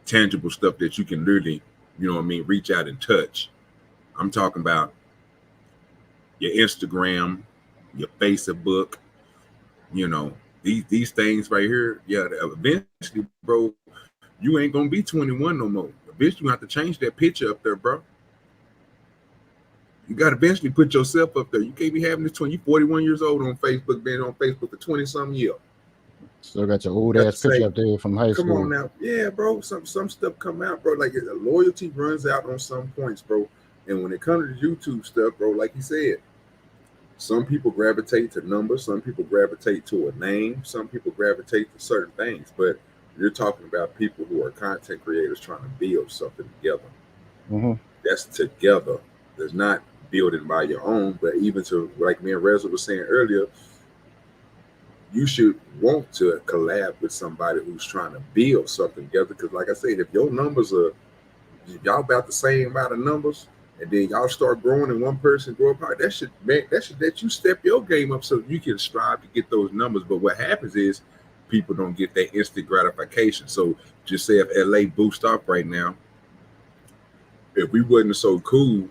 tangible stuff that you can literally, you know what I mean, reach out and touch. I'm talking about your Instagram, your Facebook, you know, these things right here. Yeah, eventually, bro, you ain't gonna be 21 no more. Eventually, you have to change that picture up there, bro. You got to eventually put yourself up there. You can't be having this 20. You 41 years old on Facebook, been on Facebook for 20 something years. Still got your old Got ass to say, picture up there from high come school. on now, yeah, bro. Some stuff come out, bro. Like loyalty runs out on some points, bro. And when it comes to YouTube stuff, bro, like you said, some people gravitate to numbers, some people gravitate to a name, some people gravitate to certain things. But you're talking about people who are content creators trying to build something together. Mm-hmm. That's together. There's not building by your own, but even to like me and Resla was saying earlier, you should want to collab with somebody who's trying to build something together. Because, like I said, if your numbers are y'all about the same amount of numbers, and then y'all start growing and one person grow apart, that should let you step your game up so you can strive to get those numbers. But what happens is people don't get that instant gratification. So just say if LA boosts up right now, if we wasn't so cool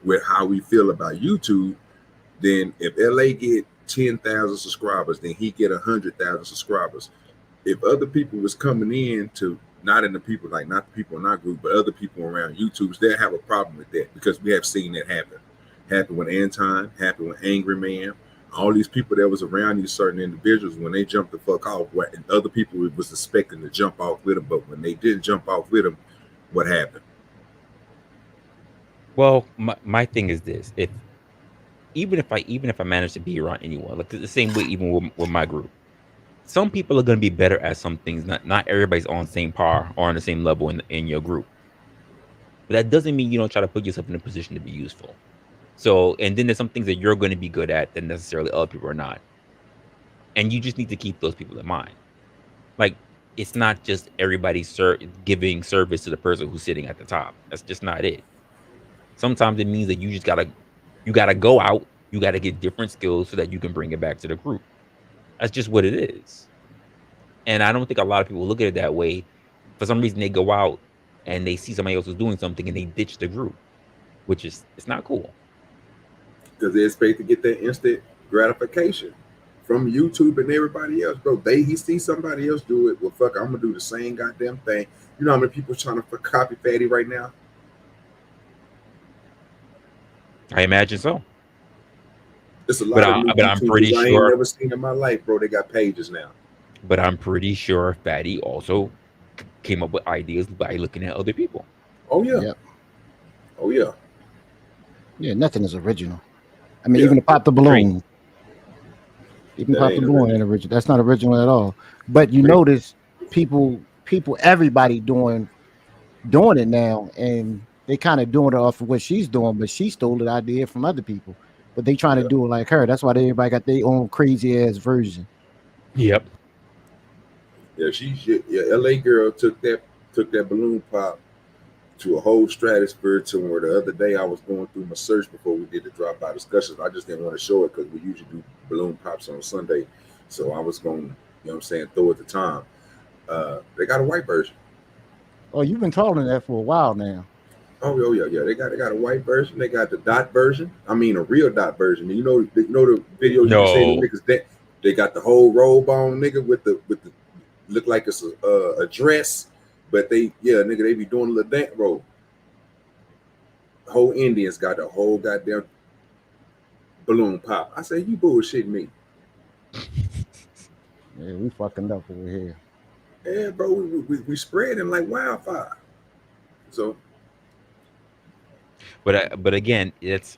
with how we feel about YouTube, then if LA get 10,000 subscribers, then he get 100,000 subscribers. If other people was coming in to not in the people like not the people in our group, but other people around YouTube, they'll have a problem with that because we have seen that happen. Happened with Anton, happened with Angry Man. All these people that was around these certain individuals, when they jumped the fuck off, what other people was expecting to jump off with them, but when they didn't jump off with them, what happened? Well, my thing is this: if even if I manage to be around anyone, like the same way, even with my group, some people are going to be better at some things. Not everybody's on the same par or on the same level in your group. But that doesn't mean you don't try to put yourself in a position to be useful. So, and then there's some things that you're going to be good at that necessarily other people are not. And you just need to keep those people in mind. Like, it's not just everybody giving service to the person who's sitting at the top. That's just not it. Sometimes it means that you gotta go out, you gotta get different skills so that you can bring it back to the group. That's just what it is. And I don't think a lot of people look at it that way. For some reason, they go out and they see somebody else who's doing something and they ditch the group, which is it's not cool. Because they expect to get that instant gratification from YouTube and everybody else, bro. He sees somebody else do it. Well, fuck, I'm gonna do the same goddamn thing. You know how many people trying to copy Fatty right now? I imagine so. There's a lot of new but I'm pretty YouTubers I ain't sure. never seen in my life, bro. They got pages now. But I'm pretty sure Fatty also came up with ideas by looking at other people. Oh yeah. Yep. Oh yeah. Yeah, nothing is original. I mean, even to pop the balloon. Even pop the balloon ain't original. That's not original at all. But you notice people, everybody doing it now, and they kind of doing it off of what she's doing, but she stole the idea from other people. But they trying to do it like her. That's why everybody got their own crazy ass version. Yep. Yeah, LA girl took that balloon pop to a whole stratosphere to where the other day I was going through my search before we did the dropout discussions. I just didn't want to show it because we usually do balloon pops on Sunday. So I was going, you know what I'm saying, throw at the time. They got a white version. Oh, you've been calling that for a while now. Oh yeah. They got a white version. They got the dot version. I mean a real dot version. You know the videos you can say the niggas that they got the whole robe on, nigga, with the look like it's a dress, but they be doing a little dance robe. The whole Indians got the whole goddamn balloon pop. I say you bullshitting me. Yeah, we fucking up over here. Yeah, bro, we spreading like wildfire. So, but again, it's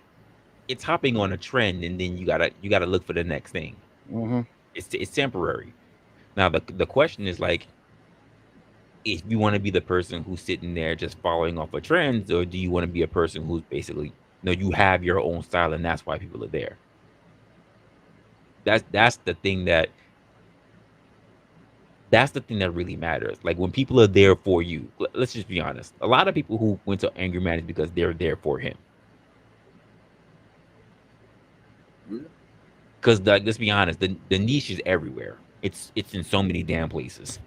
hopping on a trend, and then you gotta look for the next thing. Mm-hmm. It's temporary. Now the question is like, if you want to be the person who's sitting there just following off of trends, or do you want to be a person who's basically you have your own style, and that's why people are there. That's the thing that really matters. Like when people are there for you. Let's just be honest. A lot of people who went to Angry Man is because they're there for him. Because let's be honest, the niche is everywhere. It's in so many damn places.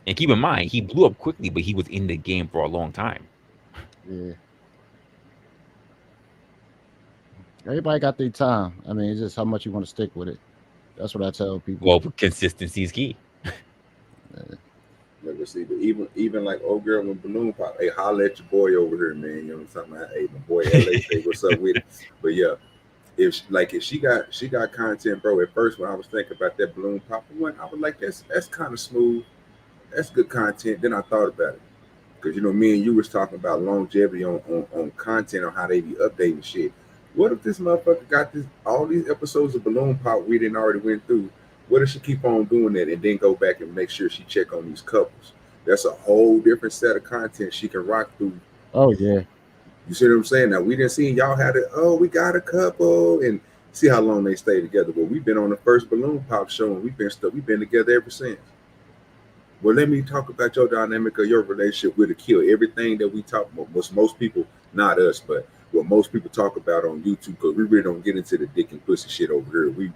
And keep in mind, he blew up quickly, but he was in the game for a long time. Yeah. Everybody got their time. I mean, it's just how much you want to stick with it. That's what I tell people. Well, consistency is key. Never see, but even like old girl when balloon pop, hey, holla at your boy over here, man. You know what I'm talking about? Hey, my boy LA, say what's up with it. But yeah, if she got content, bro. At first, when I was thinking about that balloon pop one, I was like, that's kind of smooth. That's good content. Then I thought about it because me and you was talking about longevity on content on how they be updating shit. What if this motherfucker got this all these episodes of balloon pop we didn't already went through? What if she keep on doing that and then go back and make sure she check on these couples? That's a whole different set of content she can rock through. Oh yeah. You see what I'm saying? Now we didn't see y'all had it. Oh, we got a couple and see how long they stay together. But we've been on the first balloon pop show and we've been together ever since. Well, let me talk about your dynamic of your relationship with Akil. Everything that we talk about, most people, not us, but what most people talk about on YouTube, because we really don't get into the dick and pussy shit over here. We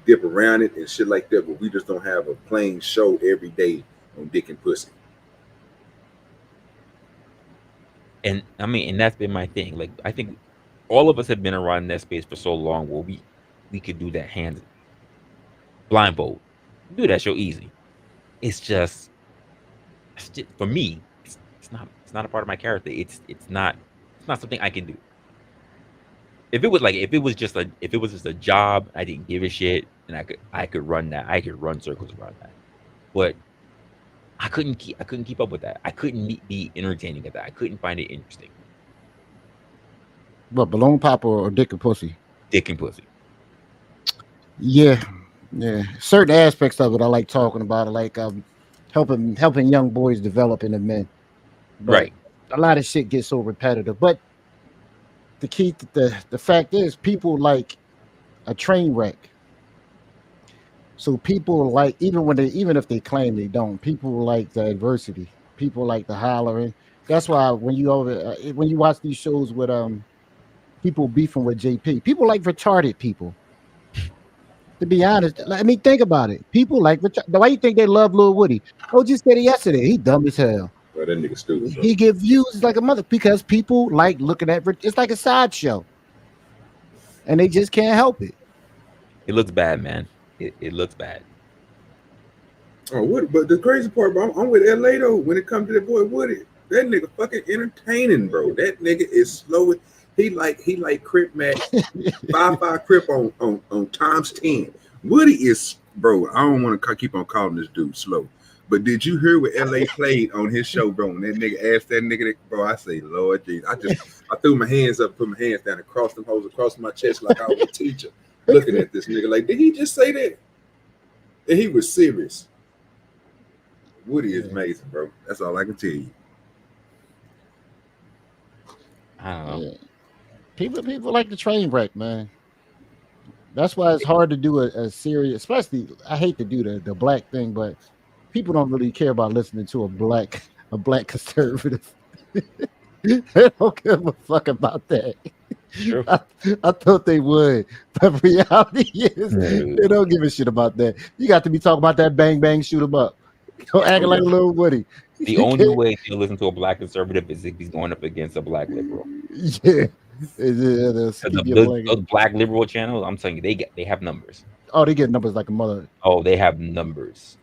dip around it and shit like that, but we just don't have a plain show every day on dick and pussy. And I mean, and that's been my thing. Like, I think all of us have been around that space for so long where we could do that hands blindfold, do that show easy. It's just for me. It's not a part of my character. It's not something I can do. If it was just a job, I didn't give a shit, and I could run that. I could run circles around that. But I couldn't keep up with that. I couldn't be entertaining at that. I couldn't find it interesting. What, balloon pop or dick and pussy? Dick and pussy. Yeah. Certain aspects of it I like talking about. I like helping young boys develop into men. But Right. a lot of shit gets so repetitive. But the fact is, people like a train wreck. So people like, even if they claim they don't, people like the adversity. People like the hollering. That's why when you watch these shows with people beefing with JP, people like retarded people. To be honest, I mean, think about it. People like why you think they love Lil Woody? Oh, just said it yesterday. He dumb as hell. Well, that nigga stupid. Bro. He give views like a mother because people like looking at it's like a sideshow, and they just can't help it. It looks bad, man. It looks bad. Oh, Woody, but the crazy part, bro, I'm with LA though. When it comes to that boy Woody, that nigga fucking entertaining, bro. That nigga is slow. He like Crip Max, 5'5" Crip on times 10. Woody is, bro. I don't want to keep on calling this dude slow. But did you hear what LA played on his show, bro? When that nigga asked that nigga, bro, I say, Lord Jesus. I threw my hands up, put my hands down, and crossed them hoes across my chest like I was a teacher, looking at this nigga like, did he just say that? And he was serious. Woody is amazing, bro. That's all I can tell you. I don't know. Yeah. People like the train wreck, man. That's why it's hard to do a serious, especially I hate to do the black thing, but people don't really care about listening to a black conservative. They don't give a fuck about that. True. I thought they would, but reality is they don't give a shit about that. You got to be talking about that bang bang shoot 'em up. Acting like a little Woody. The only way to listen to a black conservative is if he's going up against a black liberal. Yeah. Those black liberal channels, I'm telling you, they have numbers. Oh, they get numbers like a mother. Oh, they have numbers.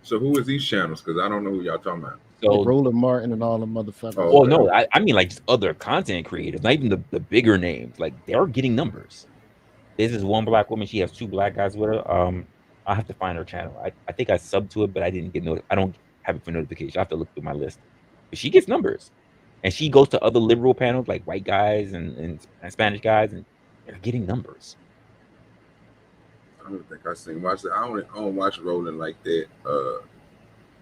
So who is these channels? Because I don't know who y'all talking about. So like Roland Martin and all the motherfuckers. Oh no, I mean like just other content creators, not even the bigger names. Like they're getting numbers. This is one black woman. She has 2 black guys with her. I have to find her channel. I think I subbed to it, but I didn't get I don't have it for notification. I have to look through my list. But she gets numbers. And she goes to other liberal panels like white guys and Spanish guys, and they're getting numbers. I don't think I seen watch it. I don't watch Roland like that.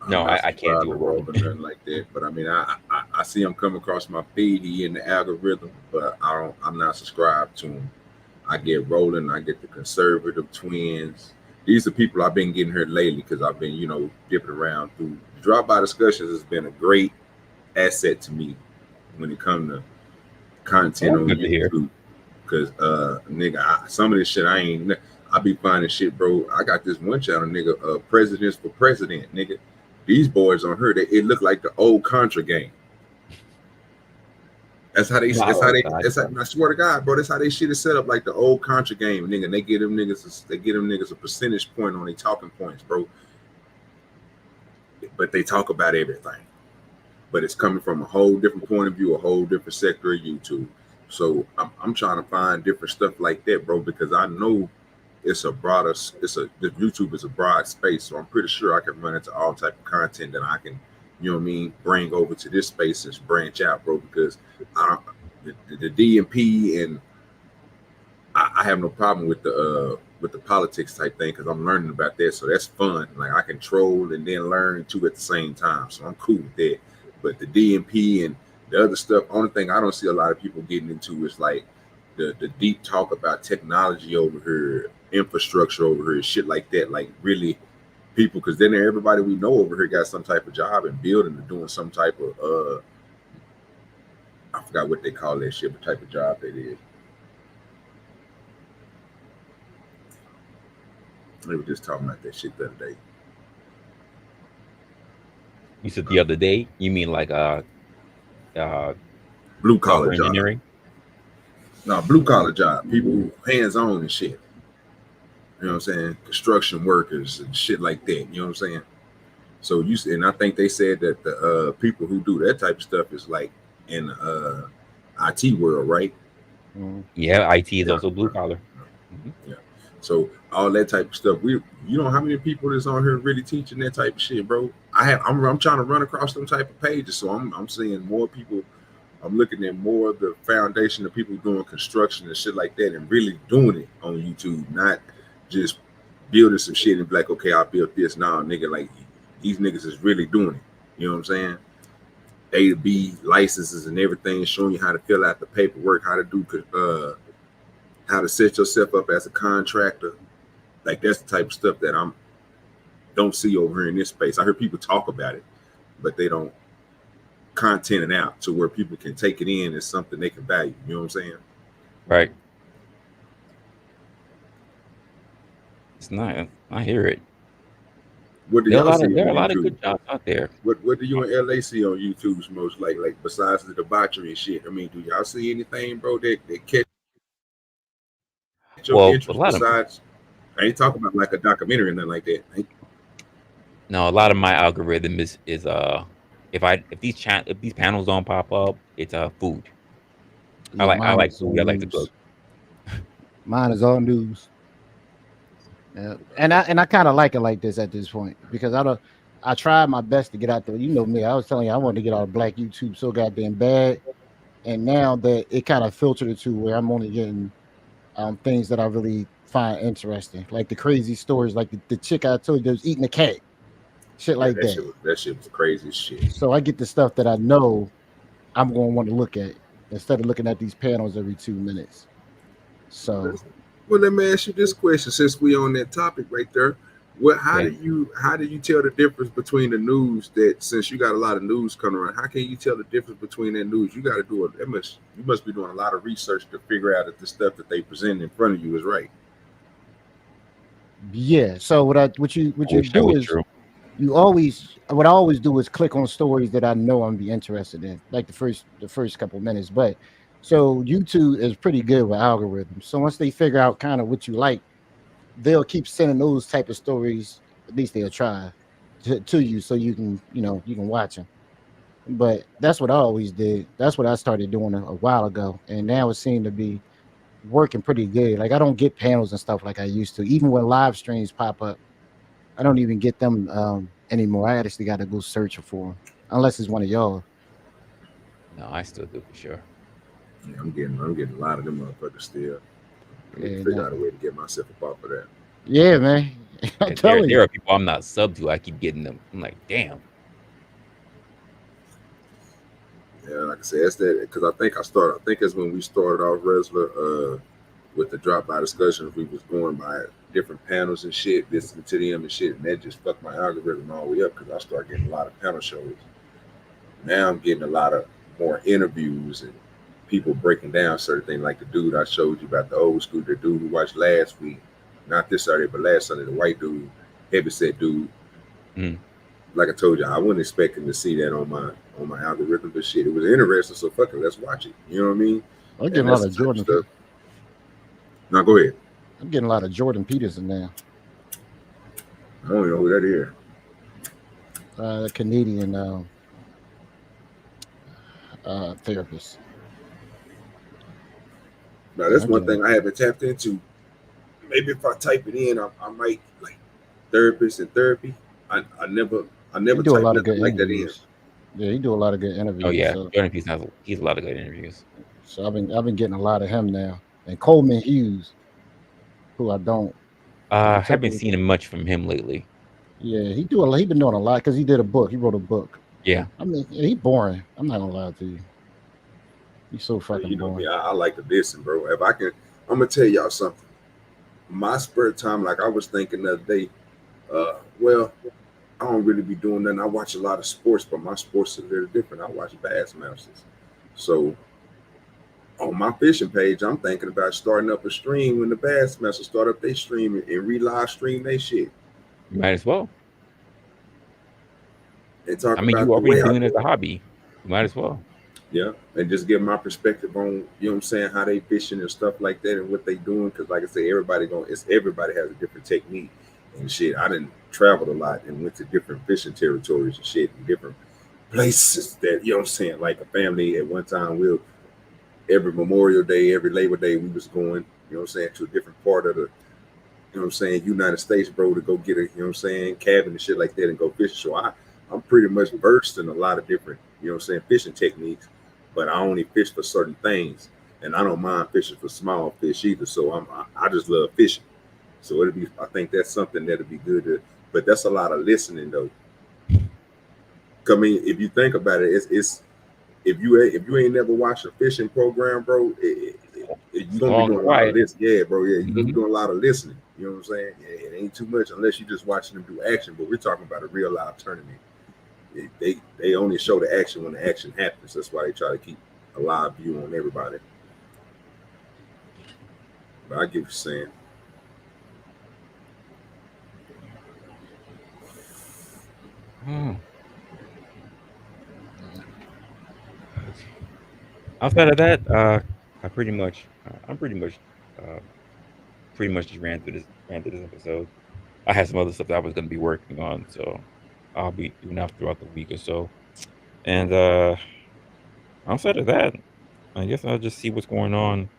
No, I can't do it Roland nothing like that. But I mean, I see him come across my feed. He in the algorithm, but I'm not subscribed to him. I get Roland. I get the conservative twins. These are people I've been getting here lately because I've been, dipping around through. Drop by discussions has been a great asset to me when it comes to content on YouTube. Because nigga, some of this shit I be finding shit, bro. I got this one channel, nigga, Presidents for President, nigga. These boys on her, it look like the old Contra game. That's how I swear to God, bro. That's how they shit is set up like the old Contra game, nigga. And they get them niggas a percentage point on their talking points, bro. but they talk about everything. But it's coming from a whole different point of view, a whole different sector of YouTube. So I'm trying to find different stuff like that, bro, because I know it's a broader, the YouTube is a broad space. So I'm pretty sure I can run into all type of content that I can, you know what I mean, bring over to this space and branch out, bro. Because I don't, the DMP and I have no problem with the politics type thing because I'm learning about that, so that's fun. Like I can troll and then learn too at the same time, so I'm cool with that. But the DMP and the other stuff, only thing I don't see a lot of people getting into is like the deep talk about technology over here, infrastructure over here, shit like that. Like really, people, because then everybody we know over here got some type of job and building or doing some type of I forgot what they call that shit, what type of job that is. We were just talking about that shit the other day. You said the other day? You mean like Blue collar software job. engineering? No, blue collar job. People who hands on and shit. You know what I'm saying? Construction workers and shit like that. You know what I'm saying? So and I think they said that the people who do that type of stuff is like in IT world, right? Yeah, IT is also blue collar. Yeah. So all that type of stuff. You know how many people is on here really teaching that type of shit, bro? I'm trying to run across them type of pages, so I'm seeing more people. I'm looking at more of the foundation of people doing construction and shit like that, and really doing it on YouTube, not just building some shit and be like, okay, I built this now, nigga. Like these niggas is really doing it. You know what I'm saying? A to B licenses and everything, showing you how to fill out the paperwork, how to do how to set yourself up as a contractor. Like that's the type of stuff that don't see over here in this space. I heard people talk about it, but they don't content it out to where people can take it in as something they can value. You know what I'm saying? Right. It's not. I hear it. What do y'all see? There are a lot of good jobs out there. What do you and LA see on YouTube's most like besides the debauchery and shit? I mean, do y'all see anything, bro, that catch your interest besides? I ain't talking about like a documentary or nothing like that. No, a lot of my algorithm is if these panels don't pop up, it's food. Yeah, I like food. I like to cook. Mine is all news. Yeah. And I kind of like it like this at this point because I tried my best to get out there. You know me, I was telling you I wanted to get out of black YouTube so goddamn bad, and now that it kind of filtered it to where I'm only getting things that I really find interesting, like the crazy stories, like the chick I told you that was eating a cat, shit like that. That shit was crazy as shit. So I get the stuff that I know I'm going to want to look at instead of looking at these panels every 2 minutes. So. Well, let me ask you this question since we on that topic right there. How do you tell the difference between the news that since you got a lot of news coming around, how can you tell the difference between that news? You got to do you must be doing a lot of research to figure out if the stuff that they present in front of you is right. Yeah. So what you do is what I always do is click on stories that I know I'm be interested in, like the first couple minutes. But so YouTube is pretty good with algorithms. So once they figure out kind of what you like, they'll keep sending those type of stories. At least they'll try to you, so you can watch them. But that's what I always did. That's what I started doing a while ago, and now it seemed to be working pretty good. Like I don't get panels and stuff like I used to. Even when live streams pop up, I don't even get them anymore. I actually got to go search for them, unless it's one of y'all. No, I still do for sure. Yeah, I'm getting a lot of them motherfuckers still. I need to figure out a way to get myself up off of that. Yeah, man. There are people I'm not sub to. I keep getting them. I'm like, damn. Yeah, like I said, it's that because I think it's when we started off Resla with the drop by discussions, we was going by different panels and shit, listening to them and shit, and that just fucked my algorithm all the way up because I started getting a lot of panel shows. Now I'm getting a lot of more interviews and people breaking down certain things, like the dude I showed you about, the old school, the dude who watched last week, not this Saturday, but last Sunday, the white dude, heavyset dude. Like I told you, I wasn't expecting to see that on my algorithm, but shit, it was interesting, so fuck it, let's watch it. You know what I mean? I'm getting a lot of Jordan stuff. Now go ahead. I'm getting a lot of Jordan Peterson now. I don't even know who that is. Canadian therapist. Now Yeah, that's I one get thing it. I haven't tapped into. Maybe if I type it in, I might like therapist and therapy. I He never do a typed lot of nothing good like that in. interviews. Yeah, he do a lot of good Oh interviews. yeah, So Jordan Peterson has he's a lot of good interviews. I've been getting a lot of him now. And Coleman Hughes, who I don't Haven't particularly. seen much from him lately. Yeah, he been doing a lot because he did a book. He wrote a book. Yeah, I mean, yeah, he boring. I'm not gonna lie to you. He's so You fucking know me, boring. I like to listen, bro. If I can, I'm gonna tell y'all something. My spare time, like I was thinking the other day. Well, I don't really be doing nothing. I watch a lot of sports, but my sports are a little different. I watch Bassmasters. So on my fishing page, I'm thinking about starting up a stream when the Bassmasters start up their stream and re-live stream they shit might as well. and I talk mean, about you the already way I doing it do as a it. hobby. You might as well. Yeah, and just give my perspective on you know what I'm saying, how they fishing and stuff like that, and what they doing. Because like I say, everybody has a different technique and shit. I didn't traveled a lot and went to different fishing territories and shit, and different places that you know what I'm saying. Like a family at one time, every Memorial Day, every Labor Day, we was going, you know what I'm saying, to a different part of the, you know what I'm saying, United States, bro, to go get a, you know what I'm saying, cabin and shit like that and go fishing. So I'm pretty much versed in a lot of different, you know what I'm saying, fishing techniques, but I only fish for certain things. And I don't mind fishing for small fish either. So I just love fishing. So I think that's something that'll be good to, but that's a lot of listening though. I mean, if you think about it, it's if you ain't never watched a fishing program, bro, you're It's gonna be long and doing a lot of quiet. listening. Yeah, bro. Yeah, you're gonna be Hmm. doing a lot of listening. You know what I'm saying? Yeah, it ain't too much unless you're just watching them do action. But we're talking about a real live tournament. They only show the action when the action happens. That's why they try to keep a live view on everybody. But I get what you're saying. Oh. Outside of that, I pretty much, I'm uh, pretty much just ran through this episode. I had some other stuff that I was going to be working on, so I'll be doing that throughout the week or so. And outside of that, I guess I'll just see what's going on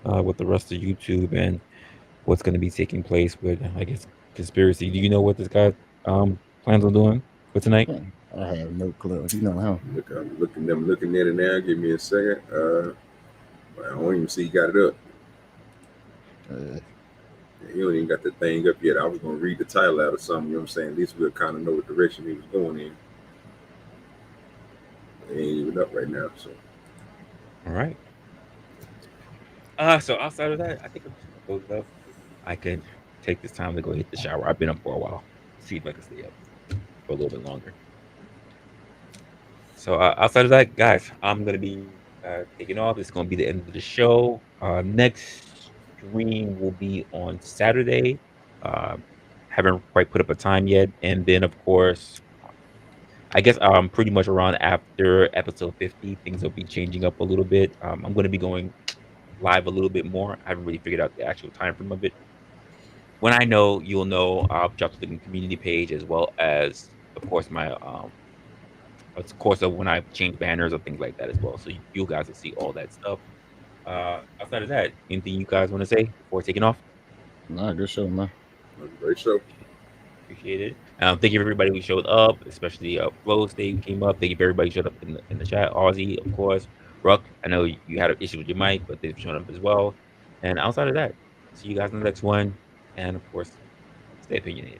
with the rest of YouTube and what's going to be taking place with, I guess, conspiracy. Do you know what this guy plans on doing for tonight? Yeah, I have no clue. You know him. Look, I'm looking at it now. Give me a second. I don't even see you got it up. Uh, He don't even got the thing up yet. I was gonna read the title out of something. You know what I'm saying? At least we'll kind of know what direction he was going in. It ain't even up right now. So All right. So outside of that, I think I'm just gonna close it up. I could take this time to go hit the shower. I've been up for a while. See if I can stay up for a little bit longer. So outside of that, guys, I'm gonna be taking off. It's gonna be the end of the show. Next stream will be on Saturday. Uh, haven't quite put up a time yet, and then of course, I guess pretty much around after episode 50, things will be changing up a little bit. I'm gonna be going live a little bit more. I haven't really figured out the actual time frame of it. When I know, you'll know. I'll drop the community page as well as, of course, my of course, of when I change banners or things like that as well. So you guys will see all that stuff. Outside of that, anything you guys want to say before taking off? nah, good show, man. that's a great show. Appreciate it. Thank you for everybody who showed up, especially Flo State came up. Thank you for everybody who showed up in the chat. Aussie, of course. Ruck, I know you had an issue with your mic, but they've shown up as well. And outside of that, see you guys in the next one. And of course, stay opinionated.